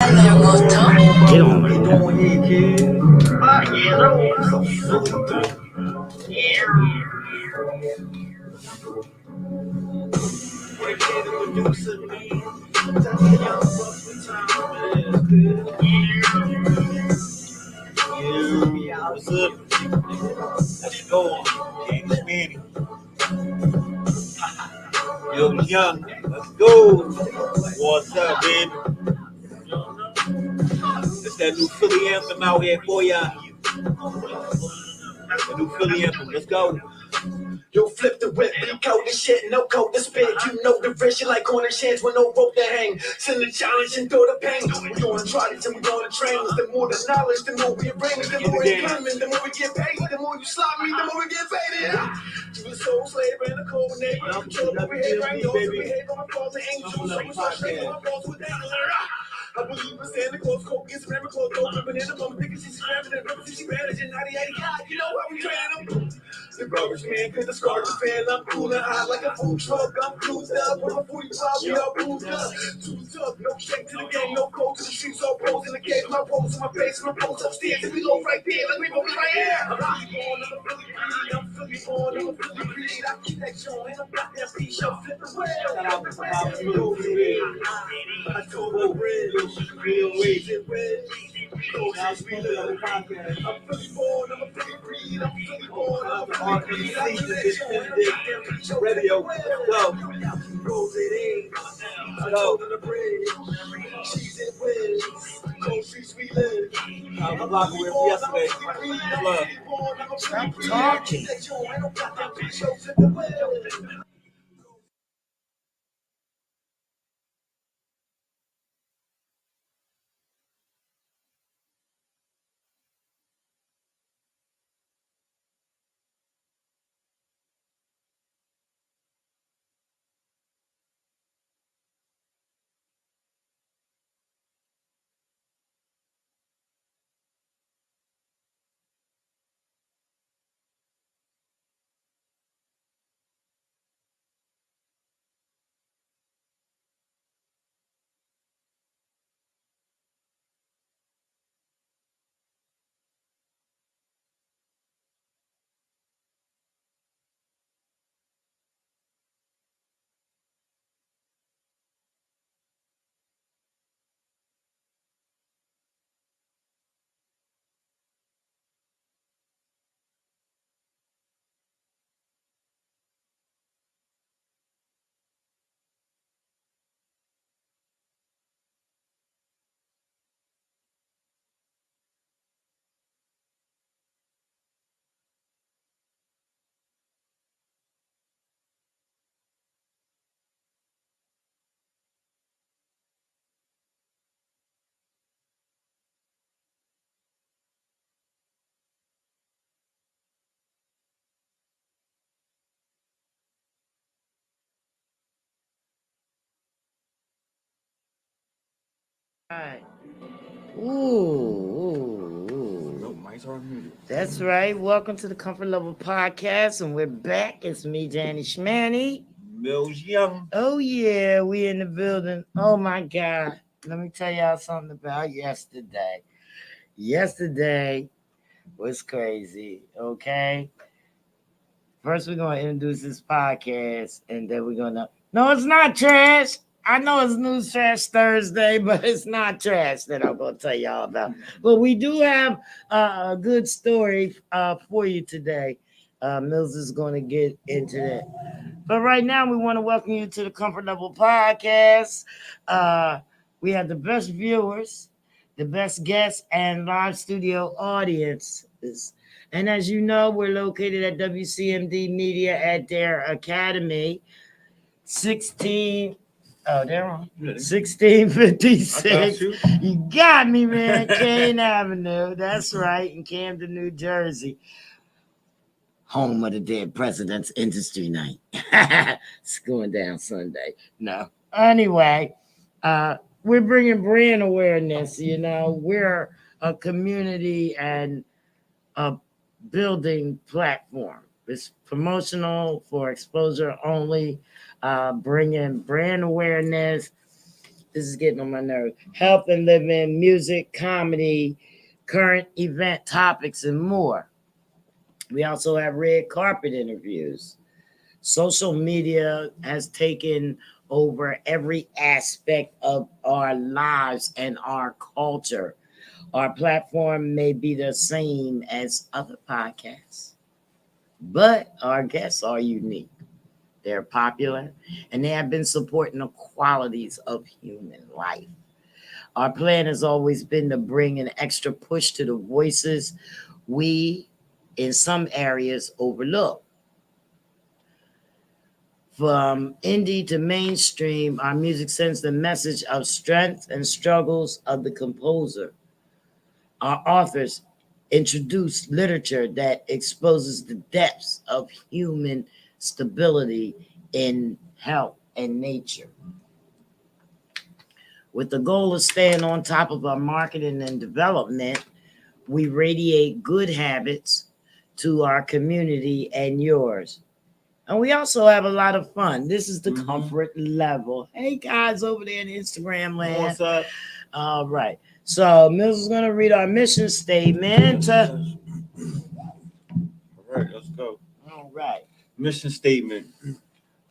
Get on, baby. Go ahead, kid. What's up? Let's go. James Manny. Yo, young. Let's go. What's up, baby? It's that new Philly anthem out here for ya. The new Philly anthem. Let's go. Yo, flip the whip, you coat the shit, no coat to spit. You know the rich, you like corner chance with no rope to hang. Send the challenge and throw the pain. We on trotties and we on trains. The more the knowledge, the more we arrange. The more it's coming, the more we get paid. The more you slap me, the more we get faded. You a soul slave and a cold neighbor. Control over here, right? Yours to behave on my falls and angels. So we start shaking my balls with that. I believe in Santa Claus, Coke, and Santa Claus, open banana, mama, thinking she's grabbing and ripping, she's managing 98 God, you know how we training them. The rubbish man could discard the fan. I'm cool and hot like a food truck. I'm cruised up with my 45, we all moved up. Too tough, no shake to the game, no code to the streets, all pros in the cave. My pose in my face, my pose upstairs, and we low right there, like we both right here. I'm Philly born, I'm a Philly breed. I keep that joint, and I'm got that piece, yo, flip the wheel. I told the bridge, real ways it red. I'm Philly born, I'm a Philly breed. I'm Philly born, I'm a Philly breed. I keep that joint, Radio. Go. Rose it is. I told her the bridge. She's in Wiz. Cold streets we live. I was blocking with yesterday. Love. Stop talking. Right. Ooh. That's right. Welcome to the Comfort Level Podcast, and we're back. It's me, Danny Schmanny. Mills Young. Oh yeah, we in the building. Oh my God. Let me tell y'all something about yesterday. Yesterday was crazy. Okay. First, we're gonna introduce this podcast, and then we're gonna. No, it's not trash. I know it's News Trash Thursday, but it's not trash that I'm going to tell y'all about. But we do have a good story for you today. Mills is going to get into that. But right now, we want to welcome you to the Comfort Level Podcast. We have the best viewers, the best guests, and live studio audiences. And as you know, we're located at WCMD Media at their academy, 16... Oh, they're on 1656. You got me, man. Kane Avenue. That's right, in Camden, New Jersey. Home of the Dead President's Industry Night. It's going down Sunday. No. Anyway, we're bringing brand awareness. You know, we're a community and a building platform. It's promotional for exposure only. Bringing brand awareness. This is getting on my nerves. Health and living, music, comedy, current event topics, and more. We also have red carpet interviews. Social media has taken over every aspect of our lives and our culture. Our platform may be the same as other podcasts, but our guests are unique. They're popular and they have been supporting the qualities of human life. Our plan has always been to bring an extra push to the voices we, in some areas, overlook. From indie to mainstream, our music sends the message of strength and struggles of the composer. Our authors introduce literature that exposes the depths of human stability in health and nature. With the goal of staying on top of our marketing and development, we radiate good habits to our community and yours. And we also have a lot of fun. This is the comfort level. Hey guys over there in Instagram land. What's up? All right. So Mills is gonna read our mission statement. All right, let's go. All right. Mission statement.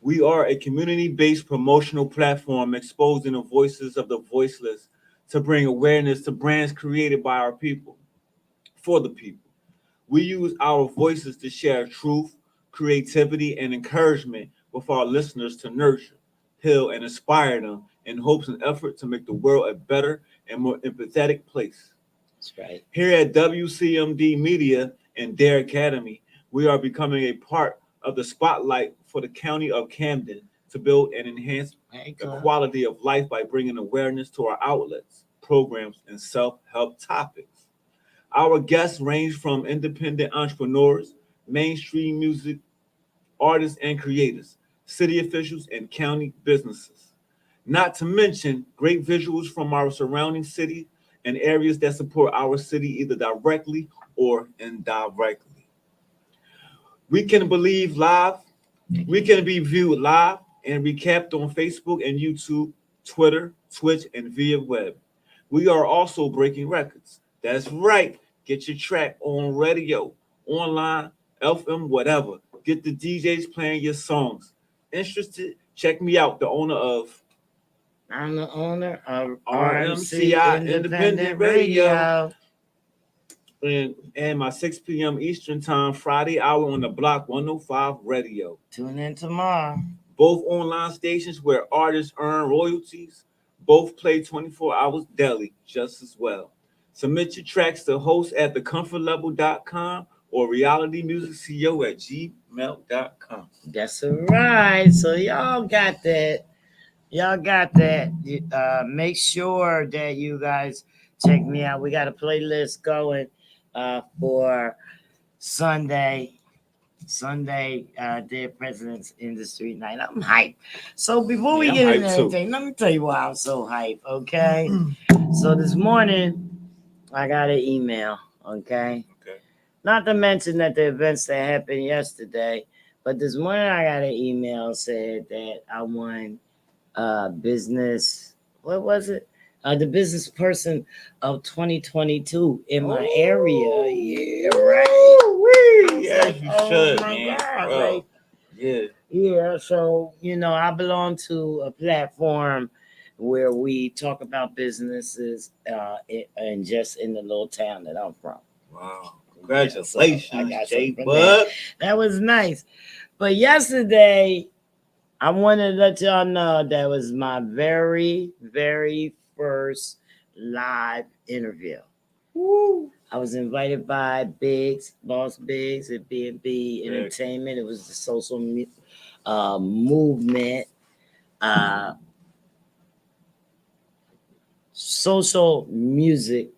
We are a community-based promotional platform exposing the voices of the voiceless to bring awareness to brands created by our people, for the people. We use our voices to share truth, creativity, and encouragement with our listeners to nurture, heal, and inspire them in hopes and effort to make the world a better and more empathetic place. That's right. Here at WCMD Media and Dare Academy, we are becoming a part of the spotlight for the county of Camden to build and enhance the quality of life by bringing awareness to our outlets, programs, and self-help topics. Our guests range from independent entrepreneurs, mainstream music artists and creators, city officials, and county businesses. Not to mention great visuals from our surrounding city and areas that support our city either directly or indirectly. We can believe live. We can be viewed live and recapped on Facebook and YouTube, Twitter, Twitch, and via web. We are also breaking records. That's right. Get your track on radio, online, FM, whatever. Get the DJs playing your songs. Interested? Check me out, the owner of I'm the owner of RMCI RMC Independent Radio. and my 6 p.m. Eastern Time, Friday hour on the block 105 radio. Tune in tomorrow. Both online stations where artists earn royalties. Both play 24 hours daily just as well. Submit your tracks to host at thecomfortlevel.com or realitymusicco at gmail.com. That's right. So y'all got that. Y'all got that. Make sure that you guys check me out. We got a playlist going for Sunday. Dead President's Industry Night. I'm hyped. So before we get into anything, let me tell you why I'm so hyped, okay? So this morning, I got an email, okay? Not to mention that the events that happened yesterday, but this morning I got an email said that I won business, what was it? The business person of 2022 in my area. Yeah, right. Yeah, like, you should, my man. God, Bro. like, Yeah. So, I belong to a platform where we talk about businesses and just in the little town that I'm from. Wow. Congratulations, I got J something Bud. That was nice. But yesterday, I wanted to let y'all know that was my very, very first live interview. Woo. I was invited by Boss Biggs at B&B Entertainment. It was the social music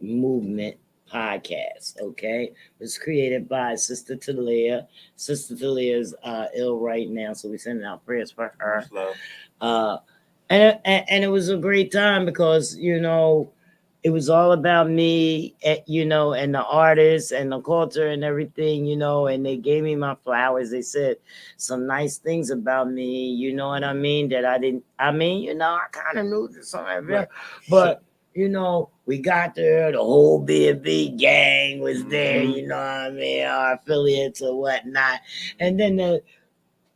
movement podcast. Okay, it was created by Sister Talia. Sister Talia is ill right now, so we're sending out prayers for her. And it was a great time because it was all about me, you know, and the artists and the culture and everything, you know, and they gave me my flowers. They said some nice things about me, you know what I mean, that I didn't, I mean, you know, I kind of knew this something, Right. but, you know, we got there, the whole B&B gang was there, Mhm. you know what I mean, our affiliates or whatnot. And then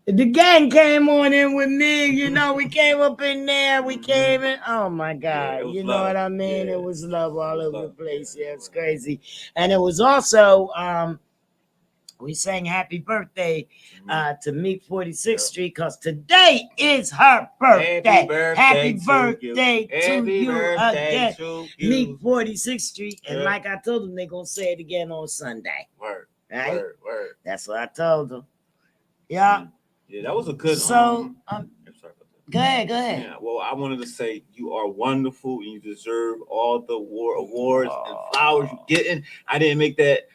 the gang came on in with me, you know. We came up in there, we came in. Oh my Yeah, it God, was you know love. what I mean? Yeah. It was love all was over the love. place. Yeah. Yeah, it's crazy. And it was also we sang happy birthday to Meek 46th Yep. Street because today is her Happy birthday. birthday Happy to birthday you. to Happy you birthday again. to Meek you. 46th Street. And Yeah. like I told them, they're going to say it again on Sunday. Word. Right? Word. That's what I told them. Yeah. Yeah, that was a good. So, I'm sorry about that. go ahead. Yeah, well, I wanted to say you are wonderful and you deserve all the awards and flowers you're getting. I didn't make that,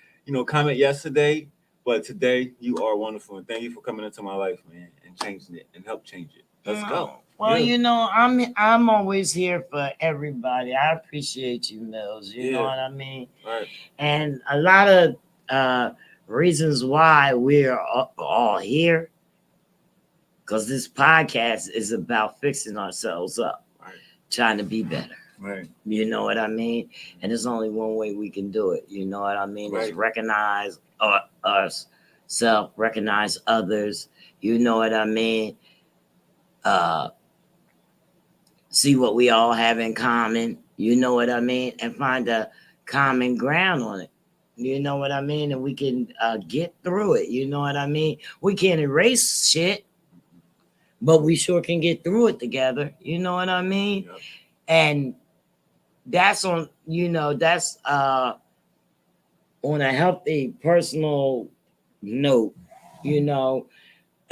comment yesterday, but today you are wonderful and thank you for coming into my life, man, and changing it and help change it. Let's go. Well, Yeah. you know, I'm always here for everybody. I appreciate you, Mills. You know what I mean? Right. And a lot of reasons why we're all here, because this podcast is about fixing ourselves up, Right. trying to be better. Right. You know what I mean? And there's only one way we can do it. You know what I mean? Right. Is recognize ourselves, recognize others. You know what I mean? See what we all have in common, you know what I mean, and find a common ground on it. You know what I mean? And we can get through it. You know what I mean? We can't erase shit, but we sure can get through it together. You know what I mean? Yep. And that's on, that's on a healthy personal note,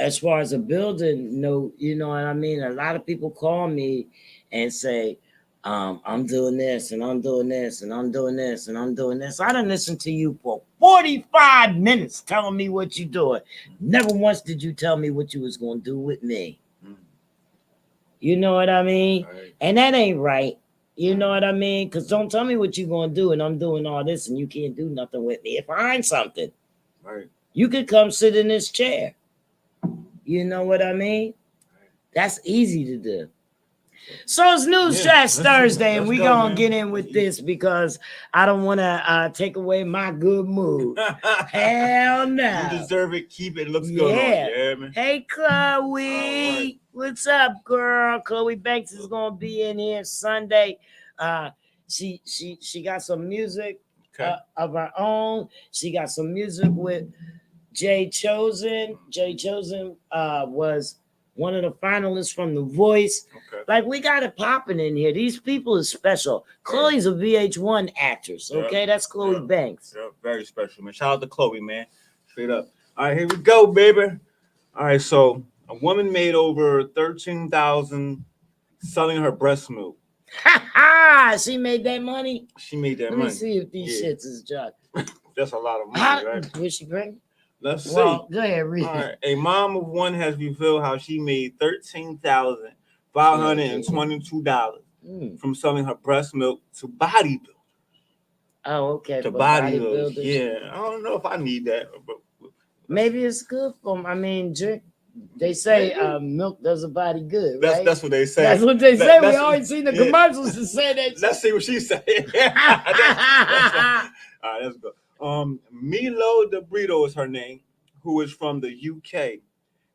as far as a building note, you know what I mean? A lot of people call me and say, I'm doing this and I'm doing this and I'm doing this and I'm doing this. I done listened to you for 45 minutes telling me what you're doing. Never once did you tell me what you was going to do with me. You know what I mean? Right. And that ain't right. You know what I mean? Because don't tell me what you're going to do and I'm doing all this and you can't do nothing with me. Find something. Right. You could come sit in this chair. You know what I mean? That's easy to do. So it's News Trash Thursday, and we're going to get in with this because I don't want to take away my good mood. Hell no. You deserve it. Keep it. Looks good on you. Yeah, man. Hey, Chloe. Right. What's up, girl? Chloe Banks is going to be in here Sunday. She got some music of her own. She got some music with Jay Chosen. Jay Chosen was one of the finalists from The Voice. Okay. Like, we got it popping in here. These people are special. Chloe's a VH1 actress, okay? That's Chloe Banks. Yeah, very special, man. Shout out to Chloe, man. Straight up. All right, here we go, baby. All right, so a woman made over $13,000 selling her breast milk. Ha ha! She made that money? She made that money. Let me see if these shits is junk. That's a lot of money, right? Was she pregnant? Let's see. Go ahead, read. All right. A mom of one has revealed how she made $13,522 from selling her breast milk to bodybuilders. Oh, okay. To bodybuilders. Yeah. I don't know if I need that. But maybe it's good for them. I mean, drink. They say milk does a body good, right? That's what they say. That's what they say. We always seen the commercials to say that. Let's see what she said. All right, let's go. Milo De Brito is her name, who is from the UK.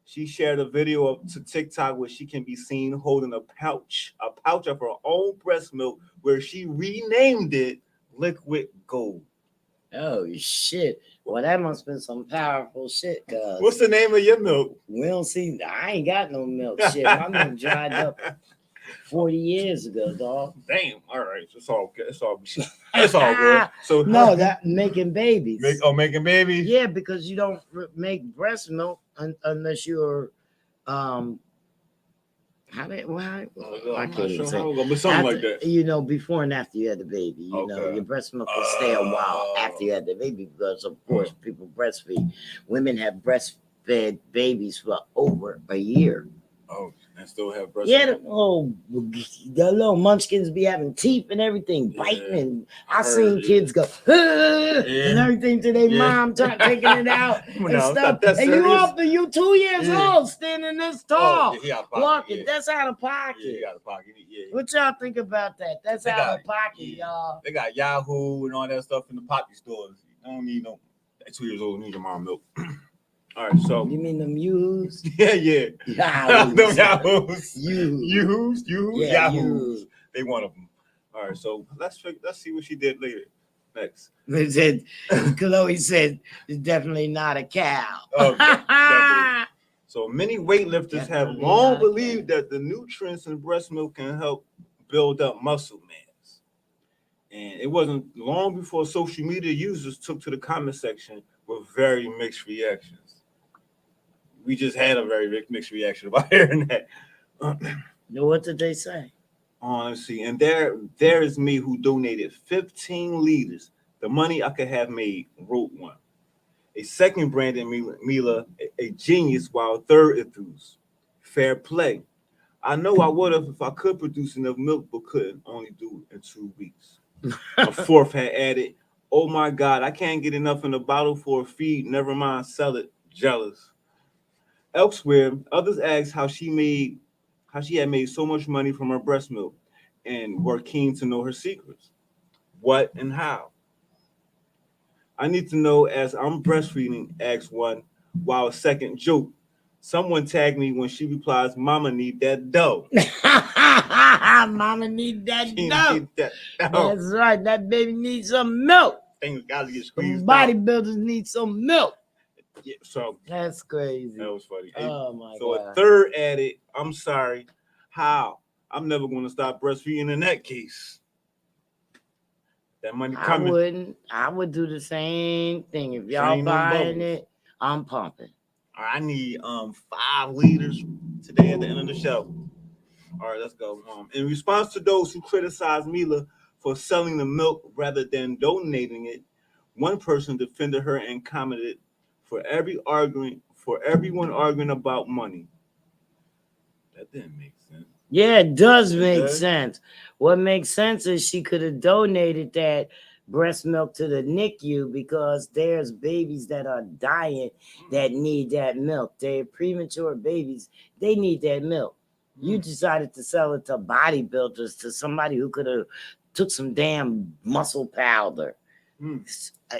She shared a video to TikTok where she can be seen holding a pouch of her own breast milk, where she renamed it Liquid Gold. Oh shit! Well, that must have been some powerful shit. Cause what's the name of your milk? We don't see. I ain't got no milk. Shit, my milk dried up 40 years ago, dog. Damn. All right, it's all good. It's all good. So no, that making babies. Making babies. Yeah, because you don't make breast milk unless you're I can't even say. But something like that. You know, before and after you had the baby, you know, your breast milk will stay a while after you had the baby because, of course, people breastfeed. Women have breastfed babies for over a year. Oh, and still have breast Yeah, milk. the little munchkins be having teeth and everything, biting, Yeah, and I I seen heard, kids go and yeah, everything to their yeah. mom taking it out No, and it's stuff. not that And you serious. up to you 2 years Yeah. old, standing this Oh, tall, yeah, he out of pocket. walking. Yeah. That's out of Yeah, pocket. he got a pocket. Yeah. What y'all think about that? That's They out got- of pocket, yeah. y'all. They got Yahoo and all that stuff in the poppy stores. You don't need no. At 2 years old, you need your mom milk. All right, so You mean them Yahoo's? yeah. Yahoos. Them Yahoos. Yahoo. Yeah, Yahoos. Yahoo. They one of them. All right, so let's see what she did later. Next. They said, Chloe said, it's definitely not a cow. Oh, definitely. So many weightlifters have Definitely long not a believed that the nutrients in breast milk can help build up muscle mass. And it wasn't long before social media users took to the comment section with very mixed reactions. We just had a very mixed reaction about hearing that. What did they say? Let's see. And there is me who donated 15 liters. The money I could have made, wrote one. A second Brandon Mila, a genius, while a third enthused. Fair play. I know I would have if I could produce enough milk, but couldn't. Only do it in 2 weeks. A fourth had added, oh my God, I can't get enough in a bottle for a feed. Never mind, sell it. Jealous. Elsewhere, others asked how she had made so much money from her breast milk and were keen to know her secrets. What and how? I need to know as I'm breastfeeding, asked one, while a second joke. Someone tagged me when she replies, Mama need that dough. Mama need that She dough. need that dough. That's right. That baby needs some milk. Things gotta get Some squeezed out. bodybuilders need some milk. Yeah, so That's crazy. that was funny. Oh my So God. a third added, I'm sorry. How? I'm never going to stop breastfeeding in that case. That money I coming. wouldn't. I would do the same thing. If y'all Drain them buying bubbles. it, I'm pumping. I need 5 liters today at the end of the show. All right, let's go. In response to those who criticize Mila for selling the milk rather than donating it, one person defended her and commented, for everyone arguing about money. That didn't make sense. Yeah, it does make does? sense. What makes sense is she could have donated that breast milk to the NICU because there's babies that are dying that need that milk. They're premature babies. They need that milk. You decided to sell it to bodybuilders, to somebody who could have took some damn muscle powder.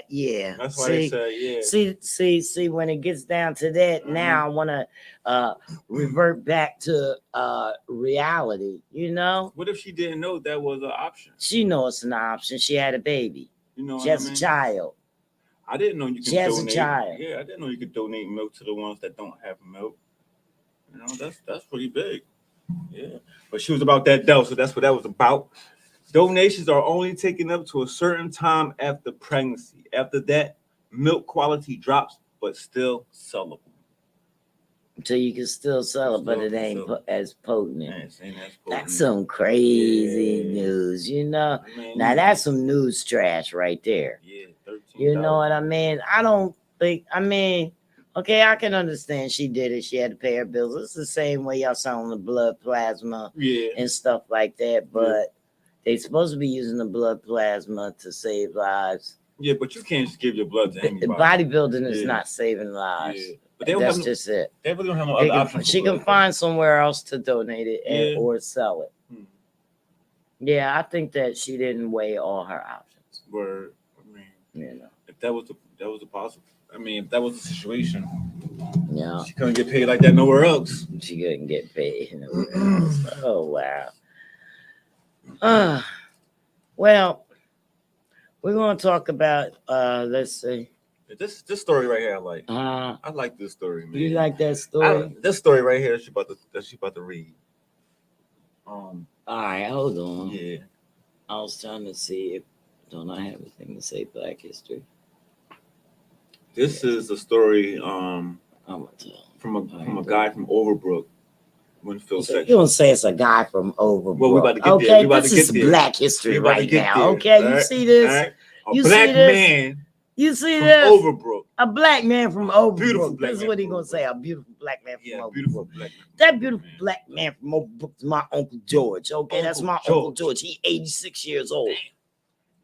Yeah. That's why they said, yeah. See, when it gets down to that, now I want to revert back to reality, you know? What if she didn't know that was an option? She knows it's an option. She had a baby. You know, She has a child. I didn't know you could She has donate. a child. Yeah, I didn't know you could donate milk to the ones that don't have milk. You know, that's pretty big. Yeah, but she was about that dough, so that's what that was about. Donations are only taken up to a certain time after pregnancy. After that, milk quality drops, but still sellable. So you can still sell it, but it ain't as potent. Man, it ain't as potent. That's some crazy news, you know? Now, that's some news trash right there. Yeah, 13. You know what I mean? I don't think, okay, I can understand she did it. She had to pay her bills. It's the same way y'all selling the blood plasma and stuff like that, but they supposed to be using the blood plasma to save lives. Yeah, but you can't just give your blood to anybody. Bodybuilding is not saving lives. Yeah. But they that's just it. They really don't have no other options. She can find somewhere else to donate it or sell it. Yeah, I think that she didn't weigh all her options. Word. I mean, you know, if that was the possible. I mean, if that was the situation, yeah, she couldn't get paid like that nowhere else. She couldn't get paid nowhere else. Oh wow. Well, we're gonna talk about let's see. This story right here, I like. I like this story, man. You like that story? This story right here, she about to read. All right, hold on. Yeah. I was trying to see if don't I have anything to say Black History. This is a story I'm gonna tell from a guy from Overbrook. Winfield section. You don't say it's a guy from Overbrook. Well, we about to get okay, there. this is Black History right now. there. Okay, you see this? Right? A you black see this? man You see from this? Overbrook. A black man from Overbrook. black This is man what he from gonna Overbrook. say. A beautiful black man from Yeah, Overbrook. beautiful black man. That beautiful black man from Overbrook is my Uncle George. Okay, that's Uncle my Uncle George. George. He 86 years old.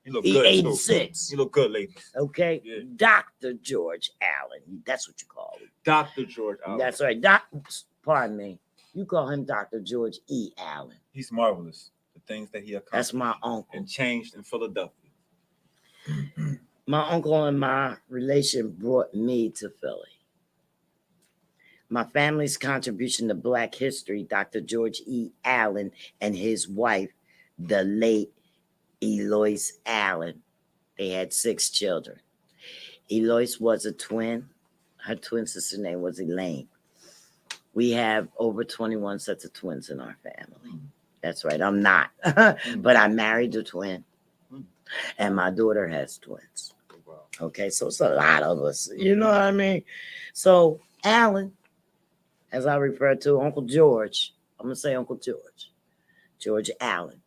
He look He good 86. too. He look good, ladies. Okay, Yeah. Dr. George Allen. That's what you call him. Dr. George Allen. That's right. Pardon me. You call him Dr. George E. Allen. He's marvelous. The things that he accomplished. That's my uncle. And changed in Philadelphia. My uncle and my relation brought me to Philly. My family's contribution to Black history, Dr. George E. Allen and his wife, the late Eloise Allen. They had 6 children. Eloise was a twin. Her twin sister's name was Elaine. We have over 21 sets of twins in our family. That's right. I'm not, but I married a twin, and my daughter has twins. Okay, so it's a lot of us. You know what I mean? So Allen, as I refer to Uncle George, I'm gonna say Uncle George, George Allen.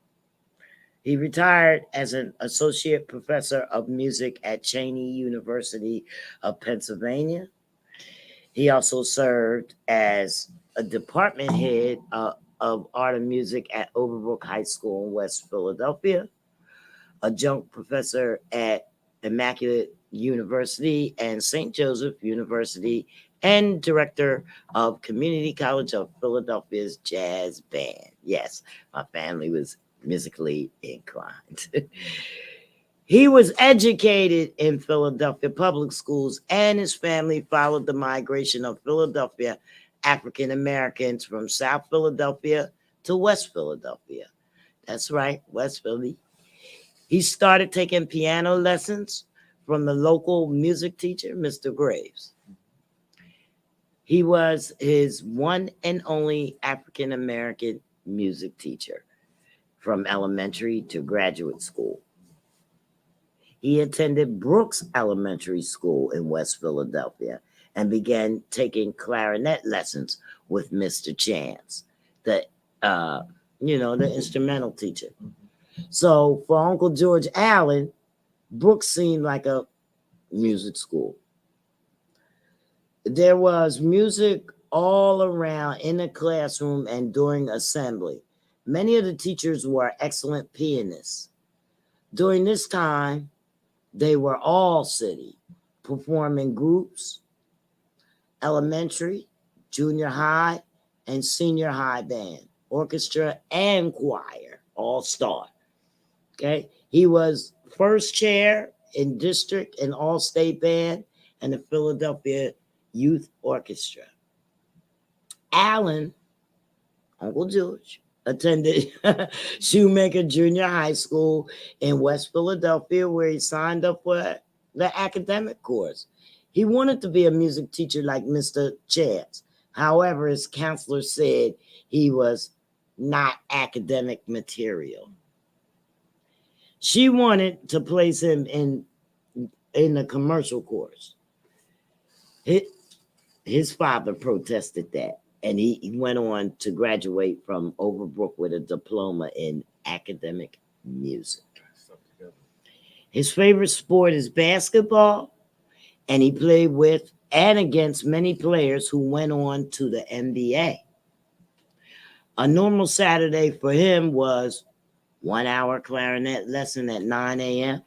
He retired as an associate professor of music at Cheney University of Pennsylvania. He also served as a department head of art and music at Overbrook High School in West Philadelphia, adjunct professor at Immaculate University and St. Joseph University, and director of Community College of Philadelphia's jazz band. Yes, my family was musically inclined. He was educated in Philadelphia public schools, and his family followed the migration of Philadelphia African Americans from South Philadelphia to West Philadelphia. That's right, West Philly. He started taking piano lessons from the local music teacher, Mr. Graves. He was his one and only African American music teacher from elementary to graduate school. He attended Brooks Elementary School in West Philadelphia and began taking clarinet lessons with Mr. Chance, the instrumental teacher. So for Uncle George Allen, Brooks seemed like a music school. There was music all around in the classroom and during assembly. Many of the teachers were excellent pianists. During this time, they were all city, performing groups, elementary, junior high, and senior high band, orchestra, and choir, all star. Okay, he was first chair in district and all state band and the Philadelphia Youth Orchestra. Allen, Uncle George, attended Shoemaker Junior High School in West Philadelphia, where he signed up for the academic course. He wanted to be a music teacher like Mr. Chance. However, his counselor said he was not academic material. She wanted to place him in the commercial course. His father protested that, and he went on to graduate from Overbrook with a diploma in academic music. His favorite sport is basketball, and he played with and against many players who went on to the NBA. A normal Saturday for him was 1 hour clarinet lesson at 9 a.m.,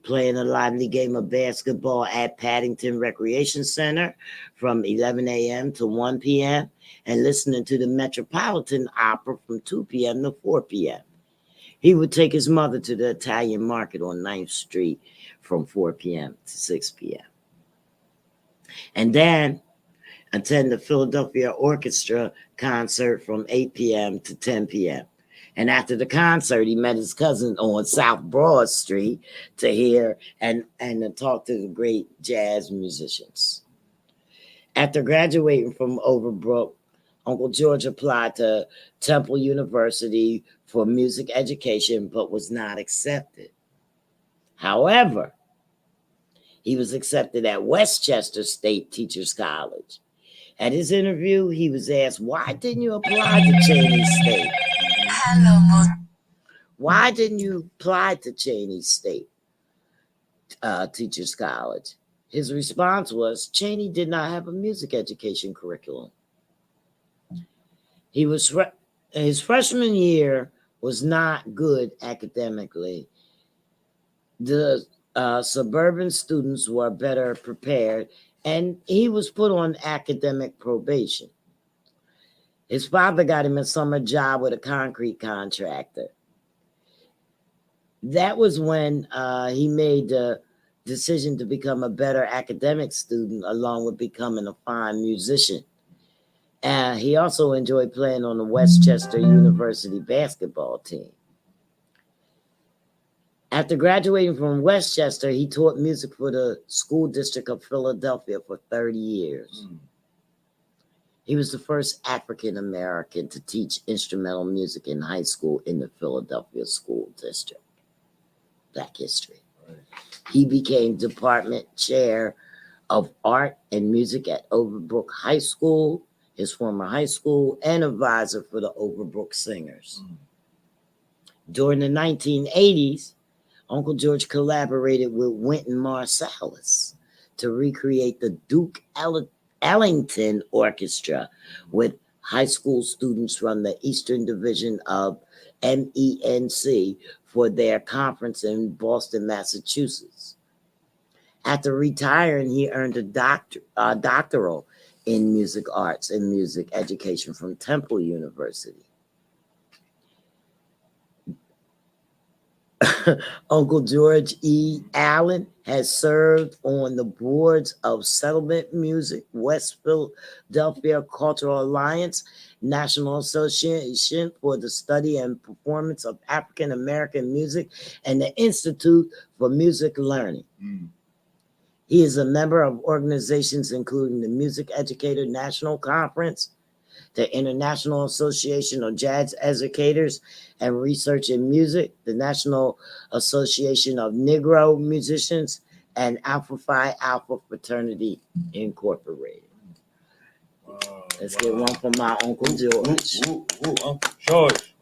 playing a lively game of basketball at Paddington Recreation Center from 11 a.m. to 1 p.m., and listening to the Metropolitan Opera from 2 p.m. to 4 p.m. He would take his mother to the Italian market on 9th Street from 4 p.m. to 6 p.m. And then attend the Philadelphia Orchestra concert from 8 p.m. to 10 p.m. And after the concert, he met his cousin on South Broad Street to hear and to talk to the great jazz musicians. After graduating from Overbrook, Uncle George applied to Temple University for music education, but was not accepted. However, he was accepted at Westchester State Teachers College. At his interview, he was asked, "Why didn't you apply to Cheney State? Why didn't you apply to Cheney State?" Teachers College. His response was Cheney did not have a music education curriculum. His freshman year was not good academically. The suburban students were better prepared, and he was put on academic probation. His father got him a summer job with a concrete contractor. That was when he made the decision to become a better academic student, along with becoming a fine musician. He also enjoyed playing on the Westchester University basketball team. After graduating from Westchester, he taught music for the school district of Philadelphia for 30 years. He was the first African American to teach instrumental music in high school in the Philadelphia school district. Black history. Right. He became department chair of art and music at Overbrook High School, his former high school, and advisor for the Overbrook Singers. During the 1980s, Uncle George collaborated with Wynton Marsalis to recreate the Duke Ellington Orchestra with high school students from the Eastern Division of MENC for their conference in Boston, Massachusetts. After retiring, he earned a doctoral in music arts and music education from Temple University. Uncle George E. Allen has served on the boards of Settlement Music, West Philadelphia Cultural Alliance, National Association for the Study and Performance of African American Music, and the Institute for Music Learning. He is a member of organizations including the Music Educator National Conference, the International Association of Jazz Educators and Research in Music, the National Association of Negro Musicians, and Alpha Phi Alpha Fraternity Incorporated. Let's get one from my Uncle George. Uncle George.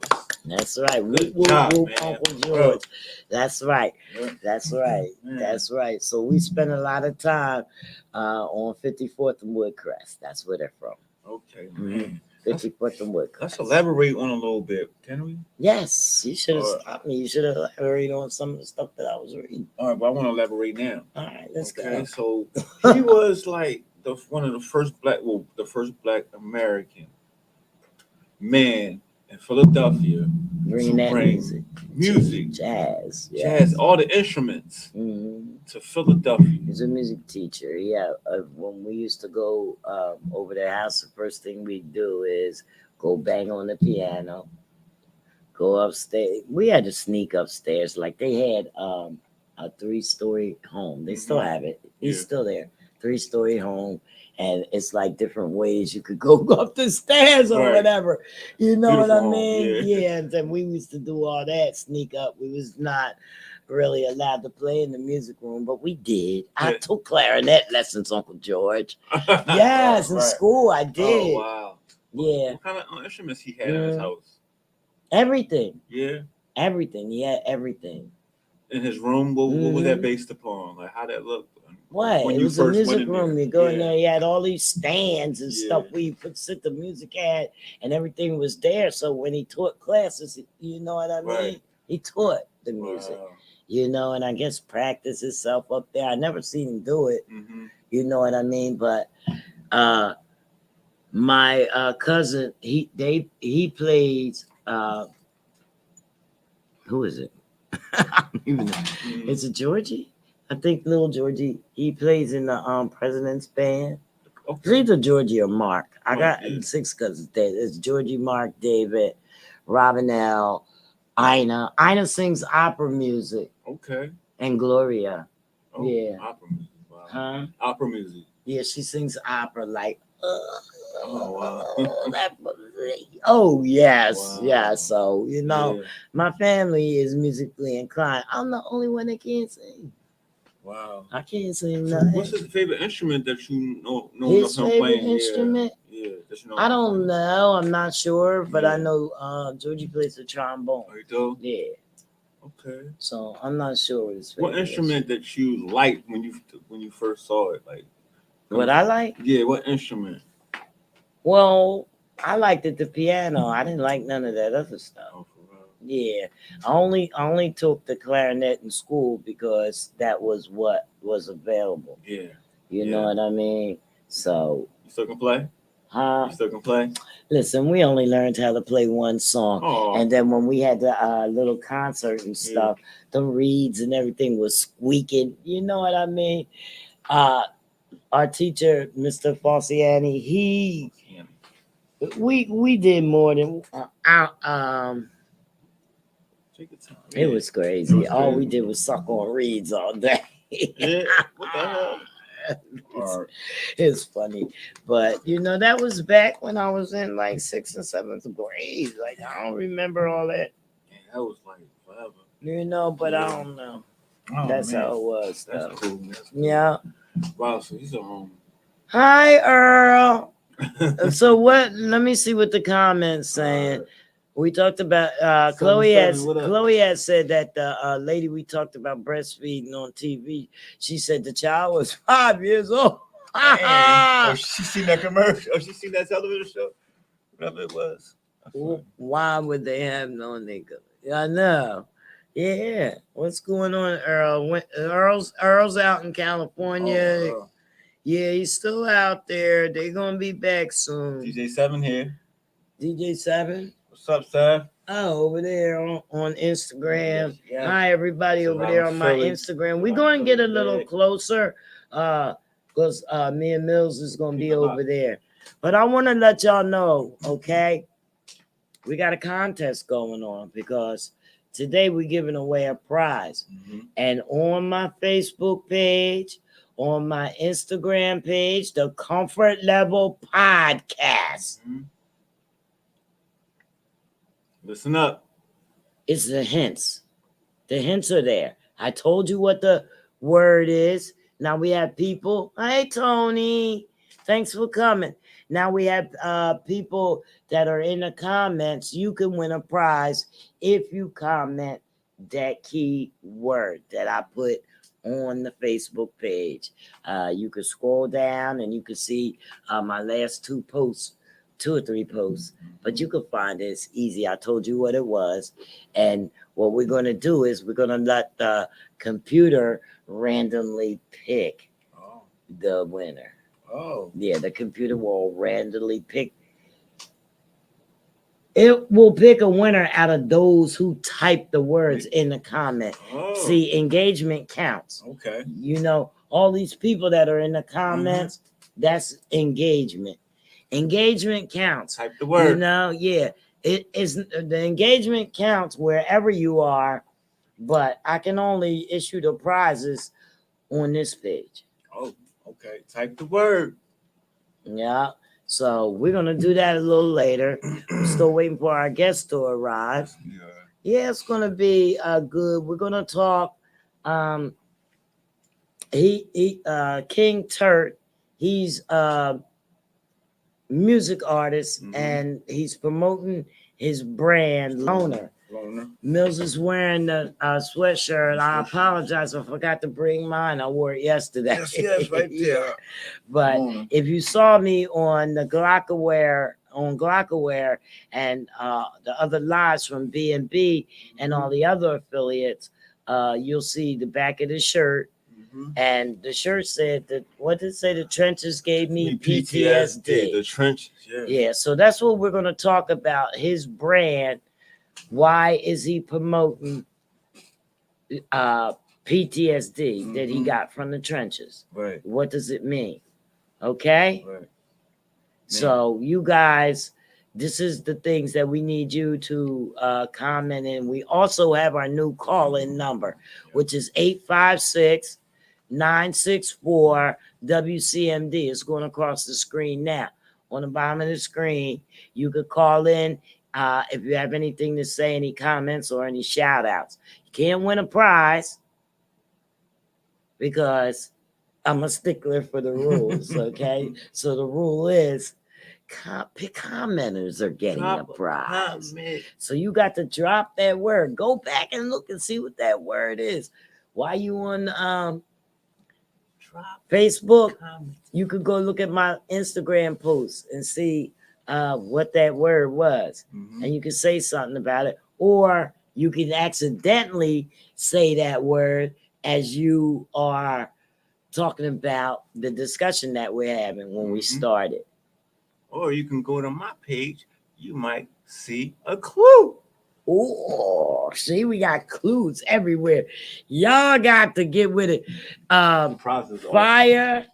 That's right. Good job, man. Uncle George. That's right. That's right. That's right. So we spend a lot of time on 54th and Woodcrest. That's where they're from. Okay, man. 54th and Woodcrest. Let's elaborate on a little bit, can we? Yes. You should have stopped me. You should have elaborated on some of the stuff that I was reading. All right, but I want to elaborate now. All right, let's go. Okay, so he was like one of the first the first black American man in Philadelphia bring music, jazz, all the instruments to Philadelphia. He's a music teacher. Yeah, when we used to go over their house, the first thing we do is go bang on the piano, go upstairs. We had to sneak upstairs. Like they had a 3-story home. They still have it. He's still there. 3-story home. And it's like different ways you could go up the stairs or whatever. You know what I mean? Yeah. And then we used to do all that, sneak up. We was not really allowed to play in the music room, but we did. I took clarinet lessons, Uncle George. Yes, in school I did. Oh, wow. Yeah. What kind of instruments he had in his house? Everything. Yeah. Everything. He had everything. In his room, what was that based upon? Like how that looked? What? It was a music room. You go in there, you had all these stands and stuff where you could sit the music at, and everything was there. So when he taught classes, you know what I mean? He taught the music, you know, and I guess practice himself up there. I never seen him do it, you know what I mean? But my cousin, he plays, who is it? I don't even know. Is it Georgie? I think little Georgie, he plays in the President's Band. It's either Georgie or Mark. I got 6 cousins there. It's Georgie, Mark, David, Robinelle, Ina. Ina sings opera music. Okay. And Gloria. Oh, yeah. Opera music. Wow. Huh? Opera music. Yeah, she sings opera like, yes. Wow. Yeah. So, you know, my family is musically inclined. I'm the only one that can't sing. Wow. I can't sing nothing. What's his favorite instrument that you know his favorite playing? Instrument? Yeah. That you know I don't know. I'm not sure, but I know Georgie plays the trombone. Oh, you do? Yeah. Okay. So I'm not sure what his What favorite instrument that you liked when you first saw it? Like What I like? Yeah, what instrument? Well, I liked it the piano. I didn't like none of that other stuff. Oh, for real. Yeah, I only took the clarinet in school because that was what was available. Yeah. You know what I mean? So, You still can play? huh? You still can play? Listen, we only learned how to play one song, Oh. and then when we had the little concert and stuff, the reeds and everything was squeaking. You know what I mean? Our teacher, Mr. Falciani, we did more than Take your time. it was crazy. All we did was suck on reeds all day. Yeah. What the hell? It's funny, but that was back when I was in like 6th and 7th grade. Like I don't remember all that. Yeah, that was like forever. But I don't know. Oh, That's man. how it was. That's Though. cool. Yeah. Wow, so he's a home. Hi, Earl. So what? Let me see what the comments saying. We talked about Chloe had said that the lady we talked about breastfeeding on TV. She said the child was 5 years old. Oh, she seen that commercial. Oh, she seen that television show. Whatever it was. Why would they have no nigga? I know. Yeah. What's going on, Earl? Earl's out in California. Oh, yeah, he's still out there. They're gonna be back soon. DJ7 here. DJ7. What's up, Seth? Oh, over there on Instagram. Yes. Hi, everybody over there on my Instagram. We're going to get a little closer because me and Mills is going to be over there. But I want to let y'all know, okay? We got a contest going on because today we're giving away a prize. Mm-hmm. And on my Facebook page, on my Instagram page, the Comfort Level Podcast. Mm-hmm. Listen up. It's the hints. The hints are there. I told you what the word is. Now we have people. Hey, Tony. Thanks for coming. Now we have people that are in the comments. You can win a prize if you comment that key word that I put on the Facebook page. You can scroll down and you can see my last 2 posts. 2 or 3 posts, but you can find it. It's easy. I told you what it was. And what we're going to do is we're going to let the computer randomly pick the winner. Oh. Yeah, the computer will randomly pick. It will pick a winner out of those who type the words in the comment. Oh. See, engagement counts. Okay. All these people that are in the comments, that's engagement. Engagement counts. Type the word. Yeah. It is the engagement counts wherever you are, but I can only issue the prizes on this page. Oh, okay. Type the word. Yeah. So we're gonna do that a little later. We're still waiting for our guest to arrive. Yeah, it's gonna be good. We're gonna talk. King Turt. He's music artist, and he's promoting his brand Loner. Mills is wearing the sweatshirt. I apologize, I forgot to bring mine. I wore it yesterday. Yes, right there. But if you saw me on the Glockaware and the other lives from B&B and all the other affiliates, you'll see the back of the shirt. And the shirt said that, what did it say? The trenches gave me PTSD. The trenches, yeah. Yeah, so that's what we're going to talk about. His brand. Why is he promoting PTSD that he got from the trenches? Right. What does it mean? Okay? Right. So you guys, this is the things that we need you to comment in. We also have our new call-in number, which is 856-964 WCMD. It's going across the screen now. On the bottom of the screen, you could call in if you have anything to say, any comments or any shout outs. You can't win a prize because I'm a stickler for the rules, okay? So the rule is commenters are getting a Drop a prize. comment. So you got to drop that word. Go back and look and see what that word is. While you on Drop Facebook, comment. you could go look at my Instagram post and see what that word was. Mhm. And you can say something about it. Or you can accidentally say that word as you are talking about the discussion that we're having when we Mhm. started. Or you can go to my page. You might see a clue. Oh, see, we got clues everywhere. Y'all got to get with it. The process. Fire,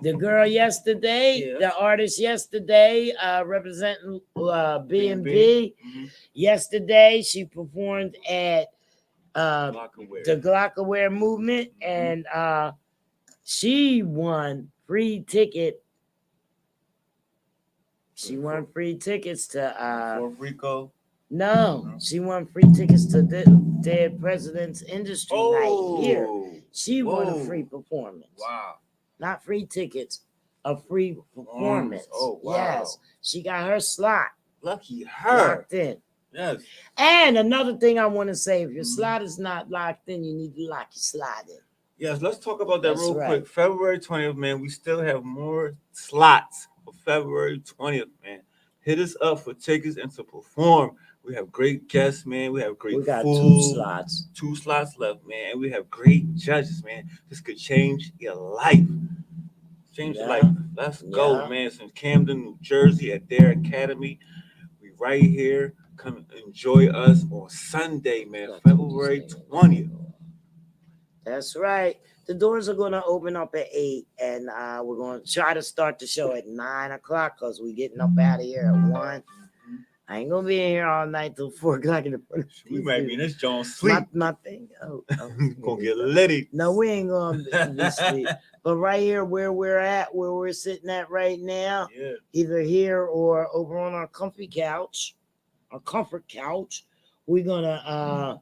the girl yesterday, Yeah. the artist yesterday, representing B&B. Mhm. Yesterday, she performed at Lockaware. the Glockaware movement, Mhm. and she won free ticket. She won free tickets to Puerto Rico. no, she won free tickets to the Dead President's Industry Night here. She won a free performance. Wow. Not free tickets, a free performance. Oh, wow. Yes, she got her slot Lucky her. locked in. Yes. And another thing I want to say, if your Mhm. slot is not locked in, you need to lock your slot in. Yes, let's talk about that That's real right. quick. February 20th, man. We still have more slots for February 20th, man. Hit us up for tickets and to perform. We have great guests, man. We have great We got food. 2 slots. 2 slots left, man. And we have great judges, man. This could change your life. Change your life. Let's go, Yeah. man. It's in Camden, New Jersey at their academy. We right here. Come enjoy us on Sunday, man. February 20th. That's right. The doors are going to open up at 8, and we're going to try to start the show at 9 o'clock because we're getting up out of here at 1. I ain't going to be in here all night till 4 o'clock in the morning. We might be in this joint sleep. My thing. Gonna get litty. No, we ain't going to be sleep. But right here where we're at, where we're sitting at right now, Yeah. either here or over on our comfy couch, our comfort couch, we're going to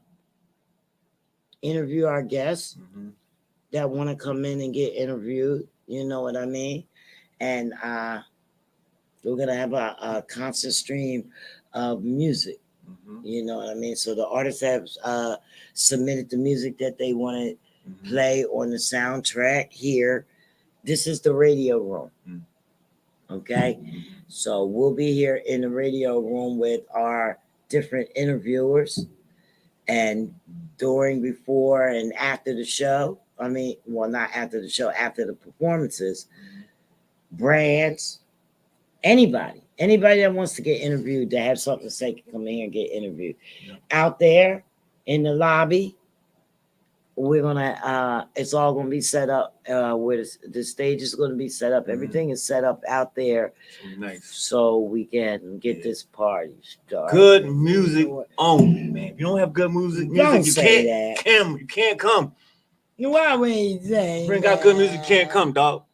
interview our guests Mhm. that want to come in and get interviewed. You know what I mean? And we're going to have a constant stream of music. Mhm. You know what I mean? So the artists have submitted the music that they want to Mhm. play on the soundtrack here. This is the radio room. Mhm. Okay? So we'll be here in the radio room with our different interviewers. And during, before, and after the show, I mean, well, not after the show, after the performances, brands, anybody that wants to get interviewed, that have something to say, can come in here and get interviewed. Yeah. Out there in the lobby, we're gonna it's all gonna be set up where the stage is gonna be set up. Everything is set up out there. Nice. So we can get this party started. Good music only, man. If you don't have good music, Don't you say can't you can't come. Why would you say Bring out good music, you can't come, dog.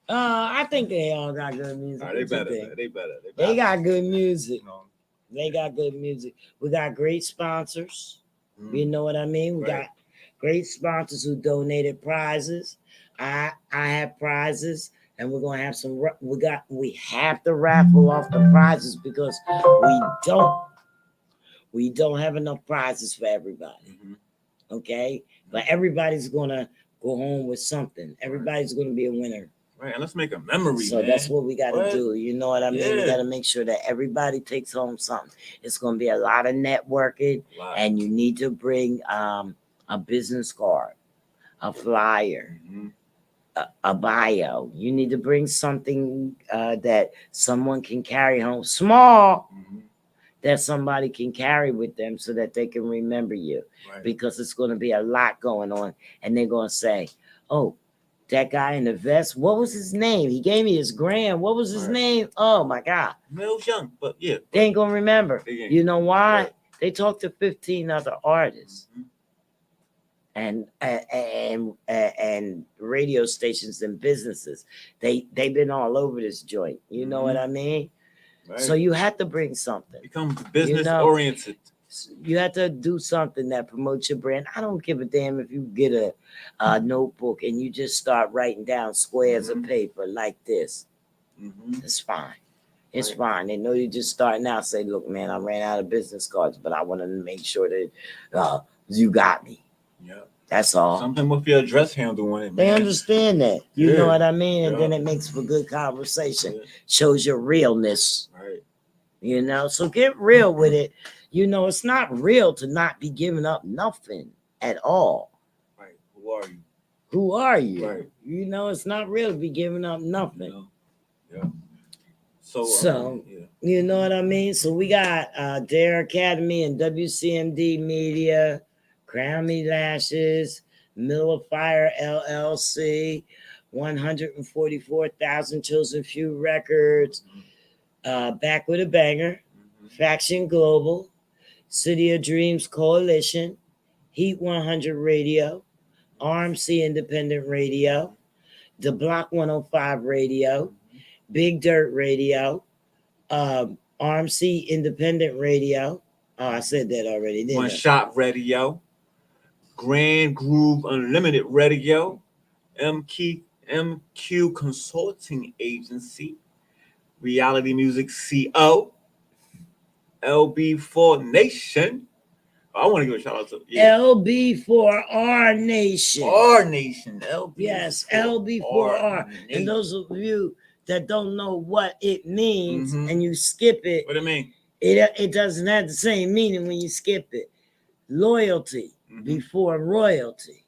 I think they all got good music. They better. They got good music. They got good music. We got great sponsors. You know what I mean? We got great sponsors who donated prizes. I have prizes, and we're gonna have some. We have to raffle off the prizes because we don't have enough prizes for everybody. Okay, but everybody's gonna go home with something. Everybody's gonna be a winner. Right, and let's make a memory. So man. that's what we got to do. You know what I mean? Yeah. We got to make sure that everybody takes home something. It's going to be a lot of networking, and you need to bring a business card, a flyer, a bio. You need to bring something that someone can carry home, small, that somebody can carry with them so that they can remember you. Because it's going to be a lot going on, and they're going to say, oh, that guy in the vest, what was his name? He gave me his gram. What was his name? Oh my God. Mills Young, but yeah. They ain't gonna remember. You know why? They talked to 15 other artists and radio stations and businesses. They've been all over this joint. You know what I mean? So you have to bring something. Become business oriented. You have to do something that promotes your brand. I don't give a damn if you get a notebook and you just start writing down squares of paper like this. It's fine. It's fine. They know you're just starting out. Say, look, man, I ran out of business cards, but I wanted to make sure that you got me. Yeah. That's all. Something with your address handle on it, man. They understand that. You know what I mean? And Yeah. then it makes for good conversation. Yeah. Shows your realness. Right. You know, so get real with it. You know, it's not real to not be giving up nothing at all. Right. Who are you? Who are you? Right. You know, it's not real to be giving up nothing. You know? Yeah. So yeah. You know what I mean? So we got Dare Academy and WCMD Media, Crown Me Lashes, Miller Fire LLC, 144,000 Chosen Few Records, Back with a Banger, Faction Global, City of Dreams Coalition, Heat 100 Radio, RMC Independent Radio, The Block 105 Radio, Big Dirt Radio, RMC Independent Radio. Oh, I said that already, didn't I? One Shot Radio, Grand Groove Unlimited Radio, MQ Consulting Agency, Reality Music CO, LB4 Nation. I want to give a shout out to LB4R Nation. R Nation. LB4 Yes, LB4R. And those of you that don't know what it means and you skip it, what do you mean? It doesn't have the same meaning when you skip it. Loyalty before royalty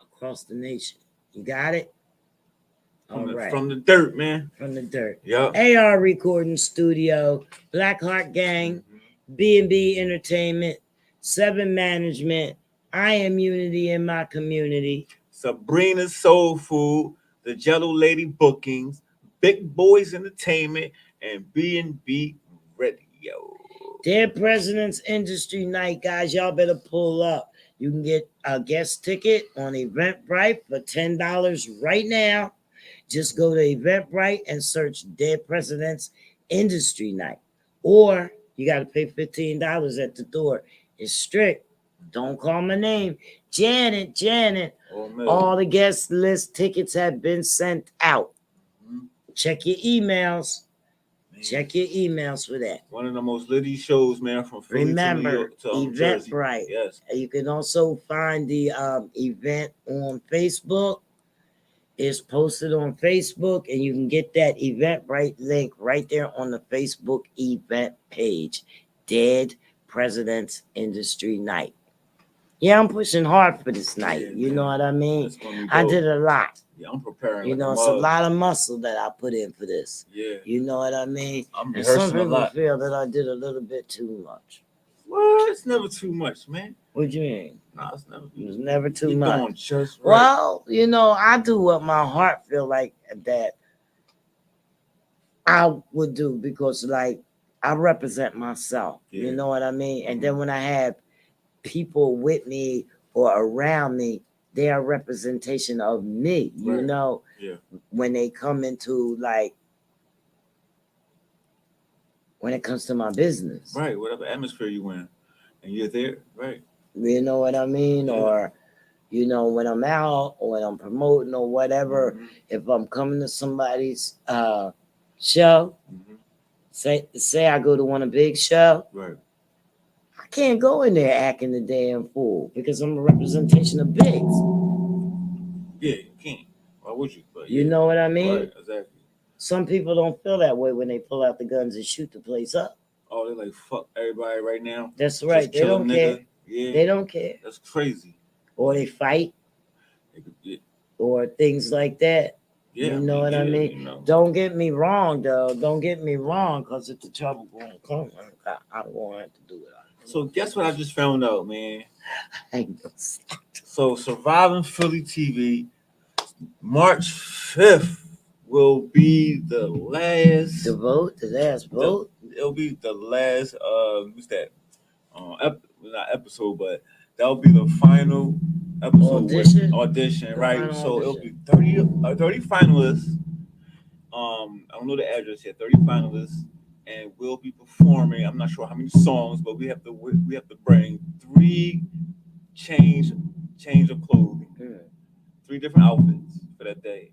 across the nation. You got it? All right. From the dirt, man. From the dirt. Yep. AR Recording Studio, Blackheart Gang, B&B Entertainment, 7 Management, I Am Unity in My Community, Sabrina's Soul Food, The Jello Lady Bookings, Big Boys Entertainment, and B&B Radio. Dead President's Industry Night, guys. Y'all better pull up. You can get a guest ticket on Eventbrite for $10 right now. Just go to Eventbrite and search Dead President's Industry Night. Or you got to pay $15 at the door. It's strict. Don't call my name. Janet. All the guest list tickets have been sent out. Check your emails. Check your emails for that. One of the most litty shows, man, from Philly Remember, to New York to Eventbrite. Yes. You can also find the event on Facebook. It's posted on Facebook, and you can get that Eventbrite link right there on the Facebook event page. Dead President's Industry Night. Yeah, I'm pushing hard for this night. Yeah, you man. know what I mean? It's gonna be I dope. did a lot. Yeah, I'm preparing. You know, it's a lot of muscle that I put in for this. Yeah. You know what I mean? I'm And some rehearsing a people lot. feel that I did a little bit too much. What? It's never too much, man. What you mean? Nah, it's never. It was never too You're much. doing just right. Well, you know, I do what my heart feel like that I would do because, like, I represent myself. Yeah. You know what I mean? And then when I have people with me or around me, they are representation of me. You Right. know, Yeah. when they come into like when it comes to my business. Right. Whatever atmosphere you in, and you're there. Right. You know what I mean? Yeah. Or, you know, when I'm out or when I'm promoting or whatever, Mhm. if I'm coming to somebody's show, Mhm. say I go to one of Big's show, Right. I can't go in there acting the damn fool because I'm a representation of Big's. Yeah, you can't. Why would you? But You yeah. know what I mean? Right. Exactly. Some people don't feel that way when they pull out the guns and shoot the place up. Oh, they're like, fuck everybody right now. That's right. Just They kill a don't nigga. care. Yeah. They don't care. That's crazy. Or they fight Yeah. or things like that. Yeah, You know what I mean? You know. Don't get me wrong, though. Don't get me wrong, because if the trouble gonna come, I don't want to have to do it. So guess what I just found out, man? I ain't gonna stop. So Surviving Philly TV, March 5th will be the last. The vote, the last vote. It'll be the last. What's that? Not episode, but that'll be the final episode. Audition, The right? final So it'll audition. be 30 finalists. I don't know the address yet. 30 finalists, and we'll be performing. I'm not sure how many songs, but we have to bring 3 change of clothing, 3 different outfits for that day.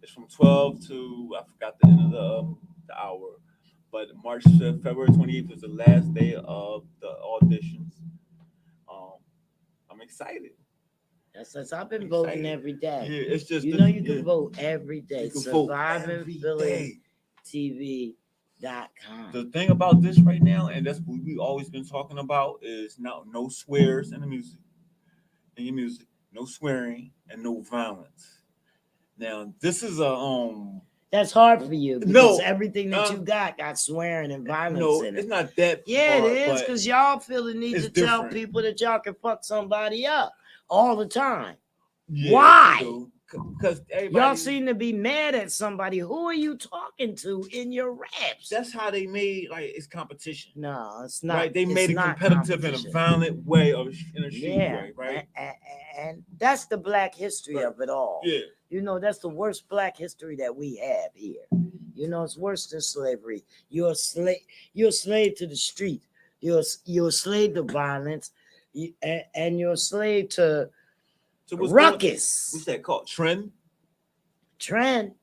It's from 12 to I forgot the end of the hour, but March 5th, February 28th is the last day of the auditions. Um, I'm excited. That's I've been I'm voting excited. every day. Yeah, it's just You this, know you can yeah, vote every day. you can vote every day. SurvivingPhillyTV.com. The thing about this right now, and that's what we always been talking about, is now no swears in the music, in your music, no swearing and no violence. Now this is a That's hard for you because no, everything that you uh, got swearing and violence no, in it's it. not that Yeah, it hard, is but because y'all feel the need it's to tell different. people that y'all can fuck somebody up all the time. Yeah, Why? because Y'all everybody, seem to be mad at somebody. Who are you talking to in your raps? that's how they made like it's competition. No, it's not. Right, they it's made it not competitive in a competition. violent way or in a street Yeah, way, right? and that's the black history Right. of it all. Yeah, You know, that's the worst black history that we have here. You know, it's worse than slavery. You're a slave. You're a slave to the street. You're a slave to violence, and you're a slave to so ruckus. what's that called? Trend? Trend.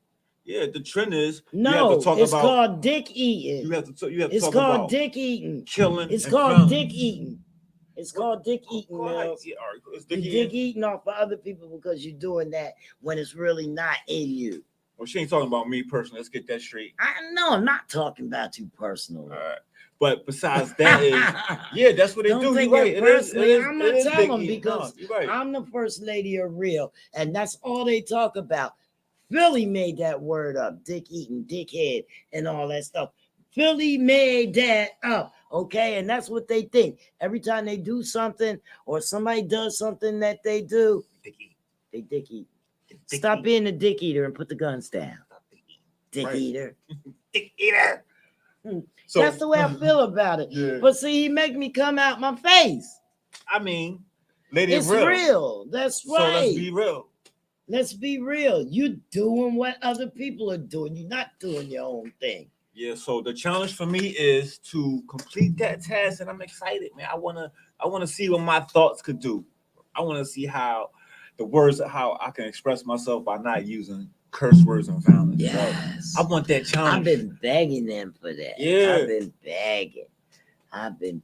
Yeah, the trend is you have No, to talk it's about called dick eating. you have to It's talk called about dick eating. killing It's and called violence. dick eating. It's called dick eating, Go ahead. Mills. Yeah, all right, it's You dick dick eating. eating off of other people because you're doing that when it's really not in you. Well, she ain't talking about me personally. Let's get that straight. I know I'm not talking about you personally. All right. But besides that is yeah, that's what they Don't do. think You're right. it It is. personally. It is. I'm It not is dick telling eating. No, because you're right. I'm the first lady of real, and that's all they talk about. Philly made that word up, dick eating, dickhead, and all that stuff. Philly made that up, okay? And that's what they think. Every time they do something or somebody does something that they do, Dick eating. they dick eat. Dick Stop eating. being a dick eater and put the guns down. Dick Right. eater. Dick eater. So That's the way I feel about it. Yeah. But see, he make me come out my face. I mean, lady It's real. real. That's right. So let's be real. Let's be real. You doing what other people are doing. You're not doing your own thing. Yeah. So the challenge for me is to complete that task, and I'm excited, man. I wanna see what my thoughts could do. I wanna see how the words, how I can express myself by not using curse words and violence. Yes. So I want that challenge. I've been begging them for that. Yeah. I've been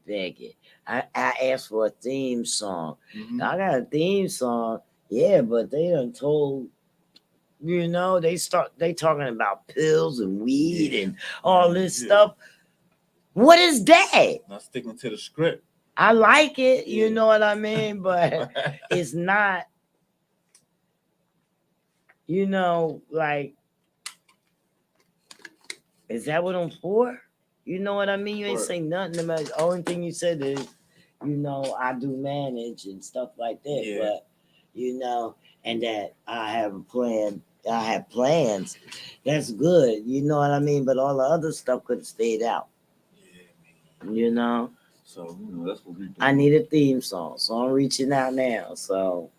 begging. I asked for a theme song. Mhm. I got a theme song. Yeah, but they done told, you know, they talking about pills and weed Yeah. and all this Yeah. stuff. What is that? Not sticking to the script. I like it, you Yeah. know what I mean, but it's not, you know, like, is that what I'm for? You know what I mean? You ain't Right. say nothing about it. The only thing you said is, you know, I do manage and stuff like that. Yeah. But, you know, and that I have a plan. I have plans. That's good. You know what I mean? But all the other stuff could have stayed out. Yeah, You know? So, you know, that's what we do. I need a theme song. So I'm reaching out now. So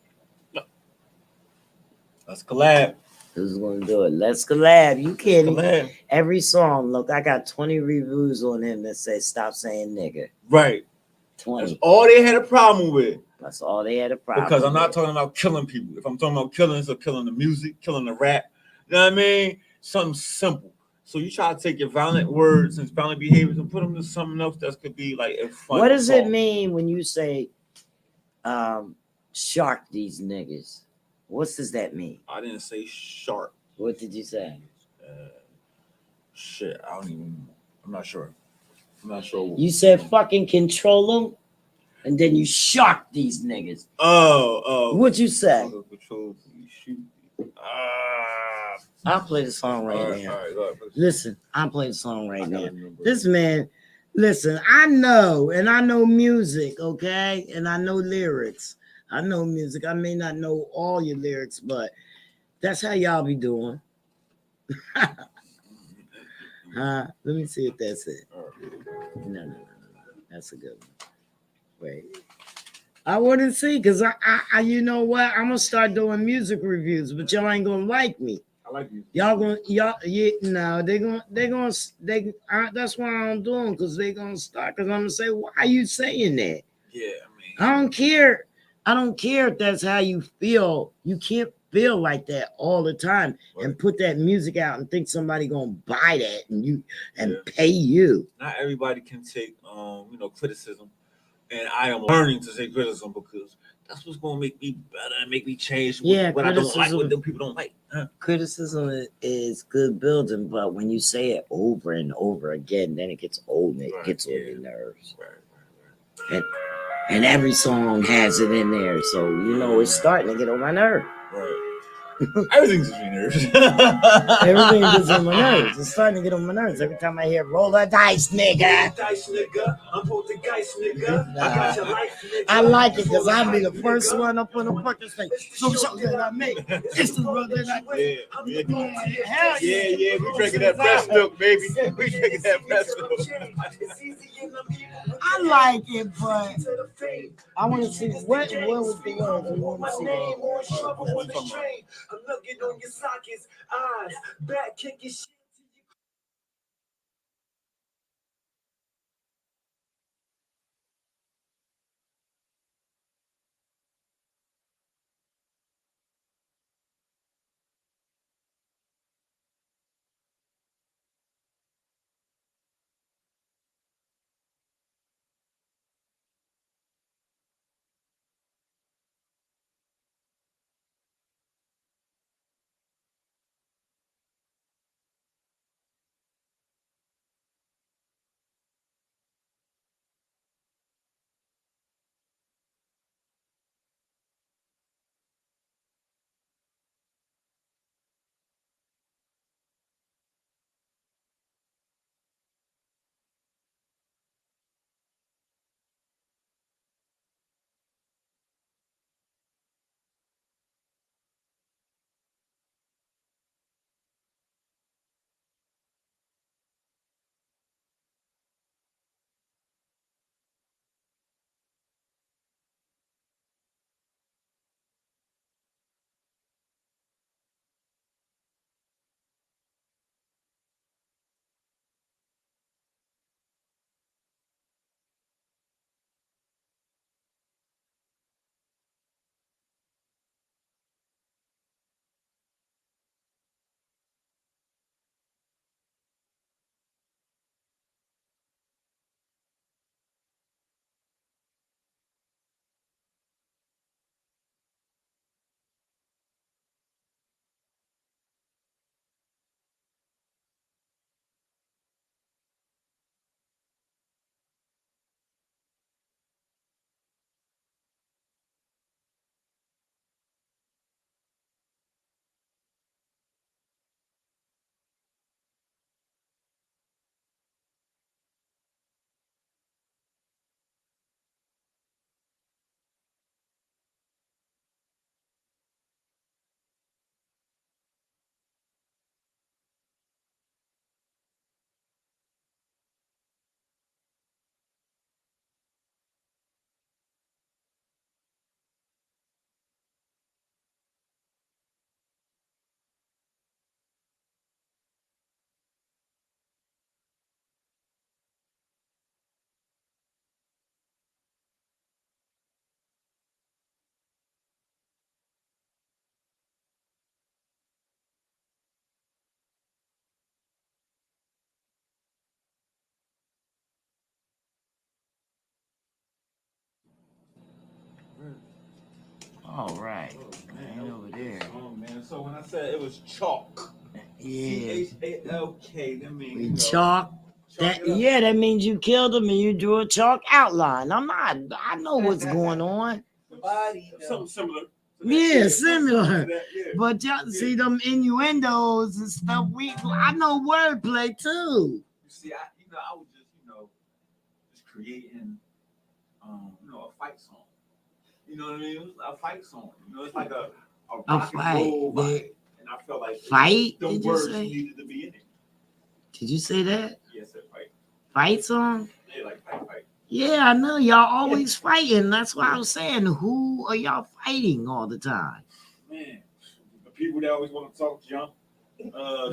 Let's collab. who's gonna do it? Let's collab. You kidding? Collab. Every song, look, I got 20 reviews on him that say stop saying nigga. Right. 20. That's all they had a problem with. That's all they had a problem Because I'm not with. talking about killing people. If I'm talking about killing, so killing the music, killing the rap. You know what I mean? Something simple. So you try to take your violent words and violent behaviors and put them to something else that could be like a fun. What does it song. mean when you say shark these niggas? What does that mean? I didn't say sharp. What did you say? Shit, I don't even. I'm not sure. I'm not sure. You said fucking control them, and then you shark these niggas. Oh. What'd you say? Control, shoot. I'll play the song right now. All right, go ahead. Listen, I'll play the song right I now. gotta remember. This man, listen, I know music, okay? And I know lyrics. I know music. I may not know all your lyrics, but that's how y'all be doing. Let me see if that's it. No. That's a good one. Wait. I wouldn't see, because I you know what? I'm gonna start doing music reviews, but y'all ain't gonna like me. I like you. That's why I don't do them, because they gonna start, because I'm gonna say, why are you saying that? Yeah, I don't care. I don't care if that's how you feel. You can't feel like that all the time and Right. put that music out and think somebody gonna buy that and Yeah. pay you. Not everybody can take criticism, and I am learning to take criticism because that's what's gonna make me better and make me change what I don't like, what them people don't like. Criticism is good building, but when you say it over and over again, then it gets old and it Right, gets on yeah. your nerves. Right. And every song has it in there, so it's starting to get on my nerve. Right. Everything's on your nerves. Everything gets on my nerves. It's starting to get on my nerves every time I hear "roll the dice, nigga." Dice, nigga. I'm poltergeist, nigga. Nah. I got your life, nigga. I like it because I'll be the first one up on the fucking stage. So that I make. It's the road that I make. Yeah. Hell yeah. Yeah. We drinking that breast milk, baby. We drinking that breast milk. I like it, but I want to see what was the words. We want to see that. I'm looking on your sockets, eyes, back kicking shit. All right. Man, Ain't over there. Oh man. So when I said it was chalk, Yeah. CHALK, that means We chalk. That means you killed him and you drew a chalk outline. I know what's going on. The body, something similar. Yeah, similar. Yeah. But y'all see them innuendos and stuff. I know wordplay too. You see, I was just creating, a fight song. You know what I mean? A fight song. It's like a rock and roll vibe. And I felt like fight. The words needed to be in it. Did you say that? Yes, I fight. Fight song? Yeah, like fight. Yeah, I know y'all always fighting. That's why I was saying, who are y'all fighting all the time? Man, the people that always want to talk junk.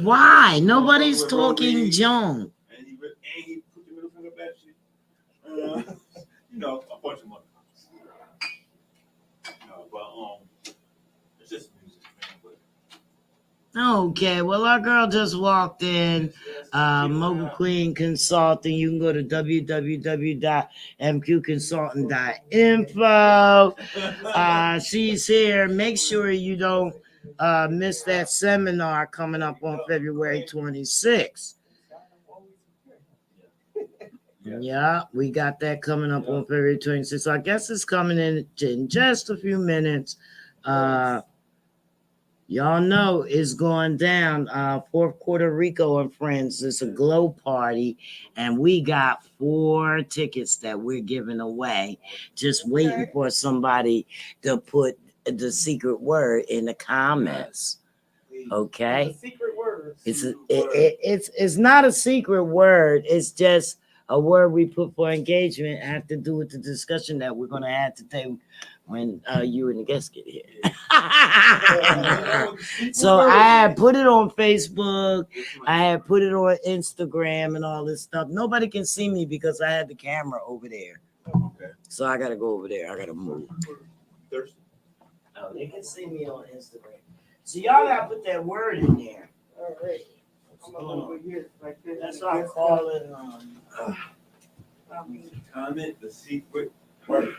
Why? Nobody's talking junk. And he put the middle finger back shit. A bunch of money. But it's just music, man. Okay, well, our girl just walked in. Mogul Queen Consulting. You can go to www.mqconsultant.info. She's here. Make sure you don't miss that seminar coming up on February 26th. Yeah, we got that coming up on February 26th. So I guess it's coming in just a few minutes. Y'all know it's going down. Fourth Puerto Rico and Friends. It's a glow party, and we got 4 tickets that we're giving away. Just waiting for somebody to put the secret word in the comments. Okay, The secret words. It's not a secret word. It's just a word we put for engagement. It have to do with the discussion that we're gonna have today when you and the guests get here. So I had put it on Facebook. I had put it on Instagram and all this stuff. Nobody can see me because I had the camera over there. Okay. So I gotta go over there. I gotta move. Thirsty? Oh, they can see me on Instagram. So y'all gotta put that word in there. All right. I'm over here like this. That's what I call it. Comment the secret word.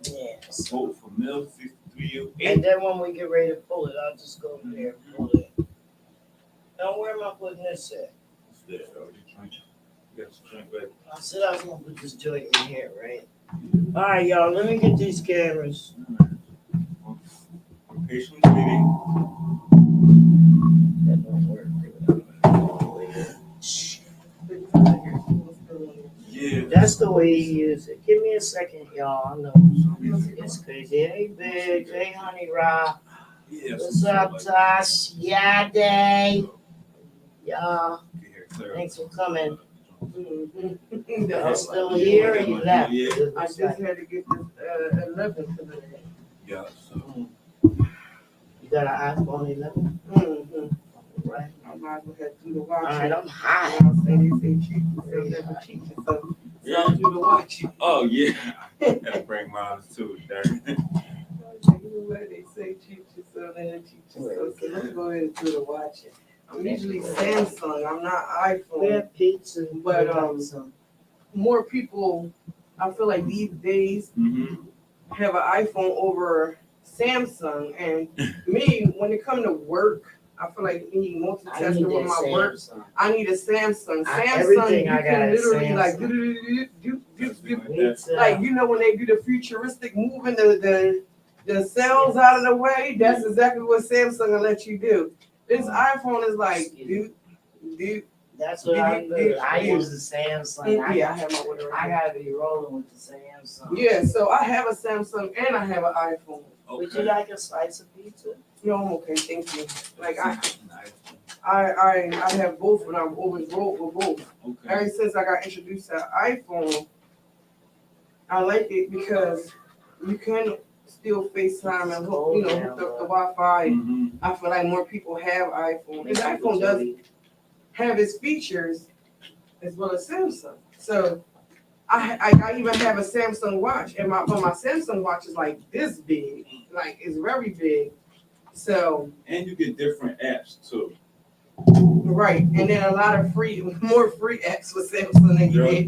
Yes. Vote for Mill 6308. And then when we get ready to pull it, I'll just go over there and pull it. Now, where am I putting this at? It's there. Oh, you drink. You got some drink, baby. I said I was gonna put this joint in here, right? All right, y'all. Let me get these cameras. I'm patiently waiting. That don't work. Yeah. That's the way you use it. Give me a second, y'all. I know it's crazy. Hey, Big. Hey, Honey Rock. Yeah. What's up, Tosh? Yeah, day. Y'all, thanks for coming. Y'all still here or you left? Yeah. I just had to get this 11 for the day. Yeah. So. You got an iPhone 11? Mm-hmm. Right. I might as well have to do the watching. All right, I'm hot. They say cheat, they'll never cheat you. So I'll do the watching. Oh yeah. Gotta bring mine too, darn. They say cheat you, so they'll cheat you. So let's go ahead and do the watching. I'm usually Samsung. I'm not We iPhone. have pizza. But, More people, I feel like these days, Mm-hmm. have an iPhone over Samsung. And me, when it comes to work, I feel like me multitasking with my work. I need a Samsung. Everything You I got can is literally like Samsung. like you know when they do the futuristic moving the cells out of the way. That's exactly what Samsung will let you do. This iPhone is like do. That's what I do. I use the Samsung. Yeah, I have my whatever. I gotta be rolling with the Samsung. Yeah, so I have a Samsung and I have an iPhone. Would you like a slice of pizza? No, I'm okay, thank you. Like I have both, and I've always rolled with both. Okay. Ever since I got introduced to iPhone, I like it because you can still FaceTime and hook up the Wi-Fi. Mm-hmm. I feel like more people have iPhone. And iPhone does have its features as well as Samsung. So I even have a Samsung watch, and my Samsung watch is like this big, like it's very big. So And you get different apps too. right, and then a lot of more free apps with Samsung than you get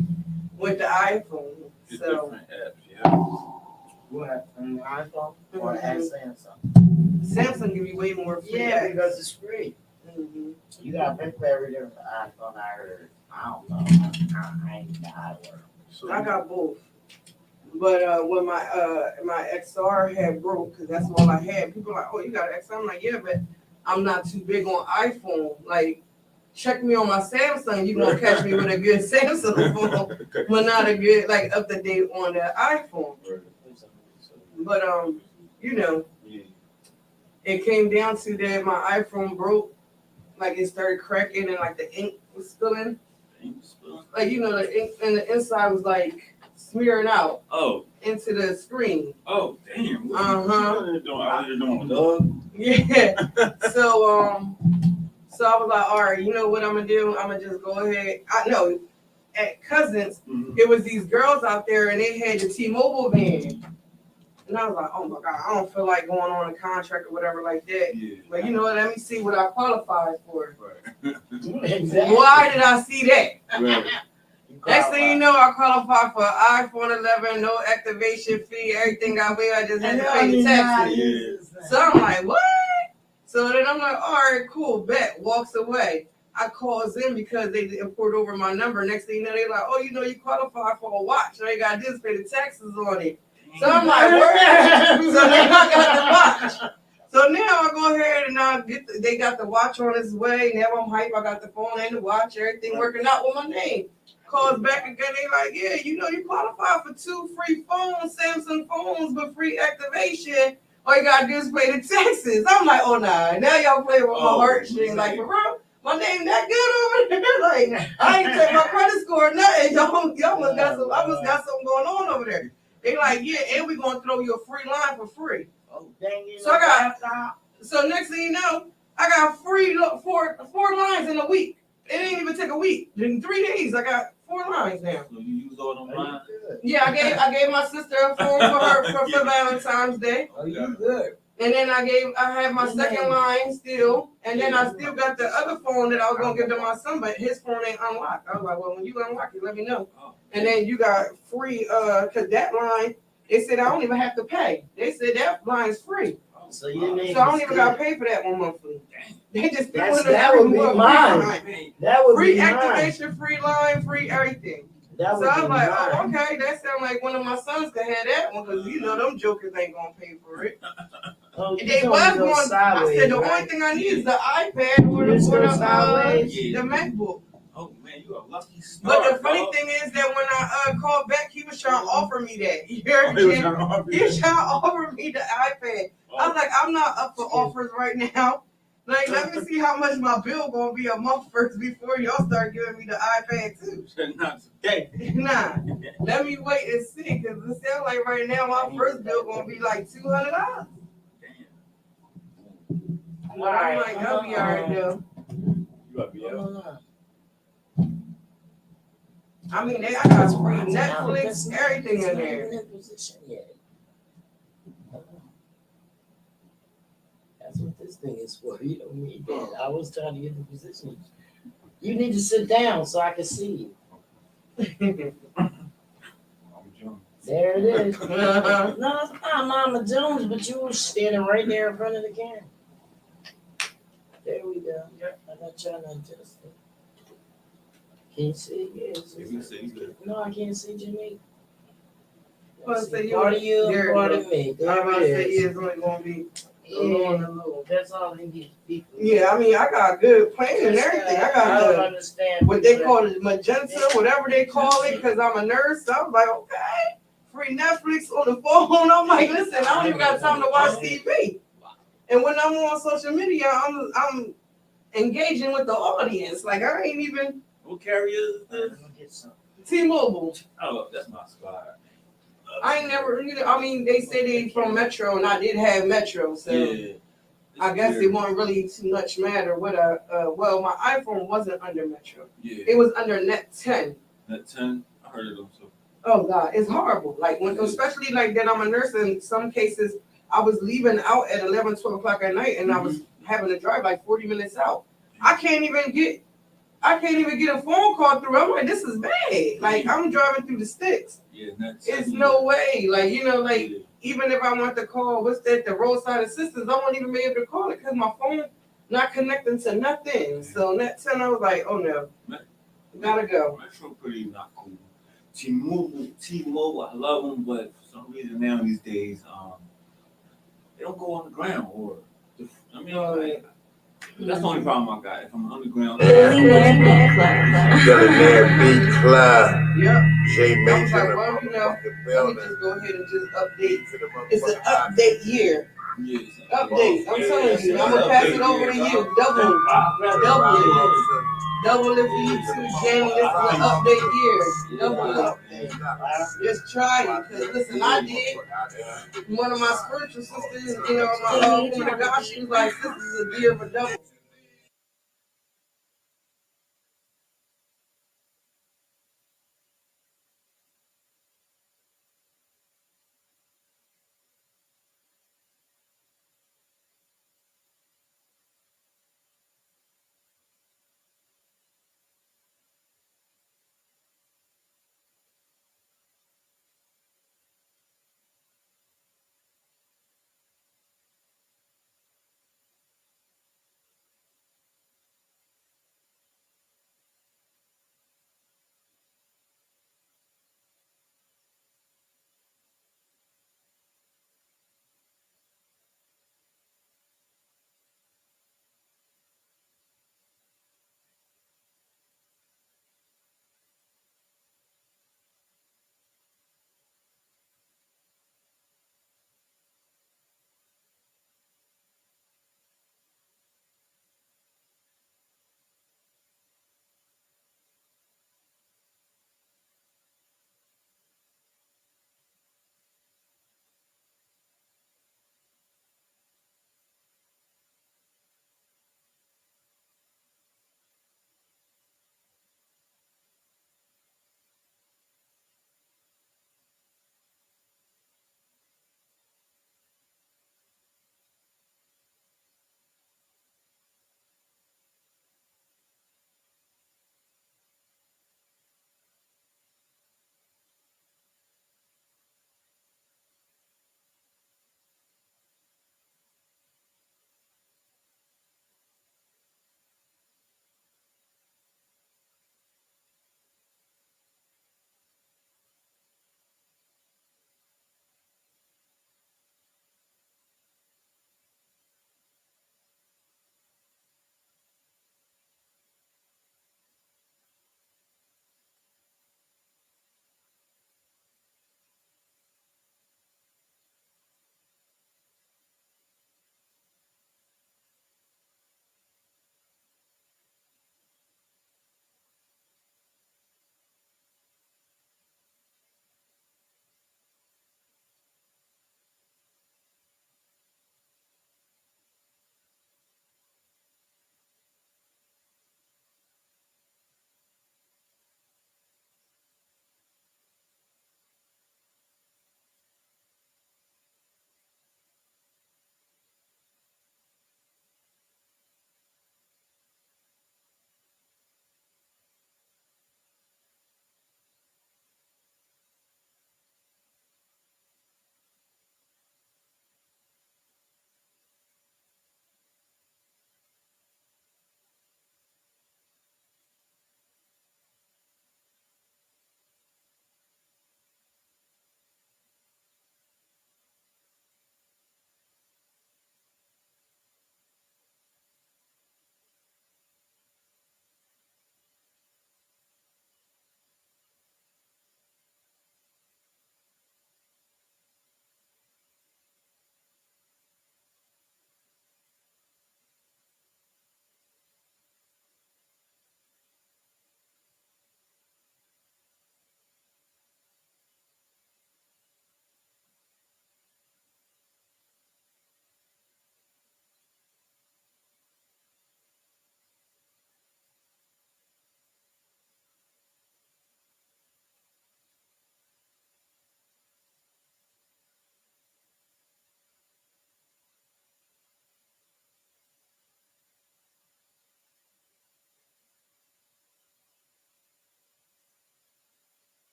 with the iPhone. Get So different apps, yeah. What? An iPhone or an Samsung? Samsung give you way more free Yeah, apps. because it's free. Mhm. You got to pay for everything with the iPhone. I heard. I don't know. I ain't got how it works. So I got both. But when my XR had broke, because that's all I had, people are like, oh, you got an XR? I'm like, yeah, but I'm not too big on iPhone. Like, check me on my Samsung, you're going to catch me with a good Samsung phone, but not a good, like, up to date on the iPhone. But, it came down to that my iPhone broke, like, it started cracking and, like, the ink was spilling. Like, the ink and the inside was, like, smearing out into the screen. Oh, damn. What Uh-huh. you out here doing, dog? Yeah. So I was like, all right, you know what I'm gonna do? I'm gonna just go ahead. I know at Cousins, Mm-hmm. it was these girls out there and they had the T-Mobile van. And I was like, oh my God, I don't feel like going on a contract or whatever like that. Yeah. But you know what? Let me see what I qualify for. Right. Exactly. Why did I see that? Right. Next thing you know, I qualify for iPhone 11, no activation fee, everything got way. I just had to pay the taxes. So I'm like, what? So then I'm like, all right, cool, bet. Walks away. I calls in because they import over my number. Next thing you know, they're like, oh, you know, you qualify for a watch. Now you got to just pay the taxes on it. So I'm like, what? So now I got the watch. So now I go ahead and I they got the watch on its way. Now I'm hype. I got the phone and the watch, everything working out with my name. Calls back again. They like, yeah, you know, you qualify for 2 free phones, Samsung phones, with free activation. All you gotta do is pay the taxes. I'm like, oh nah. Now y'all playing with my heartstrings. Like, for real, my name that good over there. Like, I ain't check my credit score or nothing. Y'all must got some. I must got something going on over there. They like, yeah, and we gonna throw you a free line for free. Oh, dang it. So I got. So next thing you know, I got free four lines in a week. It didn't even take a week. In 3 days, I got 4 lines now. So you use all them lines? Yeah, I gave my sister a phone for Valentine's Day. Oh, you good. And then I had my second line still, and then I still got the other phone that I was gonna give to my son, but his phone ain't unlocked. I was like, well, when you unlock it, let me know. And then you got free, cause that line, they said I don't even have to pay. They said that line is free. So you need. So I don't even gotta pay for that one monthly. They just that would be mine. That would free be mine. activation, free line, free everything. That would So I'm be like, mine. oh, okay, that sounds like one of my sons could have that one, because you know them jokers ain't gonna pay for it. Oh, And they was going, I said the only thing I need is the iPad or the MacBook. Oh man, you a lucky star. But the funny thing is that when I called back, he was trying to offer me that. You heard He was me? trying to offer He you was trying to offer me the iPad. I was like, I'm not up for offers right now. Like, let me see how much my bill gonna be a month first before y'all start giving me the iPad too. Not today. Nah, let me wait and see, because it sounds like right now my first bill gonna be like $200. But I'm like, I'll be alright though. You gotta be out. I mean, I got free Netflix, everything in there. That's what this thing is for. You don't need that. I was trying to get the position. You need to sit down so I can see you. There it is. No, it's not Mama Jones, but you were standing right there in front of the camera. There we go. I'm not trying to adjust it. Can you see? Yes. If you see, good. No, I can't see Jimmy. Well, so Part of you, part of me. I'm about to There say it is. it's only gonna be Yeah, that's all they need. People. yeah, I mean, I got good plan and everything. I I got don't the, understand what they people call it, magenta, whatever they call it, because I'm a nurse. So I'm like, okay, free Netflix on the phone. I'm like, listen, I don't even got time to watch TV. And when I'm on social media, I'm engaging with the audience. Like, I ain't even What carrier is this? T-Mobile. Oh, that's my spot. I ain't never, I mean, they say they from Metro, and I did have Metro, so Yeah. I guess it wasn't really too much matter what well, my iPhone wasn't under Metro. Yeah. It was under Net 10. Net 10, I heard of them too. Oh God, it's horrible. Like when, especially like that I'm a nurse, in some cases I was leaving out at 11, 12 o'clock at night, and I was having to drive like 40 minutes out. I can't even get a phone call through. I'm like, this is bad. Like I'm driving through the sticks. Yeah, Net 10. It's no way. Like, even if I want to call, the roadside assistance, I won't even be able to call it because my phone not connecting to nothing. So Net 10, I was like, oh no, gotta go. Metro pretty not cool. T-Mobile, I love them, but for some reason now these days, they don't go on the ground. That's the only problem I got. If I'm underground, You got a damn beat club. Yep. J I was Major like, in the well, motherfucking let me building. just go ahead and just update. To the It's an motherfucking update year. yes. Update. I'm telling you, I'm gonna pass it over to you. Double it for you too, Jenny. This is an update year. Double it. Just try it. Cause listen, I did. One of my spiritual sisters, my woman of God, she was like, this is a year of a double.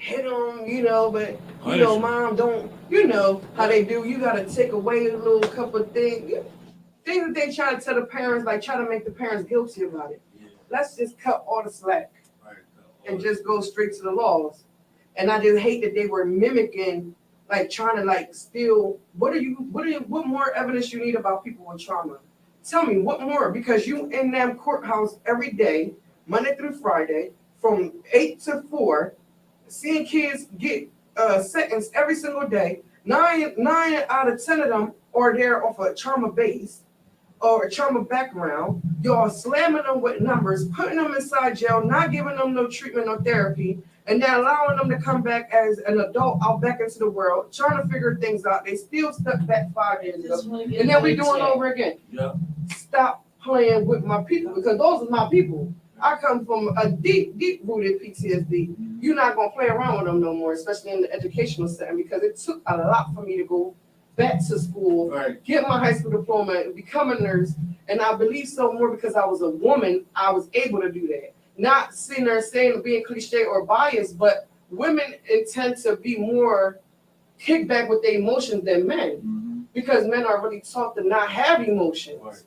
hit them, you know, but you Punish know, 'em. mom don't, you know how they do. You gotta take away a little couple of things that they try to tell the parents, like try to make the parents guilty about it. Yeah. Let's just cut all the slack Right. and just go straight to the laws. And I just hate that they were mimicking, like trying to like steal. What more evidence you need about people with trauma? Tell me what more, because you in that courthouse every day, Monday through Friday, from 8 to 4, seeing kids get sentenced every single day. Nine out of 10 of them are there off a trauma base or a trauma background. Y'all slamming them with numbers, putting them inside jail, not giving them no treatment or therapy, and then allowing them to come back as an adult out back into the world, trying to figure things out. They still stuck back 5 years ago. And then we doing over again. Yeah. Stop playing with my people, because those are my people. I come from a deep rooted PTSD. You're not gonna play around with them no more, especially in the educational setting, because it took a lot for me to go back to school, Right. get my high school diploma, become a nurse, and I believe so more because I was a woman. I was able to do that. Not sitting there saying being cliche or biased, but women intend to be more kickback with their emotions than men, because men are really taught to not have emotions. Right.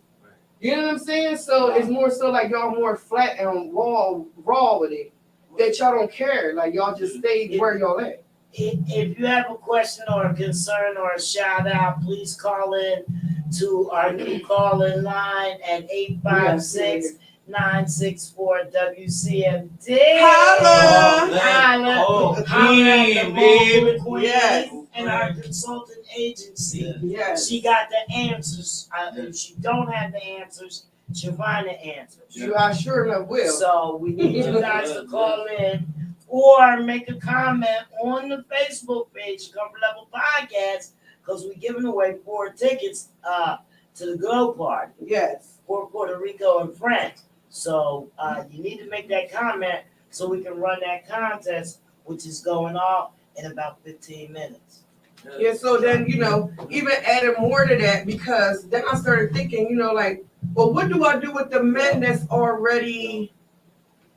You know what I'm saying? So it's more so like y'all more flat and raw with it. That y'all don't care. Like y'all just stay where y'all at. If you have a question or a concern or a shout out, please call in to our new call-in line at 856-964-WCMD. Holla! Holla! Holla at the baby. Queen Yes. and our consultant agency. Yes. She got the answers. If she don't have the answers, she'll find the answers. You I sure enough will. So we need you guys to call in or make a comment on the Facebook page, Comfort Level Podcast, because we're giving away 4 tickets to the Glow Party Yes. for Puerto Rico and France. So you need to make that comment so we can run that contest, which is going off in about 15 minutes. Yeah, so then, you know, even added more to that, because then I started thinking, you know, like, well, what do I do with the men that's already,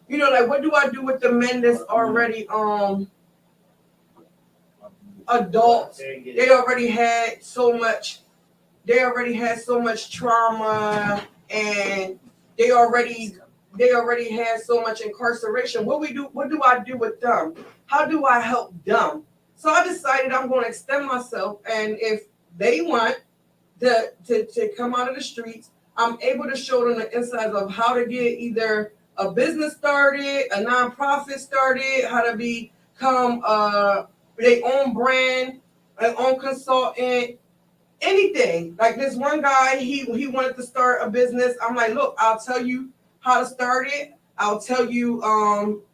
you know, like, what do I do with the men that's already adults? They already had so much trauma, and they already had so much incarceration. What do I do with them? How do I help them? So I decided I'm going to extend myself, and if they want to come out of the streets, I'm able to show them the insides of how to get either a business started, a nonprofit started, how to become their own brand, their own consultant, anything. Like this one guy, he wanted to start a business. I'm like, look, I'll tell you how to start it. I'll tell you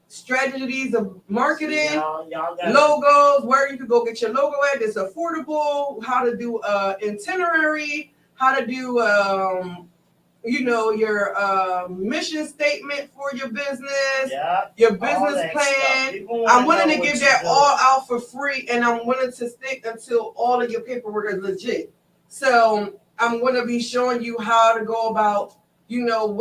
strategies of marketing, y'all got logos, where you could go get your logo at. It's affordable. How to do itinerary. How to do you know, your mission statement for your business, your business plan. I'm willing to give that all out for free, and I'm willing to stick until all of your paperwork is legit. So I'm going to be showing you how to go about, you know,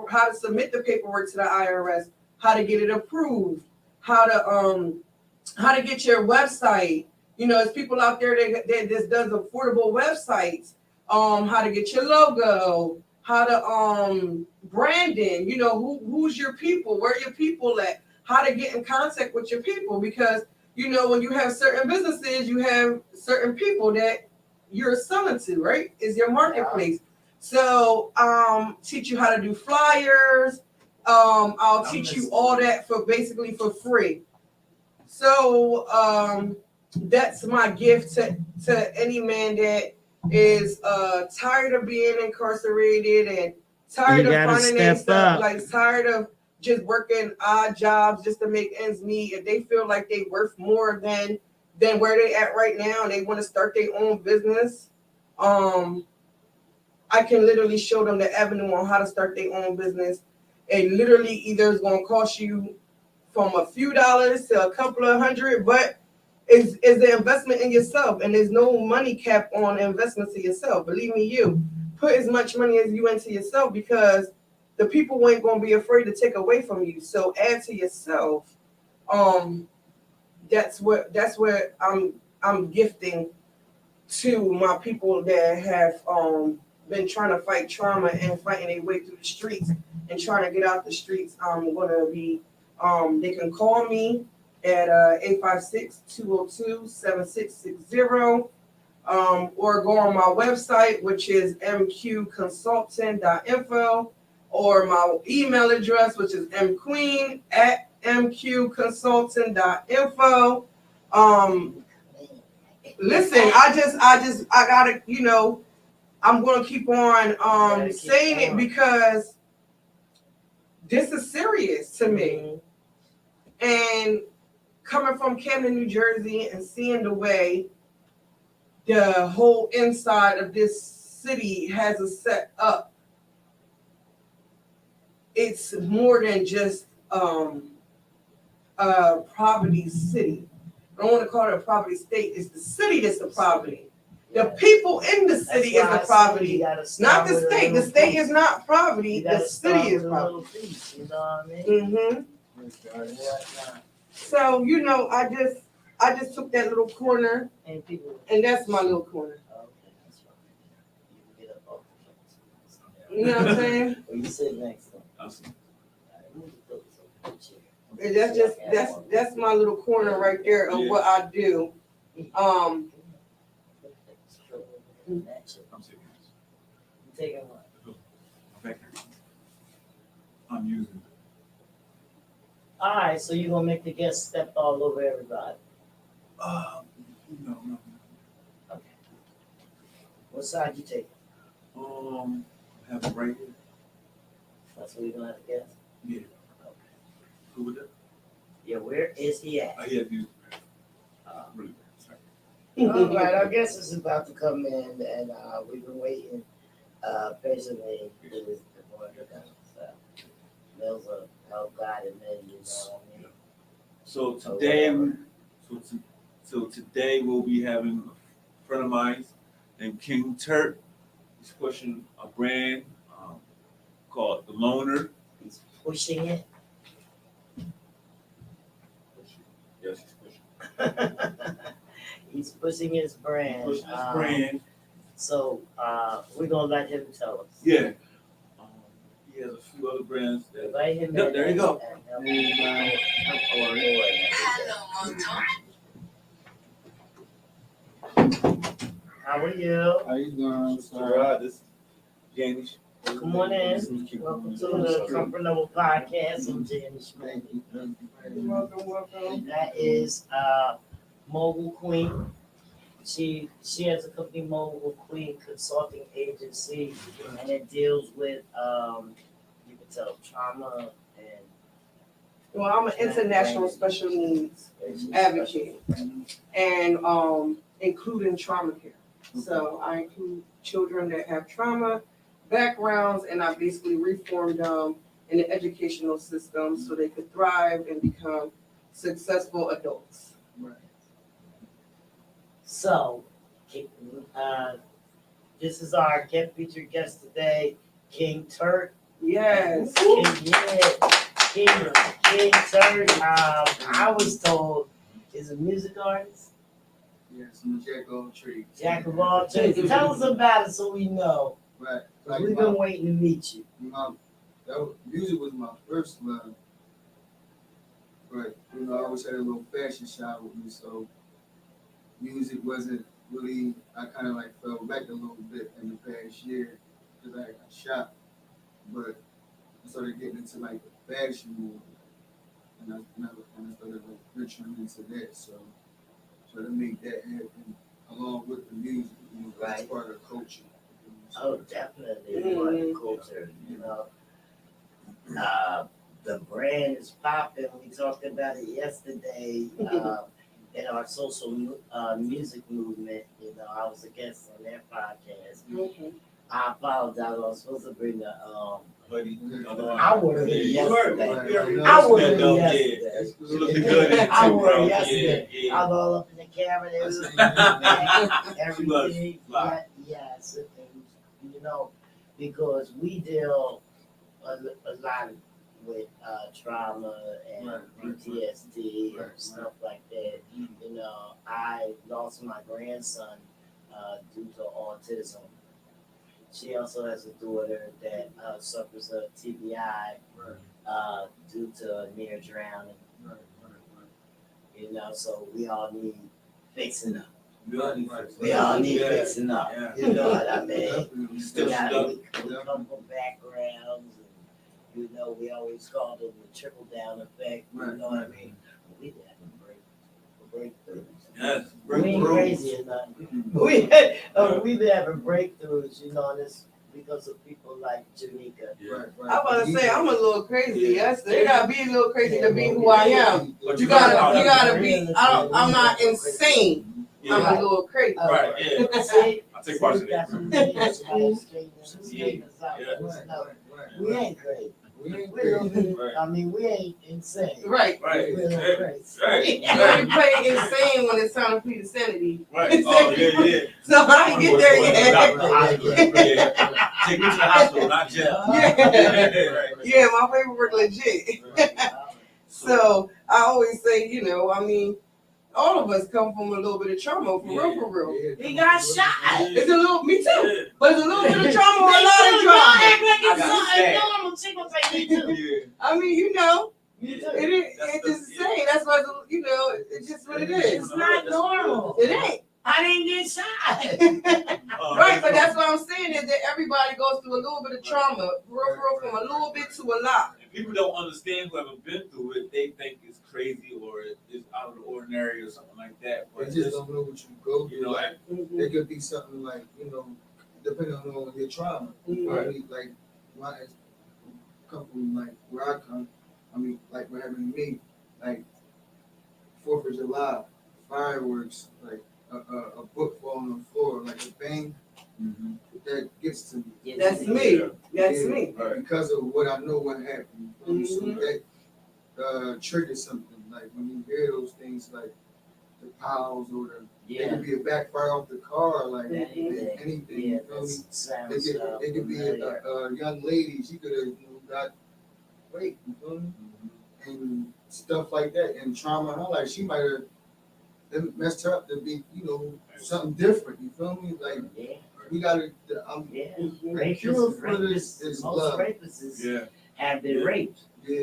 how to submit the paperwork to the IRS, how to get it approved, how to get your website. You know, there's people out there that just does affordable websites. How to get your logo, how to branding. You know, who's your people, where your people at, how to get in contact with your people, because you know when you have certain businesses, you have certain people that you're selling to, right? Is your marketplace. So teach you how to do flyers. I'll teach you all that for basically for free. So that's my gift to any man that is tired of being incarcerated and tired of finding themselves, like tired of just working odd jobs just to make ends meet. If they feel like they worth more than where they at right now and they want to start their own business, I can literally show them the avenue on how to start their own business. And literally either it's going to cost you from a few dollars to a couple of hundred, but is the investment in yourself, and there's no money cap on investments in yourself. Believe me, you put as much money as you into yourself, because the people ain't going to be afraid to take away from you. So add to yourself. that's what I'm gifting to my people that have been trying to fight trauma and fighting their way through the streets and trying to get out the streets. I'm gonna be they can call me at 856-202-7660 or go on my website, which is mqconsultant.info, or my email address, which is mqueen@mqconsultant.info. Listen, I gotta, I'm gonna keep on saying it because this is serious to me. And coming from Camden, New Jersey, and seeing the way the whole inside of this city has a set up, it's more than just a poverty city. I don't want to call it a poverty state. It's the city that's the poverty. The people in the city is the poverty, not the state. The state is not poverty. The city is poverty. You know what I mean? So I just took that little corner, and that's my little corner. Okay, that's fine. You can get up off the You know what I'm saying? Or you sit next to them. Awesome. And that's my little corner right there of what I do. I'm taking what? I'm using. All right, so you're gonna make the guest step all over everybody. No. Okay. What side you taking? I have it right here. That's where you're gonna have to guess? Yeah. Okay. Who with that? Yeah, where is he at? Yeah, music. Really bad. All right, our guest is about to come in, and we've been waiting patiently for this to work out. So, Mills will help guide him in, you know what I mean? So today we'll be having a friend of mine named King Turk. He's pushing a brand called The Loner. He's pushing it. Yes, he's pushing. He's pushing his brand. Pushing his brand. So we're gonna let him tell us. Yeah. He has a few other brands. Invite him Yep, in there you go. and help him. How are you? How you doing? Mr. Rod, this is Janice. Come on in. Welcome to the Comfort Level Podcast. I'm Janice. Welcome. That is Mogul Queen. She has a company, Mogul Queen Consulting Agency, and it deals with you can tell trauma and. Well, I'm an international special needs advocate, and including trauma care. So I include children that have trauma backgrounds, and I basically reformed them in the educational system so they could thrive and become successful adults. Right. So, this is our featured guest today, King Turk. Yes. King Turk. I was told is a music artist. Yes, I'm a jack of all trades. Jack of all trades. Tell us about it so we know. Right. We've been waiting to meet you. Music was my first love. But, I always had a little fashion shop with me, so music wasn't really, I kind of like fell back a little bit in the past year because I got shot. But I started getting into like the fashion more. And I started like venturing into that. So to make that happen along with the music, that's part of the culture. Oh, definitely part of the culture, the brand is popping. We talked about it yesterday in our social music movement. I was a guest on their podcast. I apologize. I was supposed to bring the I wore it yesterday. I wore it yesterday. Looking good. I wore it yesterday. I was all up in the camera. Everything. Yes. Because we deal a lot with trauma and PTSD and stuff like that. You know, I lost my grandson due to autism. She also has a daughter that suffers of TBI due to near drowning. You know, so we all need fixing up. We all need fixing up. Yeah. You know what I mean? We, Still stuck. we come from backgrounds, and you know, we always called it the trickle down effect. You know what I mean? We having breakthroughs. Yes. We ain't crazy or nothing. We've been having breakthroughs, you know, and it's because of people like Janika. I was about to say I'm a little crazy. Yes, they gotta be a little crazy to be who I am. You gotta be. I'm not insane. Yeah. I'm a little crazy. Right, yeah. See, I take part in that. that's what it is. Somebody straighten us out. We ain't crazy. I mean, we ain't insane. Right. Right. We're a little crazy. Right. You only play insane when it's time to plead insanity. Right. Oh, yeah. So I ain't get there yet. Yeah. Take me to the hospital, not jail. Yeah. Yeah, my paperwork legit. So I always say, you know, I mean, all of us come from a little bit of trauma, for real. He got shot. It's a little, me too, but it's a little bit of They trauma or a lot of still trauma. act like it's I got something stabbed. normal. She gonna say me too. Yeah. I mean, you know, You too. it is, it's just the same. That's why, you know, it's just what it is. It's not normal. It ain't. I didn't get shot. Right, but that's what I'm saying is that everybody goes through a little bit of trauma, real, from a little bit to a lot. And people don't understand who haven't been through it. They think it's crazy or it's out of the ordinary or something like that. But They just don't know what you go through. you know, Like, it could be something like, you know, depending on your trauma. Right. I mean, like, my come from like where I come. I mean, like what happened to me, like 4th of July, fireworks, like a book falling on the floor, like a bang, that gets to me. That's me. That's Yeah, me. because of what I know what happened. So Mhm. that triggers something. Like when you hear those things, like the piles or the, it Yeah. could be a backfire off the car, like Anything. anything. Yeah, You feel that me? sounds It could be familiar. a young lady. She could have got raped. You feel me? And stuff like that, and trauma. Her like she might have messed her up to be, you know, something different. You feel me? Like Yeah. we gotta. Yeah. The cure for this is Most love. rapists have been raped. Yeah.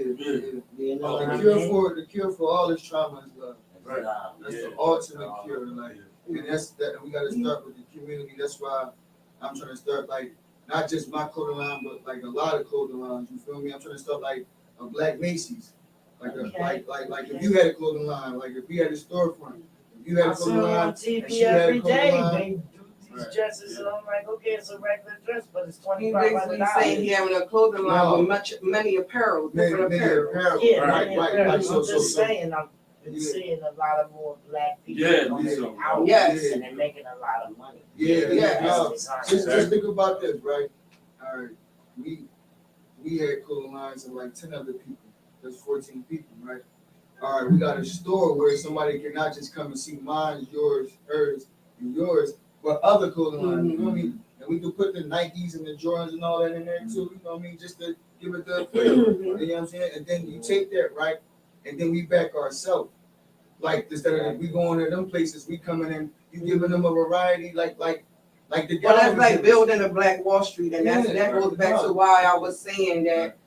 You know what The I cure mean? the cure for all this trauma is love. Right. That's Yeah. the ultimate cure. Like, and that's that. And we gotta start with the community. That's why I'm trying to start like not just my clothing line, but like a lot of clothing lines. You feel me? I'm trying to start like a Black Macy's. Like Okay. like if you had a clothing line, like if we had a storefront, if you had I a see clothing them line, on and TV she had a every clothing day. line. They do these Right. dresses, and I'm like, okay, it's a regular dress, but it's He $2,500. basically saying he having a clothing line with many apparel, different many apparel. apparel. Yeah, Right, many right, apparel. right. I'm So just saying, I've been Yeah. seeing a lot of more Black people Yeah, coming so- out, Yes. and they're making a lot of money. Yeah. Just think about this, right? All right, we had clothing lines of like 10 other people. That's 14 people, right? All right, we got a store where somebody can not just come and see mine, yours, hers, and yours, but other clothing lines. You know what I mean? And we can put the Nikes and the Jordans and all that in there too. You know what I mean? Just to give it the feel. You know what I'm saying? And then you take that, right? And then we back ourselves. Like instead of we going to them places, we coming in, you giving them a variety, like the Well, that's guys. like building a Black Wall Street, and that goes back to why I was saying that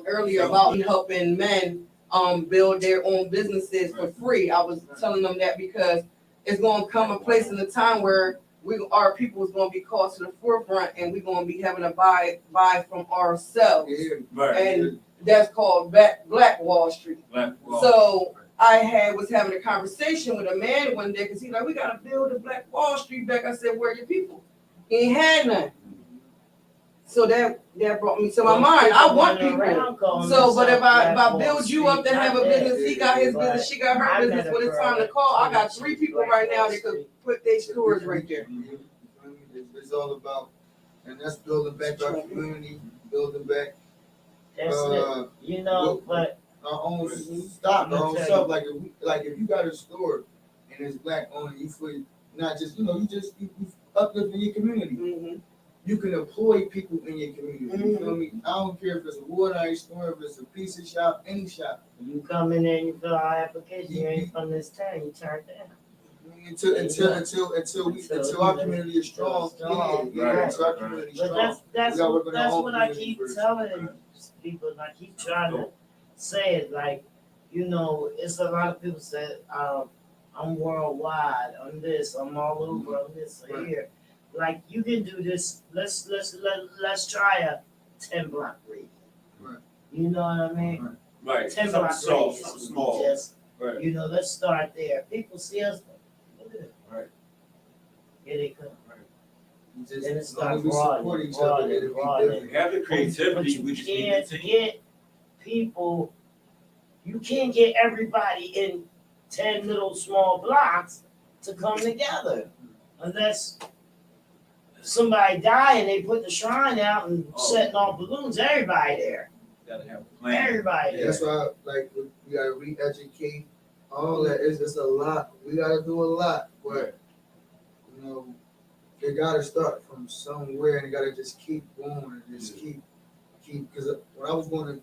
earlier about helping men build their own businesses for free. I was telling them that because it's going to come a place in the time where our people is going to be called to the forefront, and we're going to be having to buy from ourselves, Right. and that's called Black Wall Street. So I was having a conversation with a man one day because he's like, we got to build a Black Wall Street back. I said, where are your people? He ain't had none. So that brought me to my mind. I want people. So, but if I build you up to have a business, he got his business, she got her business. When it's time to call, I got 3 people right now that could put their stores right there. It's all about, and that's building back our community, building back That's it. You know, but our own stock, our own stuff. Like if you got a store and it's Black owned, you feel not just you uplifting your community. Mhm. you can employ people in your community. You feel me? I don't care if it's a water ice store, if it's a pizza shop, any shop. You come in there and you fill out application, you ain't from this town, you turn it down. Until our community is strong. Right. Until our community is But strong. that's We gotta work on our own what I community keep first. telling people, and I keep trying to say it. Like, you know, it's a lot of people say, I'm worldwide, I'm this, I'm all over, I'm this, or here. Like, you can do this. Let's try a 10-block radius. Right. You know what I mean? Right. 10-block Something radius. something small. Just, Right. you know, let's start there. People see us. Look at it. Right. Here they come. We just, Then it as long as we starts support each other, broadening, it'll be broadening. different. We have the But creativity, you we just need can't the team. get people. You can't get everybody in 10 little small blocks to come together unless somebody die and they put the shrine out and setting off balloons. Everybody there. Gotta have a plan. Everybody there. That's why, like, we gotta re-educate. All that is a lot. We gotta do a lot, but you know, they gotta start from somewhere, and they gotta just keep going and just keep. Because when I was going to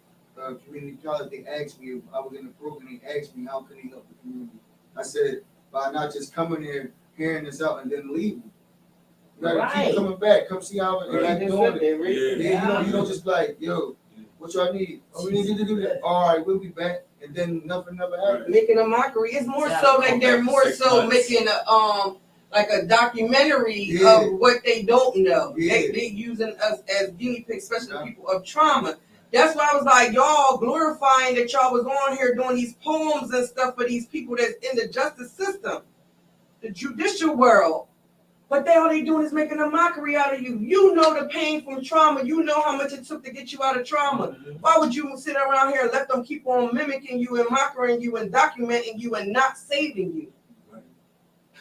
community college, they asked me if I was in the program. They asked me how can they help the community. I said by not just coming there, hearing this out, and then leaving. You gotta Right. keep coming back. Come see how Right. I'm doing it. Yeah. You don't just be like, yo, what y'all need? Oh, we need to do that. All right, we'll be back, and then nothing never happened. Making a mockery. It's more so like they're more 6 so months. making a like a documentary Yeah. of what they don't know. Yeah. They using us as guinea pigs, especially people of trauma. That's why I was like, y'all glorifying that y'all was on here doing these poems and stuff for these people that's in the justice system, the judicial world. But all they doing is making a mockery out of you. You know the pain from trauma. You know how much it took to get you out of trauma. Why would you sit around here and let them keep on mimicking you and mocking you and documenting you and not saving you?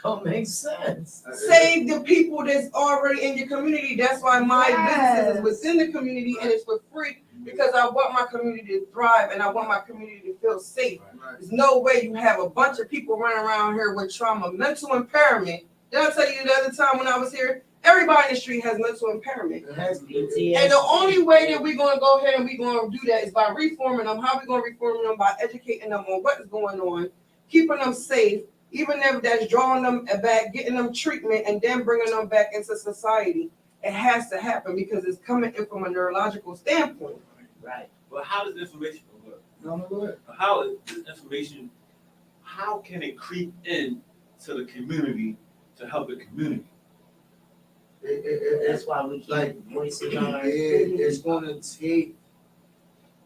Don't make sense. Save the people that's already in your community. That's why my business is within the community and it's for free because I want my community to thrive and I want my community to feel safe. Right. There's no way you have a bunch of people running around here with trauma, mental impairment. Did I tell you the other time when I was here? Everybody in the street has mental impairment. It has to be. PTSD. And the only way that we're going to go ahead and we're going to do that is by reforming them. How are we going to reform them? By educating them on what is going on, keeping them safe, even if that's drawing them back, getting them treatment, and then bringing them back into society. It has to happen because it's coming in from a neurological standpoint. Right. Well, how does information work? No, go ahead. How is this information, how can it creep in to the community to help the community? That's why we keep Like, voicing our. It's gonna take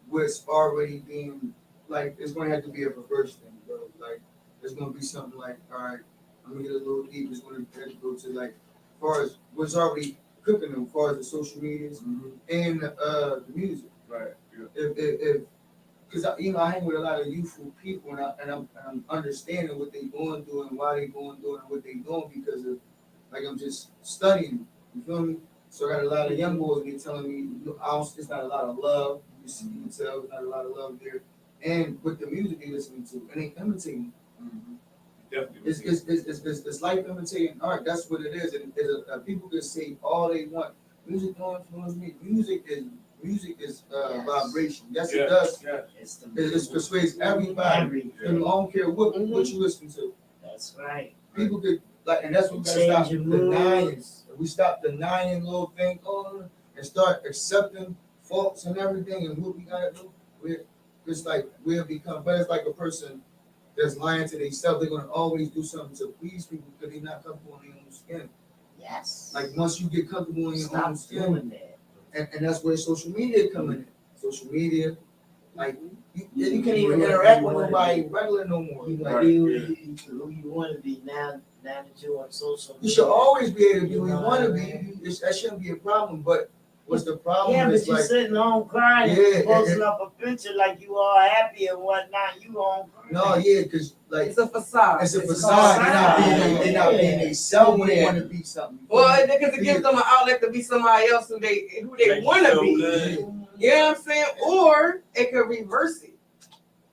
what's already being, like, it's gonna have to be a reverse thing, bro. Like, it's gonna be something like, all right, I'm gonna get a little deep. It's gonna have to go to, like, as far as what's already cooking them, as far as the social medias and the music. Right. Yeah. If because I hang with a lot of youthful people, and I'm understanding what they going through and why they going through and what they doing because of, like, I'm just studying. You feel me? So I got a lot of young boys be telling me, it's not a lot of love. You can tell there's not a lot of love there. And with the music they listening to, and they imitating. Definitely. It's like imitating art. That's what it is. And people can say all they want. Music don't influence me. Music is Yes. vibration. Yes, Yeah. it does. Yeah. It's It persuades everybody. And I don't care what you listen to. That's right. People could, like, and that's what we gotta Change stop your mood. denying. If we stop denying little things, and start accepting faults and everything, and what we gotta do, we'll become. But it's like a person that's lying to themselves. They're gonna always do something to please people because they're not comfortable in their own skin. Yes. Like, once you get comfortable in your Stop own skin, doing that. and that's where social media coming in. Social media, like, you can't You even wanna interact be with one. nobody regular no more. You Like, know, who you want to be now that you're on social media. you should always be able to be You who you know want to what I be. That shouldn't be a problem. But what's the problem? Yeah, but is you're like, sitting home crying Yeah, and posting up a picture like you all happy and whatnot. You home crying. no, yeah, because like It's a facade. it's a It's facade. called They're not being Yeah. themselves when they want to be something. Well, because it gives them an outlet to be somebody else who they Make you want to feel be. good. You know what I'm saying? Or it could reverse it.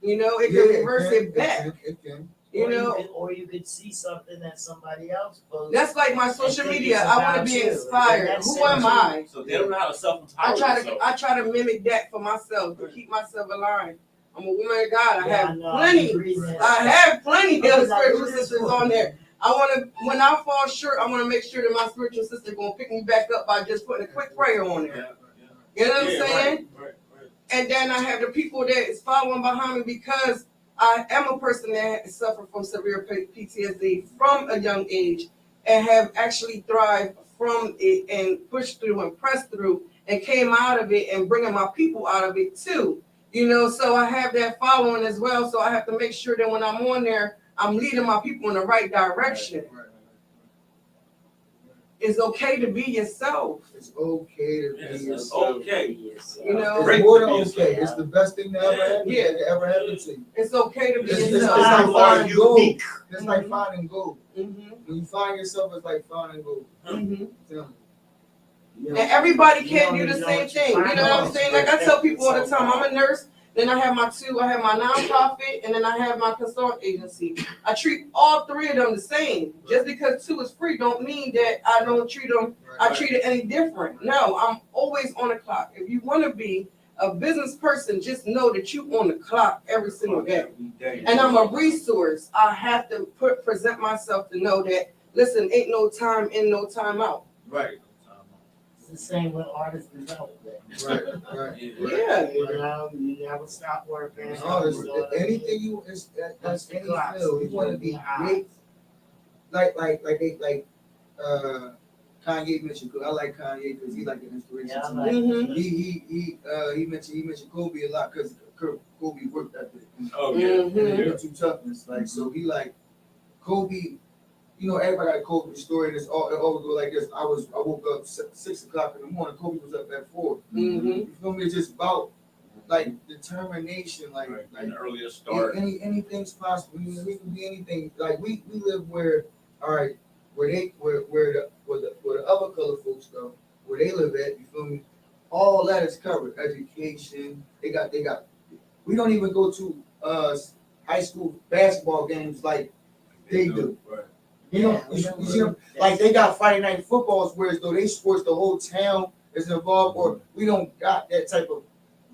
You know, it could reverse it back. It can. You know, or you could see something that somebody else posted. that's like my social media. I want to be inspired. Who am I? So they don't know how to self-empower I try to mimic that for myself to keep myself aligned. I'm a woman of God. I have plenty of spiritual sisters on there. When I fall short, I want to make sure that my spiritual sister gonna pick me back up by just putting a quick prayer on there. You know what I'm saying? Right. And then I have the people that is following behind me because I am a person that suffered from severe PTSD from a young age and have actually thrived from it and pushed through and pressed through and came out of it and bringing my people out of it too. You know, so I have that following as well. So I have to make sure that when I'm on there, I'm leading my people in the right direction. It's okay to be yourself. It's okay to be yourself. Okay. You know, It's more than okay. It's the best thing that ever happened to you. It's okay to be It's yourself. like finding gold. Unique. It's like finding gold. Mm-hmm. When you find yourself, it's like finding gold. Mm-hmm. Tell me. And everybody can't do the same thing. You know what I'm saying? Like I tell people all the time, I'm a nurse. Then I have my nonprofit, and then I have my consult agency. I treat all three of them the same. Just because two is free don't mean that I don't treat them. I treat it any different. No, I'm always on the clock. If you want to be a business person, just know that you on the clock every single day. And I'm a resource. I have to present myself to know that, listen, ain't no time in, no time out. Right. It's the same with artist development. Right. Yeah. You know, you never stop working. Anything you that's any field. You want to be great. Like Kanye mentioned. I like Kanye because he's like an inspiration to me. Mm-hmm. He mentioned Kobe a lot because Kobe worked at it. Oh yeah. Mm-hmm. Too toughness. Like so, he like Kobe. You know, everybody got a Kobe story, and it always go like this. I woke up 6 o'clock in the morning. Kobe was up at 4. Mm-hmm. You feel me? It's just about like determination, like an earlier start. Anything's possible. We can be anything. Like we live where, all right, where the other color folks go, where they live at. You feel me? All that is covered. Education. They got. We don't even go to high school basketball games like they do. Right. You know, you see them like they got Friday night footballs, whereas though they sports the whole town is involved, or we don't got that type of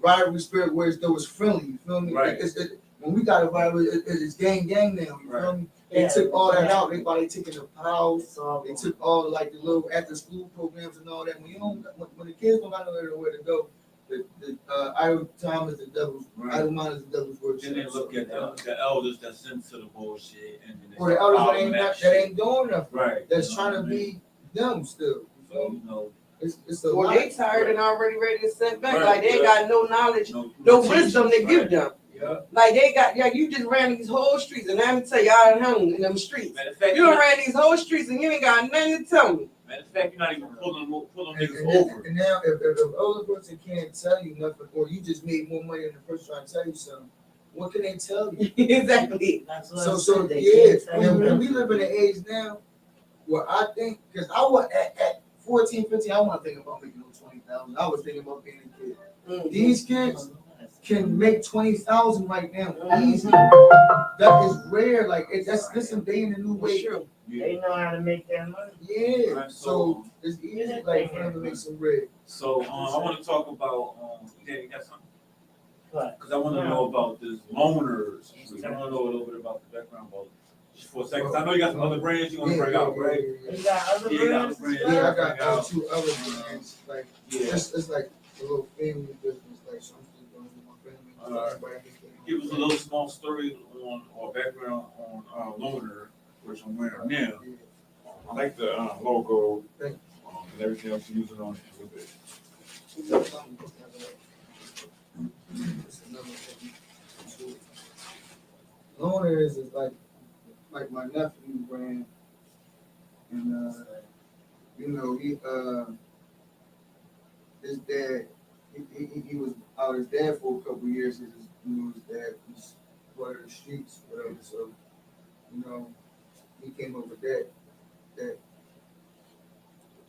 rivalry spirit, whereas though it's friendly. You feel me? Right. When we got a rivalry, it's gang now. You feel me? They took all that out. They taking the pals. They took all like the little after school programs and all that. When the kids don't got nowhere to go, the idle time is the devil's. Right. Idle mind is the devil's work. Then they look at the elders that's into the bullshit, and then or the elders that ain't doing nothing. Right. That's trying to be them still. So, you know, it's a Or lot. they tired and already ready to sit back. Right, Like they ain't got no knowledge, no wisdom to give them. Yeah. Like they got, you just ran these whole streets, and let me tell you, I done hung in them streets. Matter of fact, You done ran these whole streets, and you ain't got nothing to tell me. Matter of fact, you're not even pulling niggas And over. and now, if the older person can't tell you nothing, or you just made more money than the person trying to tell you something, what can they tell you? Exactly. That's what So I'm saying. They yeah, can't tell you. and we live in an age now where I think, because I was at 14, 15, I wasn't thinking about making no 20,000. I was thinking about being a kid. Mm-hmm. These kids can make 20,000 right now, Mhm. easy. That is rare. Like that's a day in the new way. Sure. They know how to make their money. Yeah. Right, So it's easy like for them to make some bread. So I want to talk about you got something? What? Because I want to know about this loners. I want to know a little bit about the background about just for a second. 'Cause I know you got some other brands you want to bring out, right? You got other Yeah, you got brands? other brands. Yeah, I got 2 other brands. Like Yeah. it's like a little family business. Like so I'm still doing with my family. Everybody can get Give us a little small story on or background on loner, which I'm wearing now. I like the logo and everything else you use it on it a little bit. Loner is like my nephew brand, and you know his dad he was out his dad for a couple of years. His dad was part of the streets, whatever. So he came up with that. The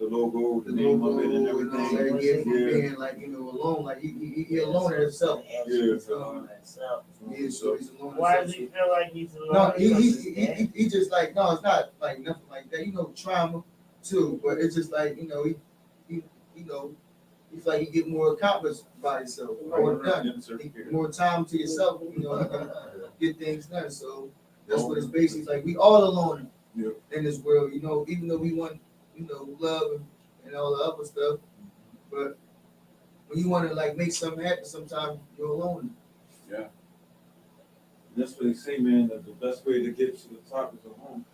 logo, the the name of it, and logo and all everything. that. Yeah, from Yeah. being like, you know, alone, like he alone in himself. He's Yeah. alone in himself. Yeah, so he's alone in Why himself. does he feel like he's alone? No, Because he's dead? he just like, no, it's not like nothing like that. You know, trauma too, but it's just like, you know, he you know, he's like you get more accomplished by yourself, more done, you get more time to yourself. You know, you can get things done. So that's what it's basically like. We all alone in this world. You know, even though we want, you know, love and all the other stuff, but when you want to like make something happen, sometimes you're alone. Yeah. That's what they say, man, that the best way to get to the top is at home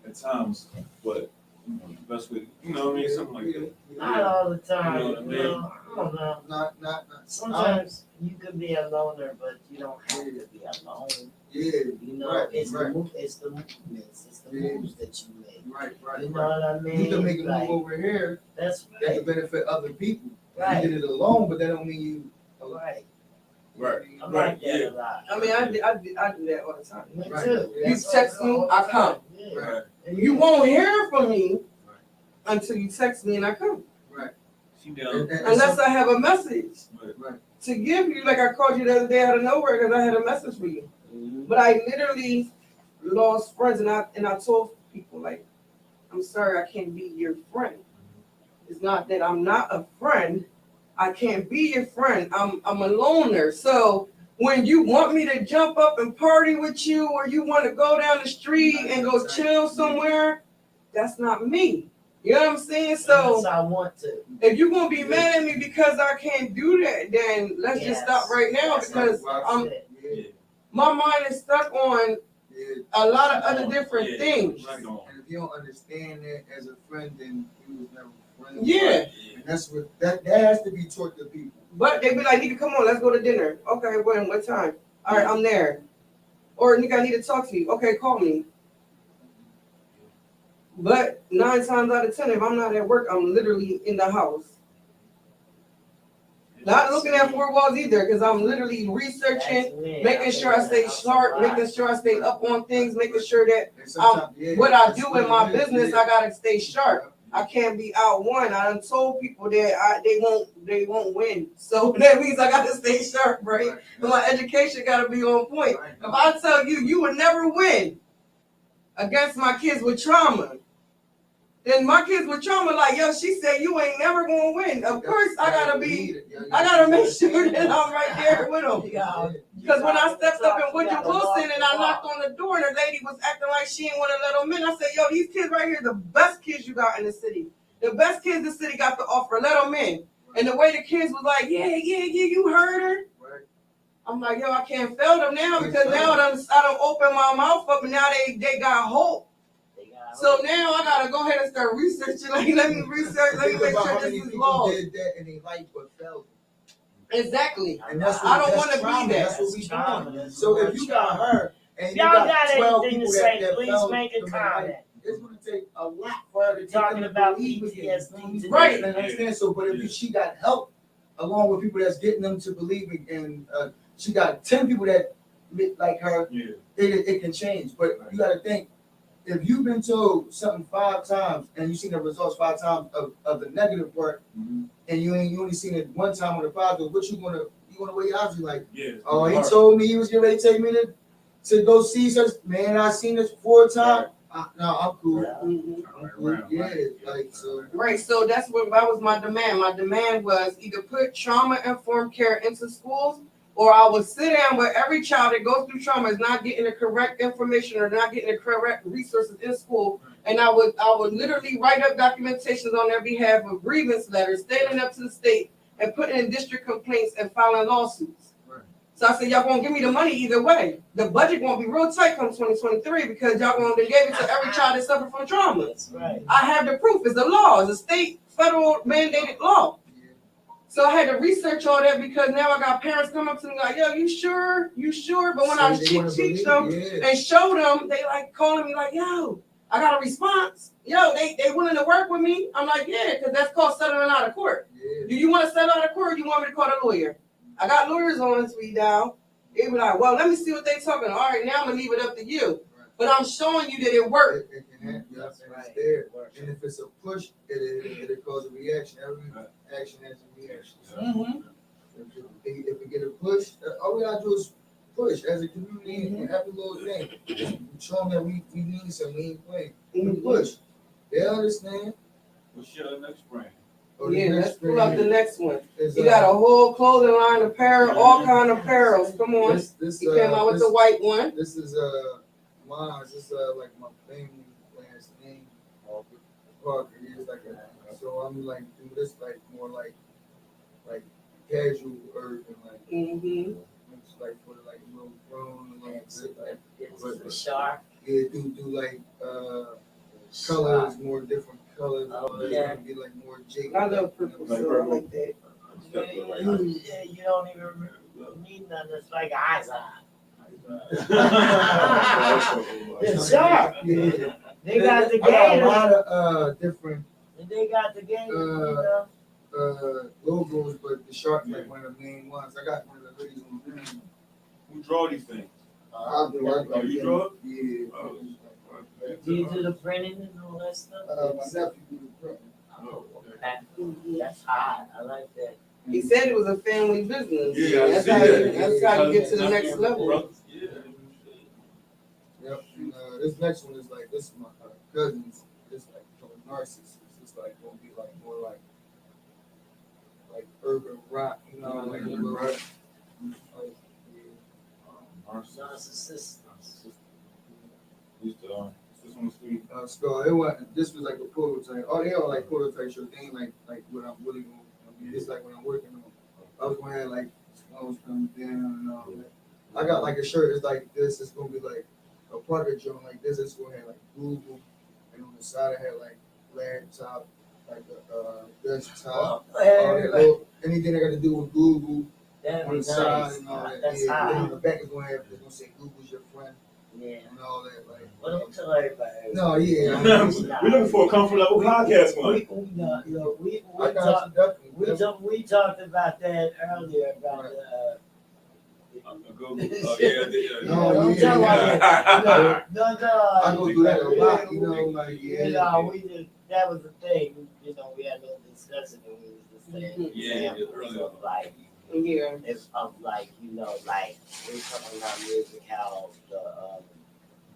at times, but you know, the best way, you know what I mean? Something like that. Not all the time. You know what I mean? I don't know. Not. Sometimes you could be a loner, but you don't have to be alone. Yeah. You know, Right, it's right. the it's the movements, it's the Yeah. moves that you make. Right. You know what I mean? You can make a Like, move over here that's that right. can benefit other people. Right. You did it alone, but that don't mean you. Right. Right. I Right, like that yeah. a lot. I mean, I do that all the time. Me Right. too. You That's text all me, the I time. come. Yeah. Right. And You won't hear from me until you text me and I come. She down. Unless I have a message Right. to give you, like I called you the other day out of nowhere because I had a message for you. Mhm. But I literally lost friends, and I told people like, I'm sorry, I can't be your friend. It's not that I'm not a friend. I can't be your friend. I'm a loner. So when you want me to jump up and party with you, or you want to go down the street and go chill somewhere, that's not me. You know what I'm saying? So Unless I want to. if you're gonna be mad at me because I can't do that, then let's just Yes. stop right now That's because That's it. Yeah. my mind is stuck on Yeah. a lot of other different Yeah. things. Right on. And if you don't understand that as a friend, then you was never a friend. Yeah. And that's what that has to be taught to people. But they be like, nigga, come on, let's go to dinner. Okay, when? What time? All right, I'm there. Or nigga, I need to talk to you. Okay, call me. But 9 times out of 10, if I'm not at work, I'm literally in the house. Not looking at 4 walls either, because I'm literally researching, That's me. making sure I stay sharp, making sure I stay up on things, making sure that And sometimes, yeah, what I that's do what in my it is, business, yeah. I gotta stay sharp. I can't be out one. I done told people that they won't win. So that means I gotta stay sharp, right? And my education gotta be on point. If I tell you you would never win against my kids with trauma, then my kids with trauma like, yo, she said you ain't never gonna win. Of course I gotta make sure that I'm right there with them. Because when I stepped up in Woodrow Wilson and I knocked on the door and the lady was acting like she didn't want to let them in, I said, yo, these kids right here, the best kids you got in the city. The best kids the city got to offer. Let them in. And the way the kids was like, yeah, you heard her. I'm like, yo, I can't fail them now because now I done open my mouth up and now they got hope. So now I gotta go ahead and start researching. Like, let me research. Let me make sure this is law. Did that and they life but failed. Exactly. And that's I don't that's want to trauma. be that. That's what we Trauma. doing. So if you got her and you Y'all got 12 anything to people say, that please failed make a from their life, comment. it's going to take a lot for her to take Talking them to about believe again. PTSD today. Right. And understand. So, but if she got help along with people that's getting them to believe and she got 10 people that like her, it can change. But you got to think, if you've been told something 5 times and you've seen the results 5 times of the negative part, and you only seen it 1 time on the positive, what you gonna weigh your options like? Oh, he told me he was getting ready to take me to go see such. Man, I seen this 4 times. No, I'm cool. Yeah, like so. Right, so that's what that was my demand. My demand was either put trauma-informed care into schools, or I would sit down with every child that goes through trauma is not getting the correct information or not getting the correct resources in school, and I would literally write up documentations on their behalf of grievance letters, standing up to the state and putting in district complaints and filing lawsuits. So I said, y'all gonna give me the money either way. The budget won't be real tight come 2023 because y'all gonna give it to every child that suffered from trauma. That's right. I have the proof. It's a law. It's a state, federal mandated law. So I had to research all that because now I got parents come up to me like, yo, you sure? You sure? But when I teach them and show them, they like calling me like, yo, I got a response. Yo, they willing to work with me. I'm like, yeah, because that's called settling out of court. Do you want to settle out of court or do you want me to call a lawyer? I got lawyers on speed dial. They be like, well, let me see what they talking. All right, now I'm gonna leave it up to you. but I'm showing you that it worked. It can happen. That's And right. it's there. It works. And if it's a push, it'll cause a reaction. Every action has a reaction. Mm-hmm. If we get a push, all we gotta do is push as a community and every little thing. Show them that we need some mean play. We push. They understand. What's your next brand? Yeah, let's pull up the next one. Is, You got a whole clothing line, apparel, all kind of apparels. Come on. This, You came out with the white one. This is mine. This is like my family last name. Parker. It's like so I'm like do this like more like casual urban like. Mm-hmm. It's like for like a little grown like It's the shark. yeah, do like colors, more different colors. Yeah. Get like more jig. I love purple, so I like that. Yeah, you don't even remember, need nothing. It's like eyes on. It's sharp. Yeah. They got the I got a gators. lot of different They got the gators, you know. logos, but the shark like one of the main ones. I got one of the hoodies on there. Who draw these things? I do. Oh, you draw it? Yeah. Do you do the printing and all that stuff? My nephew do the print. Oh, okay. That's hot. I like that. He said it was a family business. Yeah, I that's see how that. that's how you get to the next level. Brothers, yeah. Yep. And, this next one is like this is my cousins. It's like called narcissist. It's like gonna be like more like urban rock, you know, like urban rock. Like, Narcissist. This one's sweet. so it wasn't. This was like a prototype. Oh, they all like prototype shit. They ain't like what I'm really going. I mean, it's like what I'm working on. I was gonna have like clothes come down and all that. I got like a shirt. It's like this. It's gonna be like a Parker joint like this. It's gonna have like Google, and on the side I had like laptop, like a desktop. Anything I got to do with Google That'd on be the side nice. and all that. That's Yeah. Then on hot. the back is gonna have. It's gonna say Google's your friend Yeah. and all that. Like. Well, don't tell everybody. No, yeah. We're looking for a comfort level podcast one. We talked about that earlier about Google. Oh, yeah. don't tell don't tell I go through that a lot, you know, like we just that was the thing, you know, we had a little discussion and we was just saying Yeah, examples earlier. of like Yeah. it's of like, you know, like we're talking about music, how the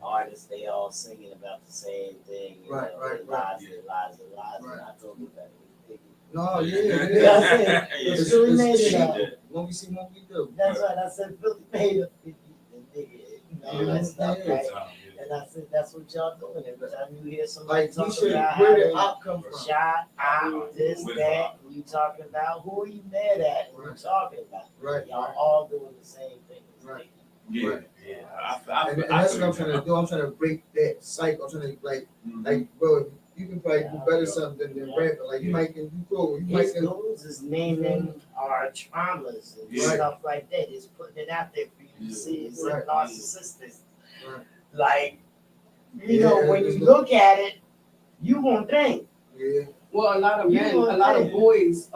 artists they all singing about the same thing, you Right, know, right, lies, right. lies, Right. and I told you that it was no, Yeah, yeah. I said, It's Philly it's made it cheap. up. When we see what we do. That's right. I said Philly made it. You know, that stuff, Yeah. right? And I said that's what y'all doing. Every time you hear somebody Like you talk should, about where how did they op come from? shot out this, With that, op. you talking about who are you mad at? Who you Right. talking about? Right. Y'all all doing the same thing. Right. Yeah. Right. Yeah. And that's what I'm trying to do. I'm trying to break that cycle. I'm trying to like, bro, you can probably do better something than rapping. Like you might can do cool. You might His can. goals is naming our traumas and Yeah. stuff like that. It's putting it out there for you to Yeah. see. It's Right. narcissistic. Right. Like, you Yeah, know, when it's you no- look at it, you gonna think. Yeah. Well, a lot of men, a lot of boys,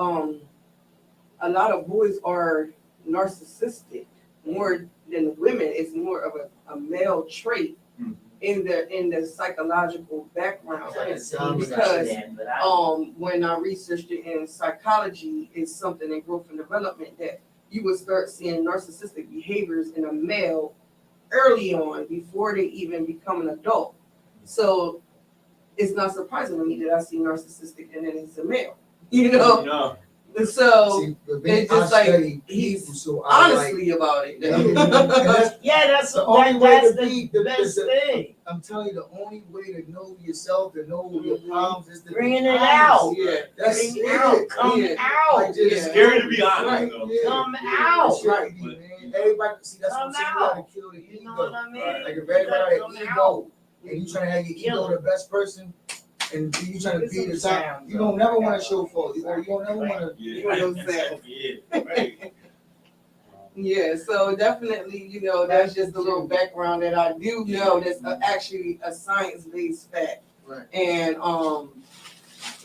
are narcissistic more than women. It's more of a male trait Mhm. in the psychological background. Because, When I researched it in psychology, it's something in growth and development that you would start seeing narcissistic behaviors in a male early on before they even become an adult. So it's not surprising to me that I see narcissistic and then it's a male, you know? No. So See, but it's I just like study he's people, so I like. honestly about it. Yeah, and that's yeah, that's the only way that's to the be the best the- thing. I'm telling you, the only way to know yourself, to know your problems, is to be Bringing it honest. out. Yeah. That's Bring it. out, come Yeah. out. Like, just- It's scary to be honest, Right, though. yeah. Come Yeah, out. it should be, man. Everybody, see, that's what I'm Come saying. You gotta out. kill the You know ego. what I mean? Like if everybody Come ego, out. and you trying to have your Kill ego the best person, and you trying to Get be the some top, sounds you don't on never it. want to show fault. You don't never want to. Yeah. yourself. Yeah. Right. Yeah, so definitely, you know, that's just a little background that I do know that's actually a science-based fact. Right. And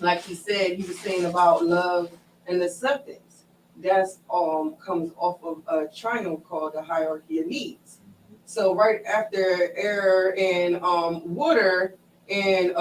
like he said, he was saying about love and acceptance. That's comes off of a triangle called the hierarchy of needs. So right after air and water and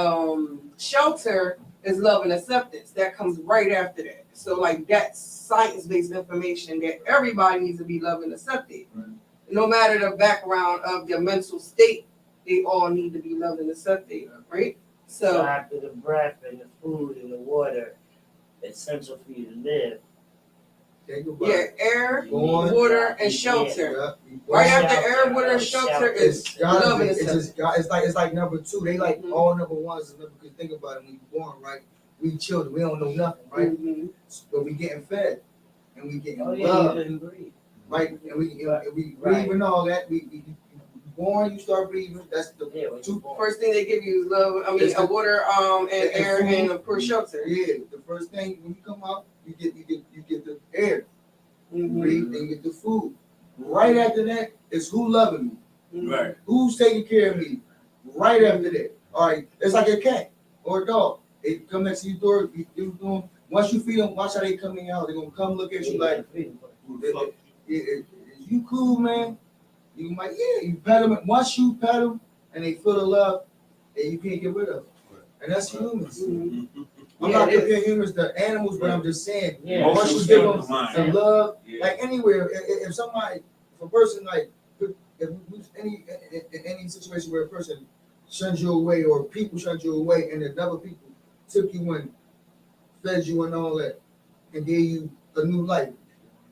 shelter is love and acceptance. That comes right after that. So like that's science-based information that everybody needs to be loved and accepted. Right. No matter the background of their mental state, they all need to be loved and accepted, right? So So after the breath and the food and the water, it's essential for you to live. Think about yeah, it. air, Born, water, and shelter. yeah, you Right born, after air, water, and shelter is it's gotta love be. and It's acceptance. just got. It's like number two. They like Mhm. all number ones and number. Because think about it. When you born, right? We children. We don't know nothing, right? Mhm. But we getting fed and we getting Oh yeah, love, you didn't breathe. right? And we Right. breathe and all that. We born. You start breathing. That's the Yeah, when you two. born. First thing they give you is love. I mean, It's the- water, and air, food. and of course shelter. Yeah, the first thing when you come out, you get the air. You Mhm. breathe, then you get the food. Right after that is who loving me. Mhm. Right. Who's taking care of me? Right after that. All right. It's like a cat or a dog. They come next to your door. You doing, once you feed them, watch how they coming out. They're gonna come look at you like, Who the fuck? is you cool, man? You might, yeah, you pet them. Once you pet them and they feel the love, and you can't get rid of them. And that's humans. Mhm. I'm Yeah, not it is. comparing humans to animals, but I'm just saying, Yeah. once you Emotional give state them of mind. some love, Yeah. like anywhere, if somebody, if a person like, if any situation where a person shuns you away or people shun you away and another people took you and fed you and all that and gave you a new life,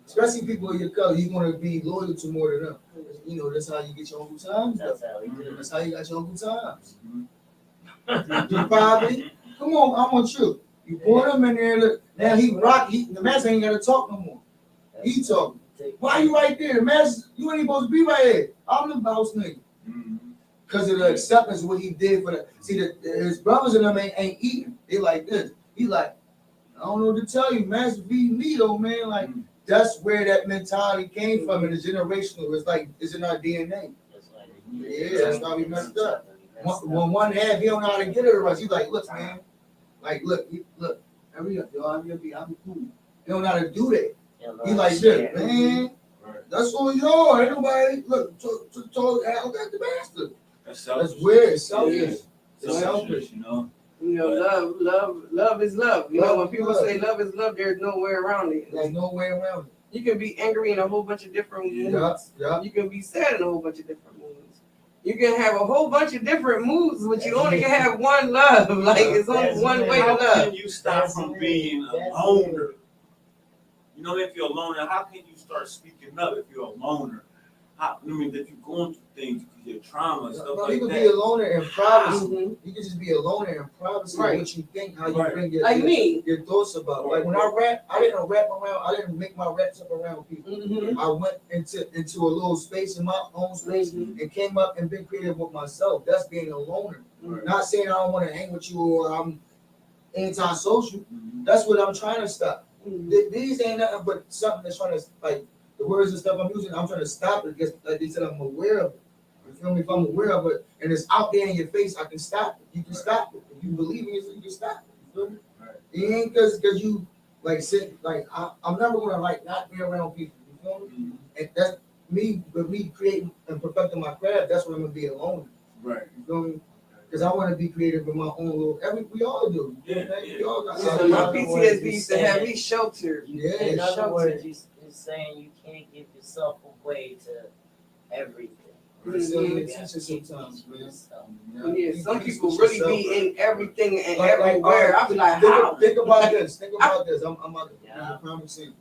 especially people of your color, you're gonna be loyal to more than them. You know, that's how you get your own good times. That's how we do it. That's how you got your own good times. Mhm. You probably, come on, I want you. You put him in there. Look, now he rock. The master ain't gotta talk no more. He talking. Why you right there? The master, you ain't supposed to be right here. I'm the boss nigga. Mhm. Because of the acceptance of what he did for the. See, his brothers and them ain't eating. They like this. He like, I don't know what to tell you, master feed me though, man. Like that's where that mentality came from, and it's generational. It's like it's in our DNA. Yeah, that's why we messed up. When one half, he don't know how to get it right. He's like, look, man, like, look, hurry up, yo, I'm cool. He don't know how to do that. He like this, man. Right. That's all y'all. Ain't nobody look. Told Al got the master. That's selfish. That's weird. It's selfish. Yeah. It's selfish. You know. You know, love is love. You know, Love when is people love. say love is love, there's no way around it. There's no way around it. You can be angry in a whole bunch of different Yeah, moods. yeah. You can be sad in a whole bunch of different moods. You can have a whole bunch of different moods, but you only can have one love. Like it's only one way to How love. can you stop from being a loner? You know, if you're a loner, how can you start speaking up if you're a loner? How, I mean, that you're going through things because your trauma and stuff No, like you can that. be a loner in privacy. Mhm. You can just be a loner in privacy. Right. What you think, how you Right. bring your, Like me. your thoughts about. Like when I rap, I didn't rap around. I didn't make my raps up around people. Mhm. I went into a little space in my own space Mhm. and came up and been creative with myself. That's being a loner. Right. Not saying I don't want to hang with you or I'm antisocial. Mhm. That's what I'm trying to stop. Mhm. These ain't nothing but something that's trying to, like, the words and stuff I'm using, I'm trying to stop it because, like they said, I'm aware of it. You feel me? If I'm aware of it and it's out there in your face, I can stop it. You can stop it. If you believe in it, you can stop it. You feel me? Right. It ain't because you, like, sit, like, I'm never going to, like, not be around people. You feel me? Mhm. And that's me, with me creating and perfecting my craft, that's what I'm going to be alone. Right. You feel me? Because I want to be creative in my own little, we all do. Yeah, We all got So something. my other words, PTSD you used to have me said- sheltered. Yeah, In other shelter. words, you're saying you can't give yourself away to everything. So Mhm. you teach us sometimes, man. Yeah, some people really be in everything and Like, everywhere. I be like, how? Think about this. Think about this. I'm about to give you Yeah. a prime example.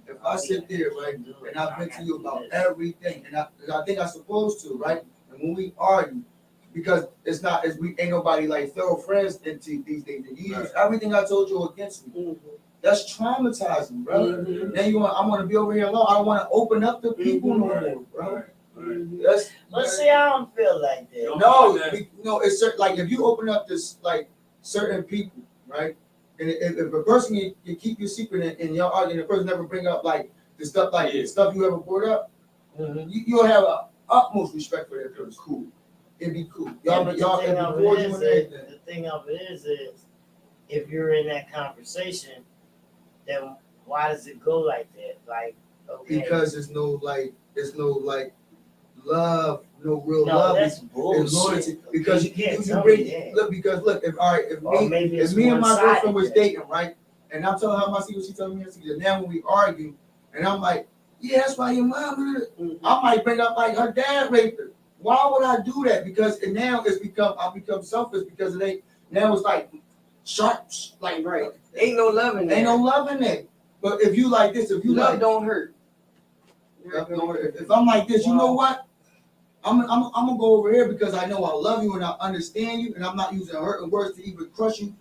If I sit there, right, and I've been to you about everything, and I think I'm supposed to, right? And when we argue, because it's not as we ain't nobody like thorough friends into these days. You use everything I told you against me. Mhm. That's traumatizing, bro. Mhm. Now I want to be over here alone. I don't want to open up to people no more, bro. Right. Mhm. That's But see, I don't feel like that. no, it's certain, like if you open up this like certain people, right? And if a person you keep your secret and y'all argue, and the person never bring up like the stuff the stuff you ever brought up, Mhm. you'll have a utmost respect for that person. Cool, it'd be cool. Yeah, Y'all, but y'all, the thing of before it you is, and everything. the thing of it is if you're in that conversation, then why does it go like that? Like, okay, Because there's no love, no real No, love. that's It's bullshit. loyalty because you can't you tell bring me that. look because look if all right Or maybe if it's me and my one-sided girlfriend was then. dating, right, and I'm telling her my secret, she telling me her secret. Now when we argue, and I'm like, yeah, that's why your mom. I might bring up like her dad raped her. Why would I do that? Because and now I become selfish because it ain't now it's like sharps like Right. Ain't no love in there. ain't no love in it. But if you like this, if you Love like don't hurt. if I'm like this, you know what? I'm gonna go over here because I know I love you and I understand you, and I'm not using hurting words to even crush you.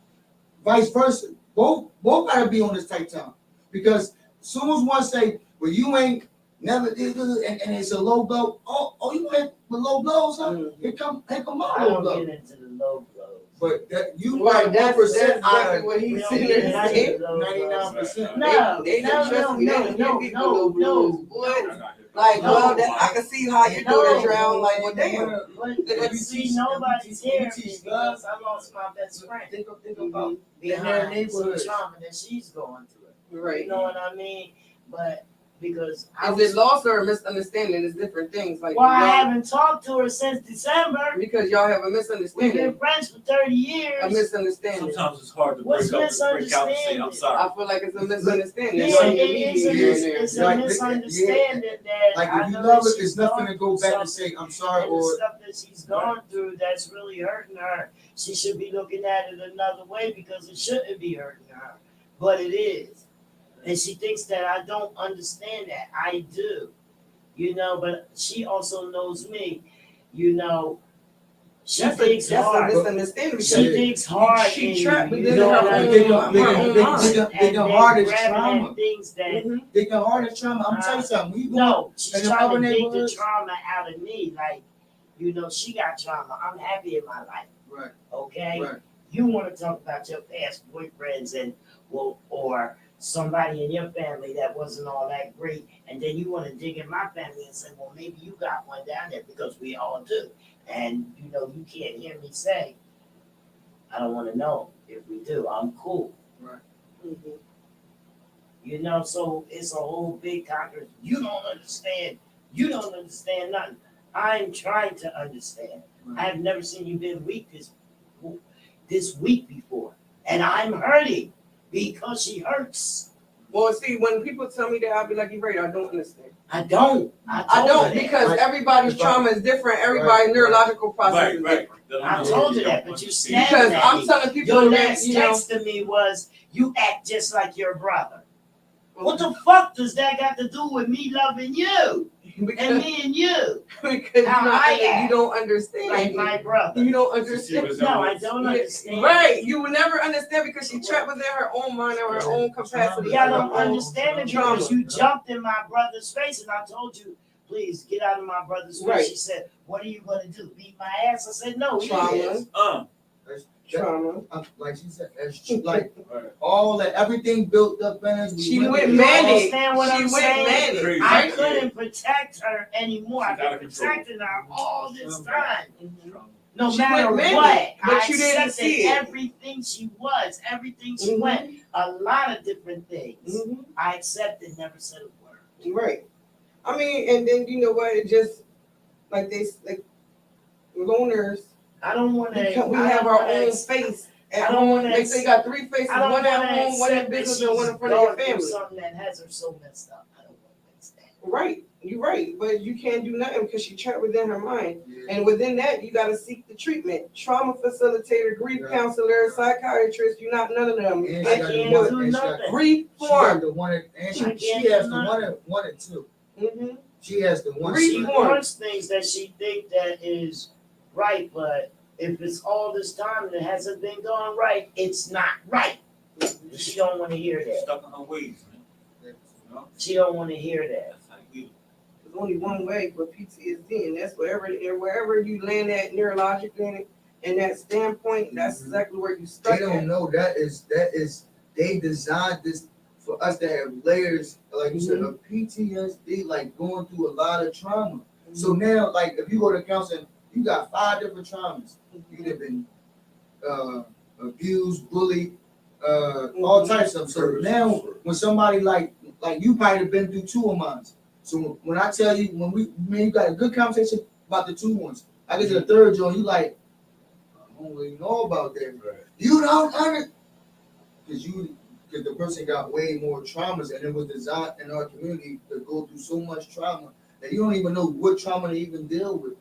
Vice versa. Both gotta be on this tight time. Because as soon as one say, well, you ain't never did good, and it's a low blow, oh, you hit with low blows, huh? Here come I all low don't blows. get into the low blows. But that you Right, like that's 1%, exactly what We he's don't sitting get there into saying. the low blows. 99%. No, They don't trust me. They don't give people low blows. What? Like, No. well, that I can see how your daughter's around. Like, well, damn. But see, nobody's here because I lost my best friend. Think about Behind some neighborhoods. trauma that she's going through. Right. You know what I mean? But because I Is was, it loss or a misunderstanding? It's different things. Like, well, I y'all- haven't talked to her since December. because y'all have a We've misunderstanding. been friends for 30 years. A misunderstanding. Sometimes it's hard to What's break out and say, I'm sorry. I feel like it's a misunderstanding. Yeah, That's why you it is mediator in there. it's a misunderstanding that Like I if you know love that it, she's it's nothing going to go through back and something. say I'm sorry And the or stuff that she's gone through that's really hurting her, she should be looking at it another way because it shouldn't be hurting her, but it is. And she thinks that I don't understand that. I do, but she also knows me, she That's thinks a hard. misunderstanding. She Because thinks hard. she in trapped you, within you know her what I own- mean? her own mind. they And can then hard as grabbing trauma. at things that They can hard as trauma. I'm telling you something. When you go no, she's in the trying other to take the neighborhoods- trauma out of me. Like, she got trauma. I'm happy in my life. Right. Okay? Right. You want to talk about your past boyfriends and or somebody in your family that wasn't all that great, and then you want to dig in my family and say, well, maybe you got one down there because we all do. And you can't hear me say, I don't want to know if we do. I'm cool. Right. So it's a whole big conference. You don't understand. You don't understand nothing. I'm trying to understand. Right. I've never seen you been weak this week before. And I'm hurting because she hurts. Well, see, when people tell me that, I'll be like, you're right, I don't understand. I don't. I don't, because Right. everybody's trauma is different. Everybody's Right. neurological process is Right. different. I told you that, but you stabbed Because at I'm me. telling people Your that, last text to me was, you act just like your brother. What the fuck does that got to do with me loving you and because, me and you? because How you don't understand. Like my brother. You don't understand. No, I don't understand. Right, you will never understand because she trapped within her own mind and her own capacity. Y'all her don't own understand it trauma. because you jumped in my brother's face and I told you, please get out of my brother's face. Right. She said, what are you going to do? Beat my ass? I said, no, he Trauma. is. Trauma. Like she said, like all that, everything built up in us. She went went through manic. all- Understand what She I'm went saying? manic. Crazy. I couldn't protect her anymore. I've She's out been of control. protecting her all this time. Mhm. No She matter went manic, what, but I you didn't accepted see it. everything she was, everything she Mhm. went, a lot of different things. Mhm. I accepted, never said a word. Right. I mean, and then you know what? It just like loners. I don't want to. We have our own space at I don't home. wanna They say you got three faces: I don't one want at to home, one in accept that business, she's and one in front of your going through family. something that has her so messed up. I don't want to understand. Right, you're right, but you can't do nothing because she trapped within her mind, Yeah. and within that, you got to seek the treatment. Trauma facilitator, grief Yeah. counselor, psychiatrist. You're not none of them. And I she got the can't one- do and she got- nothing. Grief She got form. the one, and I she can't has do the one and two. Mm-hmm. She has the one. Grief She form. wants things that she think that is right, but if it's all this time and it hasn't been going right, it's not right. She don't want to hear that. Stuck in her ways, man. She don't want to hear that. That's how you There's only one way for PTSD, and that's wherever you land at neurologically in that standpoint, that's exactly where you stuck They at. don't know that is they designed this for us to have layers, like you said, of PTSD, like going through a lot of trauma. So now, like if you go to counseling, you got 5 different traumas. You have been abused, bullied, all types of. So now, when somebody like you might have been through 2 of mine, So when I tell you, you got a good conversation about the 2 ones, I get to the third joint, you like, I don't really know about that. Right. You don't understand. Because the person got way more traumas, and it was designed in our community to go through so much trauma that you don't even know what trauma to even deal with.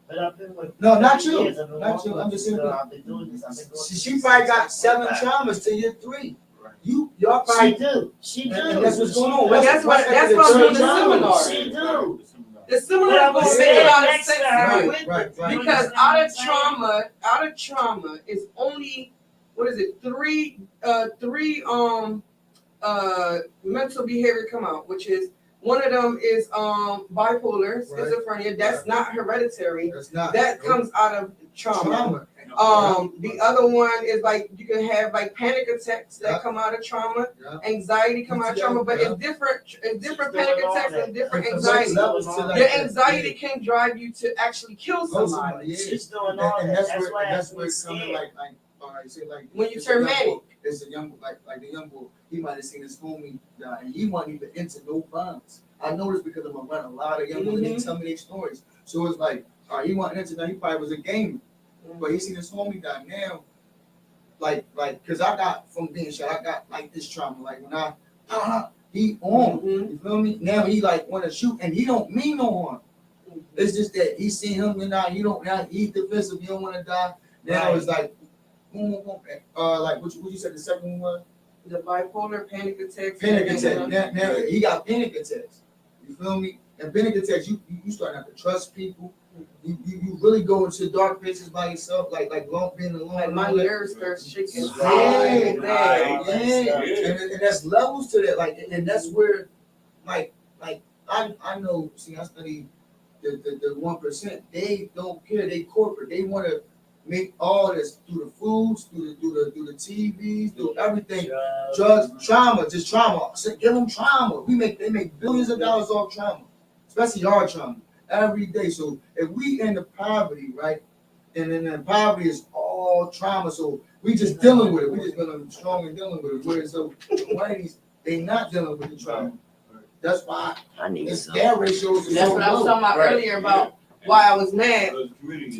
But I've been with No, not you. years, I've been Not walking you. I'm with just you, saying. girl. I've been doing this. I've been going She probably got 7 traumas to your 3. Right. Y'all She probably do. She do. and that's what's going on. But that's why I'm doing the seminar. She do. The seminar But I is was gonna make a saying lot of next sense to her to you. with Right, the- right. you Because understand what out of trauma is only, what is it, three mental behavior come out, which is one of them is bipolar, schizophrenia. That's not hereditary. That's not. That comes out of trauma. The other one is like you can have like panic attacks that come out of trauma, anxiety come out of trauma, but it's different. It's different panic attacks and different anxiety. Your anxiety can drive you to actually kill somebody. She's doing all And that. that's where it's coming like When you turn manic. It's a young like the young boy. He might have seen his homie die, and he wasn't even into no violence. I know this because I'm around a lot of young boys. They tell me their stories. So it's like, he wasn't into that. He probably was a gamer, but he seen his homie die. Now, like, cause I got from being shot, I got like this trauma. Like when he on, you feel me? Now he like want to shoot, and he don't mean no harm. It's just that he seen him and now he's defensive. You don't want to die. Now it's like, like what you said the second one was? The bipolar panic attacks. Panic attack. Now he got panic attacks. You feel me? And panic attacks, you start not to trust people. You really go into dark places by yourself, like being alone. Like my nerves start shaking. Yeah. And that's levels to that. Like, and that's where, like I know. See, I study the 1%. They don't care. They corporate. They want to make all this through the foods, through the TVs, through everything. Drugs, trauma, just trauma. So give them trauma. They make billions of dollars off trauma, especially our trauma every day. So if we in the poverty, right, and then the poverty is all trauma. So we just dealing with it. We just feeling strong and dealing with it. Whereas so the whiteys, they not dealing with the trauma. That's why I need their ratios. That's what I was talking about earlier about why I was mad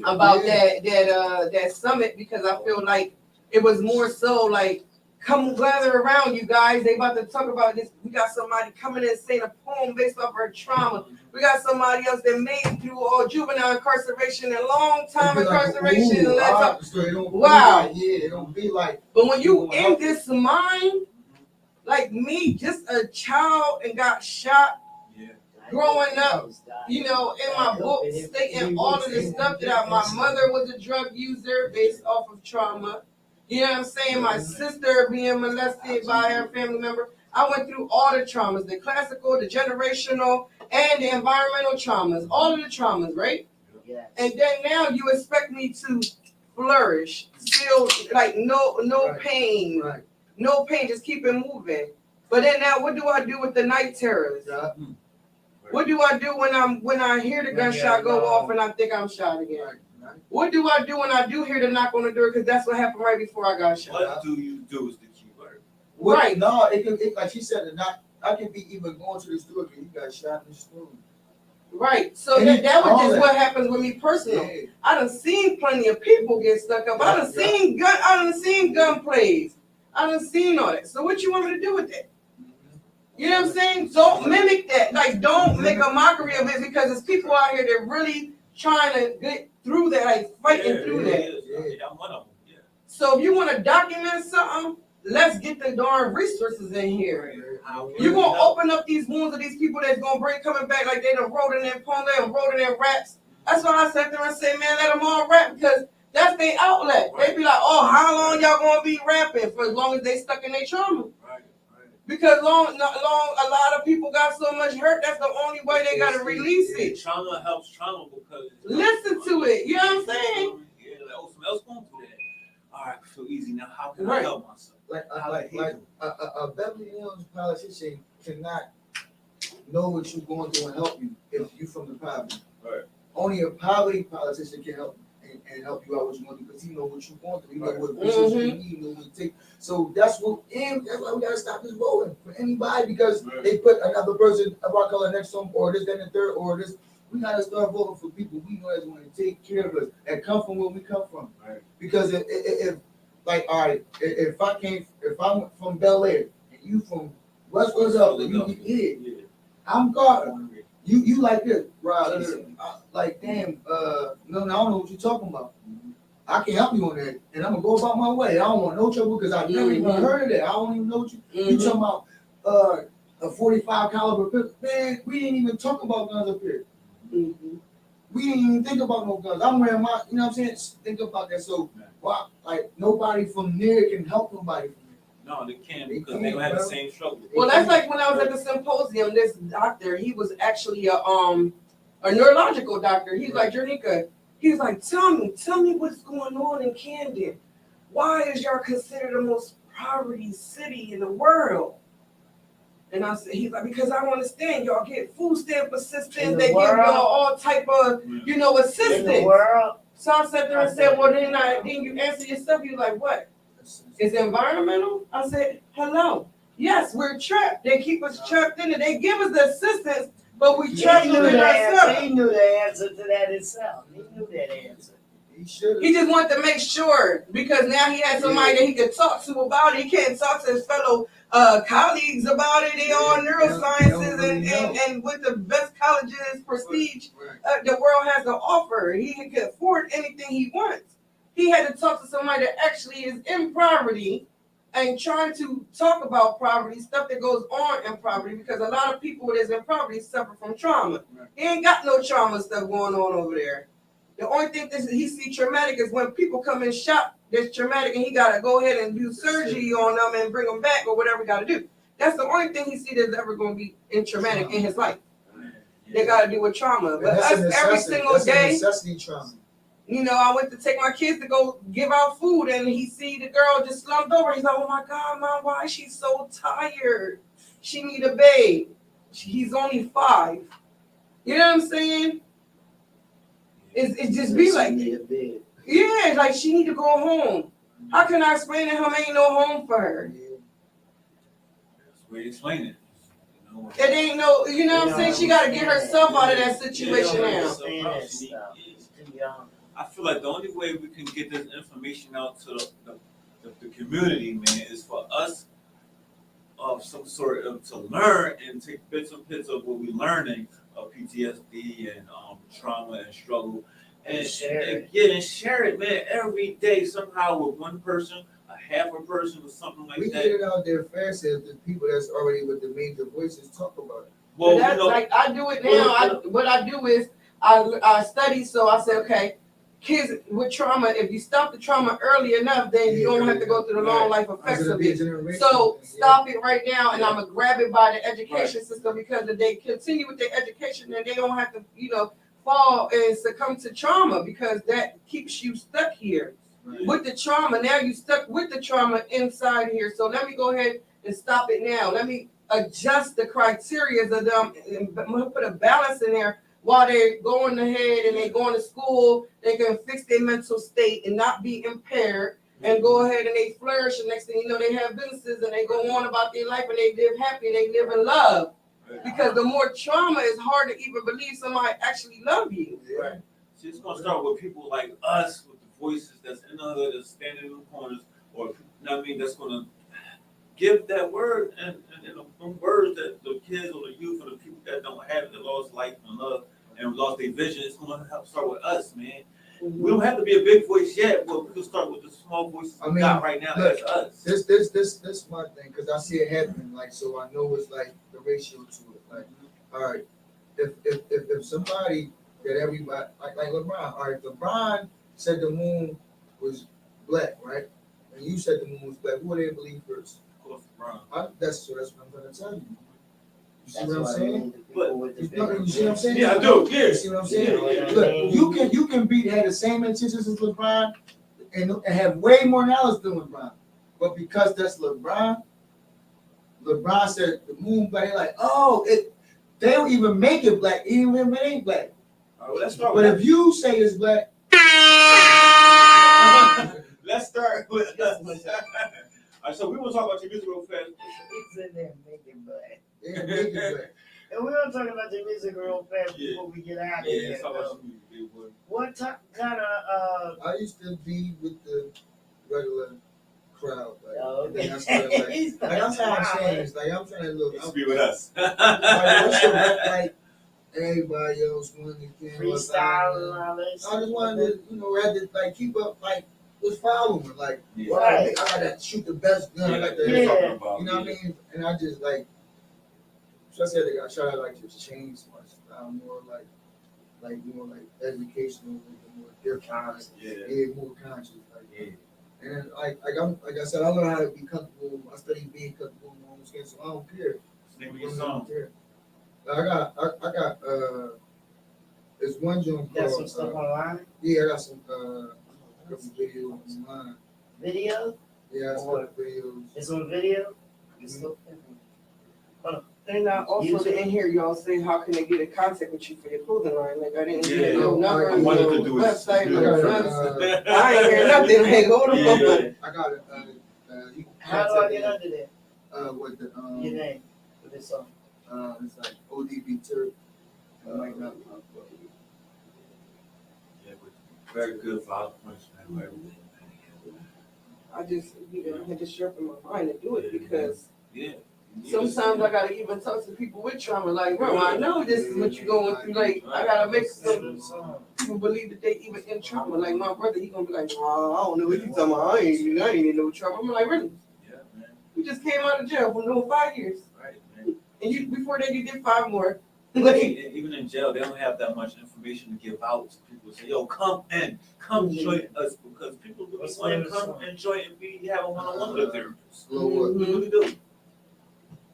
about that summit, because I feel like it was more so like, come gather around, you guys. They about to talk about this. We got somebody coming in saying a poem based off her trauma. We got somebody else that made it through all juvenile incarceration and long time incarceration. Wow. Yeah, it don't be like. But when you in this mind, like me, just a child and got shot. Growing up, you know, in my book, stating all of this stuff that my mother was a drug user based off of trauma. You know what I'm saying? My sister being molested by her family member. I went through all the traumas, the classical, the generational, and the environmental traumas. All of the traumas, right? Yes. And then now you expect me to flourish, feel like no pain, no pain, just keep it moving. But then now, what do I do with the night terrors? What do I do when I hear the gunshot go off and I think I'm shot again? What do I do when I do hear the knock on the door? Because that's what happened right before I got shot. What do you do is the key word. Right. No, it like she said, I can be even going to the store because you got shot in the store. Right. So that was just what happens with me personally. Yeah. I done seen plenty of people get stuck up. I done seen gun plays. I done seen all that. So what you want me to do with that? You know what I'm saying? Don't mimic that. Like, don't make a mockery of it, because there's people out here that really trying to get through that, like fighting through that. I'm one of them. Yeah. So if you want to document something, let's get the darn resources in here. You're gonna open up these wounds of these people that's gonna bring coming back like they done wrote in their poem, they done wrote in their raps. That's why I sat there and say, man, let them all rap, because that's their outlet. They be like, oh, how long y'all gonna be rapping? For as long as they stuck in their trauma. Because long, a lot of people got so much hurt. That's the only way they gotta release it. Trauma helps trauma because listen to it. You know what I'm saying? Yeah, like, someone else going through that. All right, I feel easy now. How can I help myself? Like a Beverly Hills politician cannot know what you're going through and help you if you from the poverty. Right. Only a poverty politician can help you. and help you out what you want to do because he know what you want to. He know what business you need, he know what to take. So that's why we gotta stop this voting for anybody because they put another person of our color next to them or this, then the third, or this. We gotta start voting for people we know that's going to take care of us and come from where we come from. Right. Because if like, all right, if I'm from Bel Air and you from West Philadelphia, you here, I'm Carter. You like this, Rob? Like, damn, no, I don't know what you're talking about. I can help you on that, and I'm gonna go about my way. I don't want no trouble because I never even heard of that. I don't even know what you talking about. A 45 caliber pistol, man. We didn't even talk about guns up here. We didn't even think about no guns. I'm wearing my, you know what I'm saying? Think about that. So, why, like, nobody from there can help nobody from there. No, they can't because they don't have the same struggle. Well, that's like when I was at the symposium. This doctor, he was actually a neurological doctor. He's like, Jernica, he's like, tell me what's going on in Camden. Why is y'all considered the most poverty city in the world? And I said, he's like, because I don't understand. Y'all get food stamp assistance. They give y'all all type of, assistance. In the world. So I sat there and said, well, then you answer yourself. You're like, what? It's environmental? I said, hello. Yes, we're trapped. They keep us trapped in it. They give us the assistance, but we trapped in ourselves. He knew the answer to that himself. He knew that answer. He just wanted to make sure because now he had somebody that he could talk to about it. He can't talk to his fellow colleagues about it. They all neurosciences and with the best colleges prestige the world has to offer. He can afford anything he wants. He had to talk to somebody that actually is in poverty and trying to talk about poverty, stuff that goes on in poverty, because a lot of people that's in poverty suffer from trauma. He ain't got no trauma stuff going on over there. The only thing that he see traumatic is when people come in shock that's traumatic and he got to go ahead and do surgery on them and bring them back or whatever he got to do. That's the only thing he see that's ever going to be in traumatic in his life. They got to do with trauma. But us every single day, necessity trauma. I went to take my kids to go give out food and he see the girl just slumped over. He's like, oh my God, Mom, why is she so tired? She need a babe. He's only 5. You know what I'm saying? It just be like, yeah, like she need to go home. How can I explain to him ain't no home for her? That's where you explain it. It ain't no, you know what I'm saying? She got to get herself out of that situation now. I feel like the only way we can get this information out to the community, man, is for us of some sort of to learn and take bits and bits of what we're learning of PTSD and trauma and struggle and share it, man, every day somehow with one person, a half a person or something like we that. We get it out there fast as the people that's already with the major voices talk about it. Well, that's like I do it now. What I do is I study, so I say, okay, kids with trauma, if you stop the trauma early enough, then you don't have to go through the long life effects of it. So stop it right now, and I'm gonna grab it by the education system, because if they continue with their education, then they don't have to, fall and succumb to trauma, because that keeps you stuck here with the trauma. Now you stuck with the trauma inside here. So let me go ahead and stop it now. Let me adjust the criteria of them and put a balance in there. While they're going ahead and they're going to school, they can fix their mental state and not be impaired and go ahead and they flourish. And next thing you know, they have businesses and they go on about their life and they live happy and they live in love. Because the more trauma, it's hard to even believe somebody actually love you. Right. So it's going to start with people like us, with the voices that's in the hood, that's standing in the corners, or, that's going to give that word and the words that the kids or the youth or the people that don't have it, that lost life and love and lost their vision, it's going to help start with us, man. Mm-hmm. We don't have to be a big voice yet, but we can start with the small voices we got right now. Look, that's us. This my thing, because I see it happening, so I know it's like the ratio to it. All right, if somebody that everybody like LeBron, all right, LeBron said the moon was black, right? And you said the moon was black. Who would they believe first? That's what I'm gonna tell you. You see what I'm saying? You see what I'm saying? Yeah, I do. Yeah. You see what I'm saying? Look, you can have the same intentions as LeBron and have way more knowledge than LeBron, but because that's LeBron said the moon black. Like, they don't even make it black, even if it ain't black. All right, well, let's start but if you say it's black, let's start with. All right, so we want to talk about your music real fast. He's in there making butt. Yeah, make it back. And we're gonna talk about your music real fast Yeah. before we get out of Yeah, here. let's talk about though. your music, big boy. What kind of I used to be with the regular crowd, like, Oh, and then I started like, He's like I'm trying to wild. change, like I'm trying to look. Used to be with us. Like, I should rap like everybody else wanted to freestyle and all that I just wanted to, had to like keep up, like with following, like, Yeah. Right. I gotta shoot the best gun, I got to, Yeah. Talking about, you know what I mean? And I just like, so I said, like, I try to like just change my style more, like more like educational, more different, Yeah. more conscious, like. Yeah. And then, like I said, I learned how to be comfortable. I studied being comfortable in my own skin, so I don't care. Name of I your don't song. care. I got there's one joint got some called stuff online? yeah, I got some couple videos online. Video? Yeah, I got Or- some videos. It's on video? It's still And I also YouTube. didn't hear y'all say how can they get in contact with you for your clothing line. Like I didn't Yeah. hear no number, I no wanted to do it. website, Do no it. nothing. I ain't hear nothing. Like hold on. Yeah. I got it. You can How do I contact get me, under there? with the Your name for this song. it's like ODB Turk. Might not pop up. Yeah, but very good follow points, man. Everything, I just had to sharpen my mind to do it because yeah. sometimes I gotta even talk to people with trauma. Like, bro, I know this is what you're going through. Like, I gotta make some people believe that they even in trauma. Like my brother, he gonna be like, oh, I don't know what you talking about. I ain't in no trouble. I'm like, really? Yeah, man. You just came out of jail for no 5 years, Right, man. and you before that you did 5 more. Like, even in jail, they don't have that much information to give out to people. Say, yo, come join us because people really What's the want name to of the come song? and join and be have a one-on-one with their therapist. Slow up. They really do.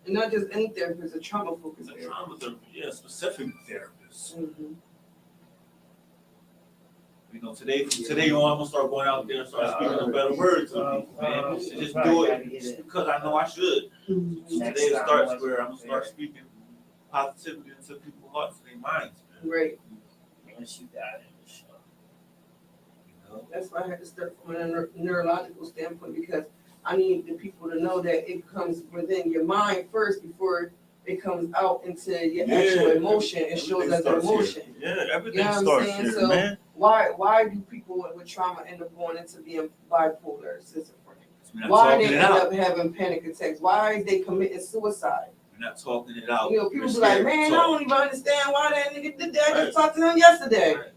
And not just any therapist, a trauma It's focused a therapist. trauma therapist, yeah, specific therapist. Mhm. You know, today I'm gonna start going out there and start speaking a better words to people, man. Just do it just because I know I should. So today it starts where I'm gonna start speaking positivity into people's hearts and their minds, man. Right. Once you got it, sure. You know? That's why I had to start from a neurological standpoint because I need the people to know that it comes within your mind first before it comes out into your actual emotion and shows as an emotion. Yeah, everything You know what I'm starts saying? here, So man. why do people with trauma end up going into being bipolar or schizophrenic? We're not Why talking they it end out. up having panic attacks? Why they committing suicide? We're not talking it out. You know, people We're be like, scared man, to I talk. don't even understand why that nigga did that. I Right. just talked to him yesterday. Right.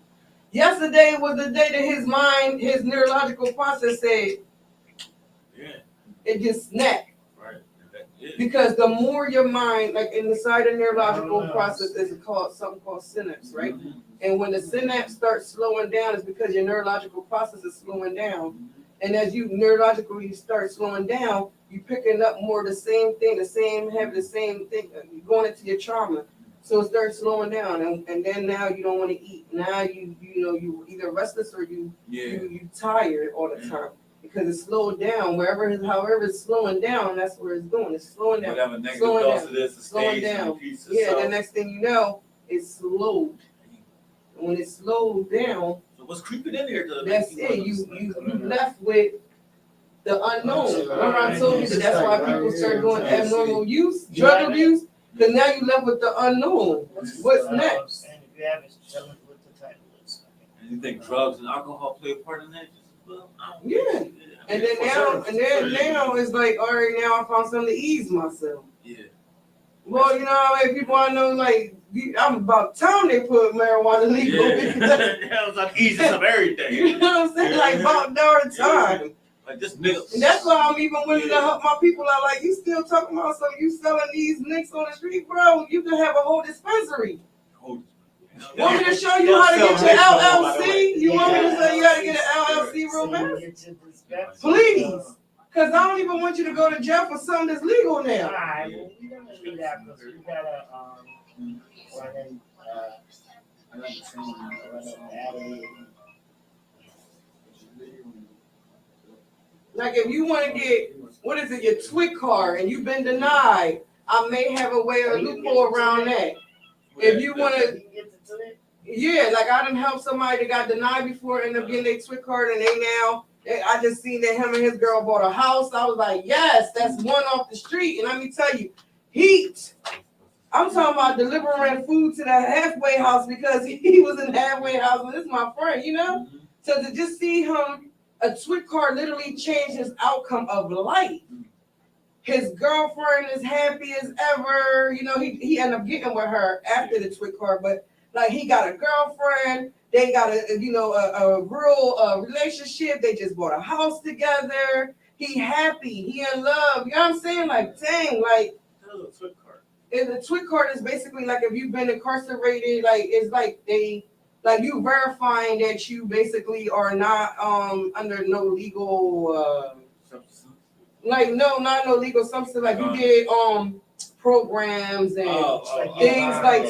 Yesterday was the day that his mind, his neurological process said Yeah, it just snapped. right. Yeah. Because the more your mind, like inside the neurological process, is called something called synapse, right? Mhm. And when the synapse starts slowing down, it's because your neurological process is slowing down. And as you neurologically start slowing down, you picking up more of the same thing, having the same thing, going into your trauma. So it starts slowing down, and then now you don't want to eat. Now you either restless or you tired all the time because it's slowed down. However it's slowing down, that's where it's going. It's slowing down. Whatever negative Slowing thoughts down. it is, the Slowing stage and down. the piece Yeah, itself. the next thing you know, it's slowed. And when it's slowed down, So what's creeping in here? that's it. You left with the unknown. Remember I told you that's why people start doing abnormal use, drug abuse, because now you left with the unknown. What's next? And if you haven't, tell me what the title is. And you think drugs and alcohol play a part in that? Well, I don't Yeah. think so. And then now it's like, all right, now I found something to ease myself. Yeah. Well, you know how many people I know, like, I'm about time they put marijuana legal. Yeah, it's like easy of everything. You know what I'm saying? Like, about darn time. Like this nigga. And that's why I'm even willing to help my people out. Like, you still talking about something, you selling these nicks on the street, bro. You can have a whole dispensary. Want me to show you how to get your LLC? You want me to show you how to get an LLC real fast? Please. Because I don't even want you to go to jail for something that's legal now. Alright, well, we're gonna leave that because we gotta run in, I got the same one. run out of here. Like, if you want to get, what is it, your TWIC card, and you've been denied, I may have a way or loophole around that. If you want to, yeah, like I done helped somebody that got denied before end up getting their TWIC card, and they now I just seen that him and his girl bought a house. I was like, yes, that's one off the street. And let me tell you, I'm talking about delivering food to the halfway house because he was in the halfway house. And this is my friend, you know? So to just see him, a twit card literally changed his outcome of life. His girlfriend is happy as ever. You know, he ended up getting with her after the twit card, but like he got a girlfriend. They got a real relationship. They just bought a house together. He happy. He in love. You know what I'm saying? Like, dang, like. The twit card is basically like if you've been incarcerated, like it's like you verifying that you basically are not under no legal not no legal substance, like you did programs and things like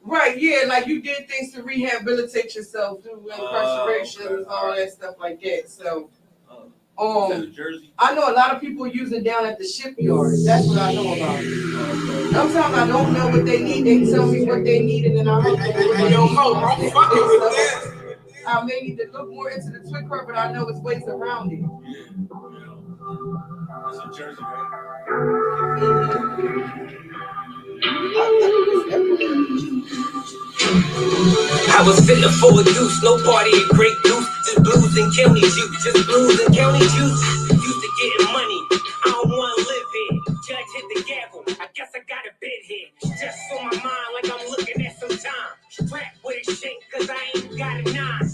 right, yeah, like you did things to rehabilitate yourself through incarceration and all that stuff like that. So I know a lot of people use it down at the shipyard. That's what I know about it. Sometimes I don't know what they need. They tell me what they need, and then I hook them with I may need to look more into the twit card, but I know it's ways around it. It's in Jersey, right? I was sitting for a deuce, no party and great deuce, just blues and county juice, just blues and county juice. Used to getting money, I don't want to live here. Judge hit the gavel, I guess I got a bid here. Just on my mind like I'm looking at some time. Strapped with a shake cause I ain't got a nine.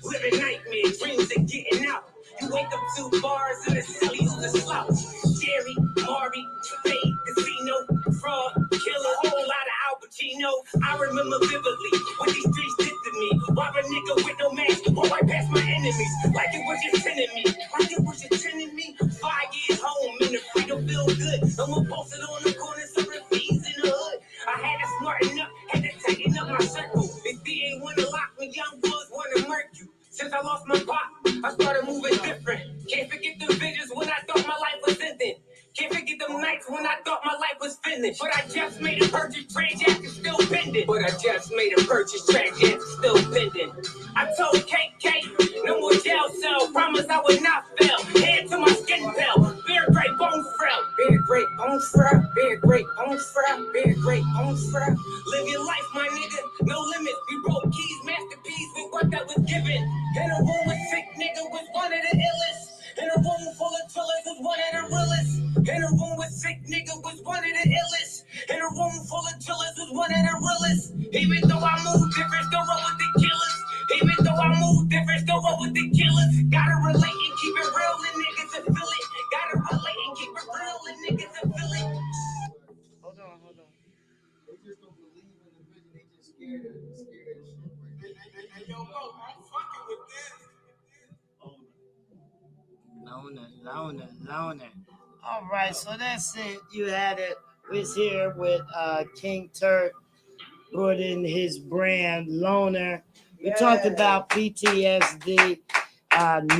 Living nightmares, dreams of getting out. You wake up 2 bars in the cell, used to slouch. Jerry, Maury, Spade, Casino, Fraud, Killer, whole lot of Al Pacino. I remember vividly what these streets did to me. Rob a nigga with no mask, walk right past my enemies. Like it was just 10 of me. Like it was just 10 of me. 5 years home and the freedom feel good. No more posted on the corner, serving fees in the hood. I had to smarten up, had to tighten up my circle. If they ain't wanna lock me, young boys wanna murk you. Since I lost my pop, I started moving different. Can't forget the visions when I thought my life was ending. Can't forget them nights when I thought my life was finished. But I just made a purchase, transaction still pending. I told KK, no more jail cell. Promise I would not fail. Head to my skin pale. Beer great bones frail. Beer great bones frail. Beer great bones frail. Beer great bones frail. Live your life, my nigga. No limits. We broke keys, masterpiece with what that was given. In a room with sick nigga was one of the illest. In a room full of killers was one of the realest. In a room with sick nigga was one of the illest. In a room full of killers was one of the realest. Even though I move different, still roll with the killers. Even though I move different, still roll with the killers. Gotta relate and keep it real and niggas to feel it. Gotta relate and keep it real and niggas to feel it. Hold on. They just don't believe in the vision. They just scared of shit. Hey, yo, Mo, I'm fucking with this. Loner. All right, so that's it. You had it. We're here with King Turk, brought in his brand Loner. We talked about PTSD.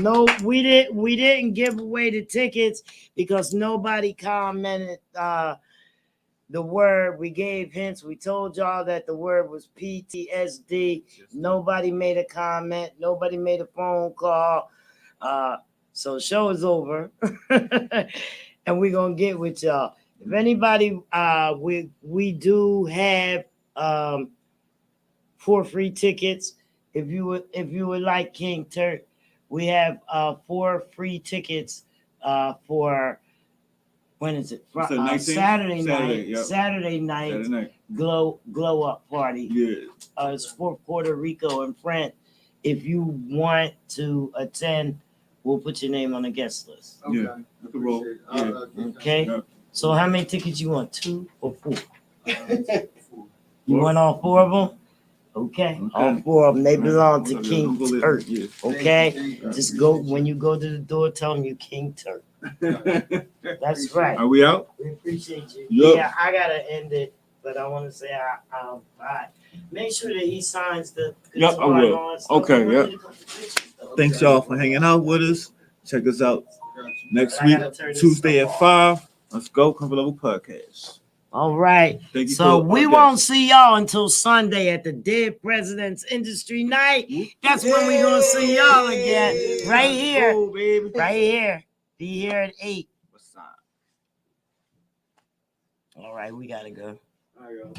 No, we didn't give away the tickets because nobody commented the word. We gave hints. We told y'all that the word was PTSD. Nobody made a comment. Nobody made a phone call. So show is over. And we're gonna get with y'all. If anybody, we do have 4 free tickets. If you would like King Turk, we have 4 free tickets for when is it? Saturday night. Yep. Saturday night. Glow up party. Yeah. It's for Puerto Rico and France. If you want to attend, we'll put your name on the guest list. Okay. Yeah. Roll. Yeah. Okay. Yeah. So how many tickets you want? 2 or 4? 4. You want all 4 of them? Okay. All 4 of them. They belong to King Turk. Yeah. Okay. Just go when you go to the door. Tell them you King Turk. That's right. Are we out? We appreciate you. Yep. Yeah, I gotta end it, but I want to say bye. Make sure that he signs the. Yep, I will. Okay, yep. Thanks y'all for hanging out with us. Check us out next week, Tuesday at 5. Let's go, Comfort Level Podcast. All right. Thank you So for we our won't guests. see y'all until Sunday at the Dead President's Industry Night. That's when we're gonna see y'all again. Right here. Oh, baby. Right here. Be here at 8. What's up? All right, we gotta go. All right, y'all.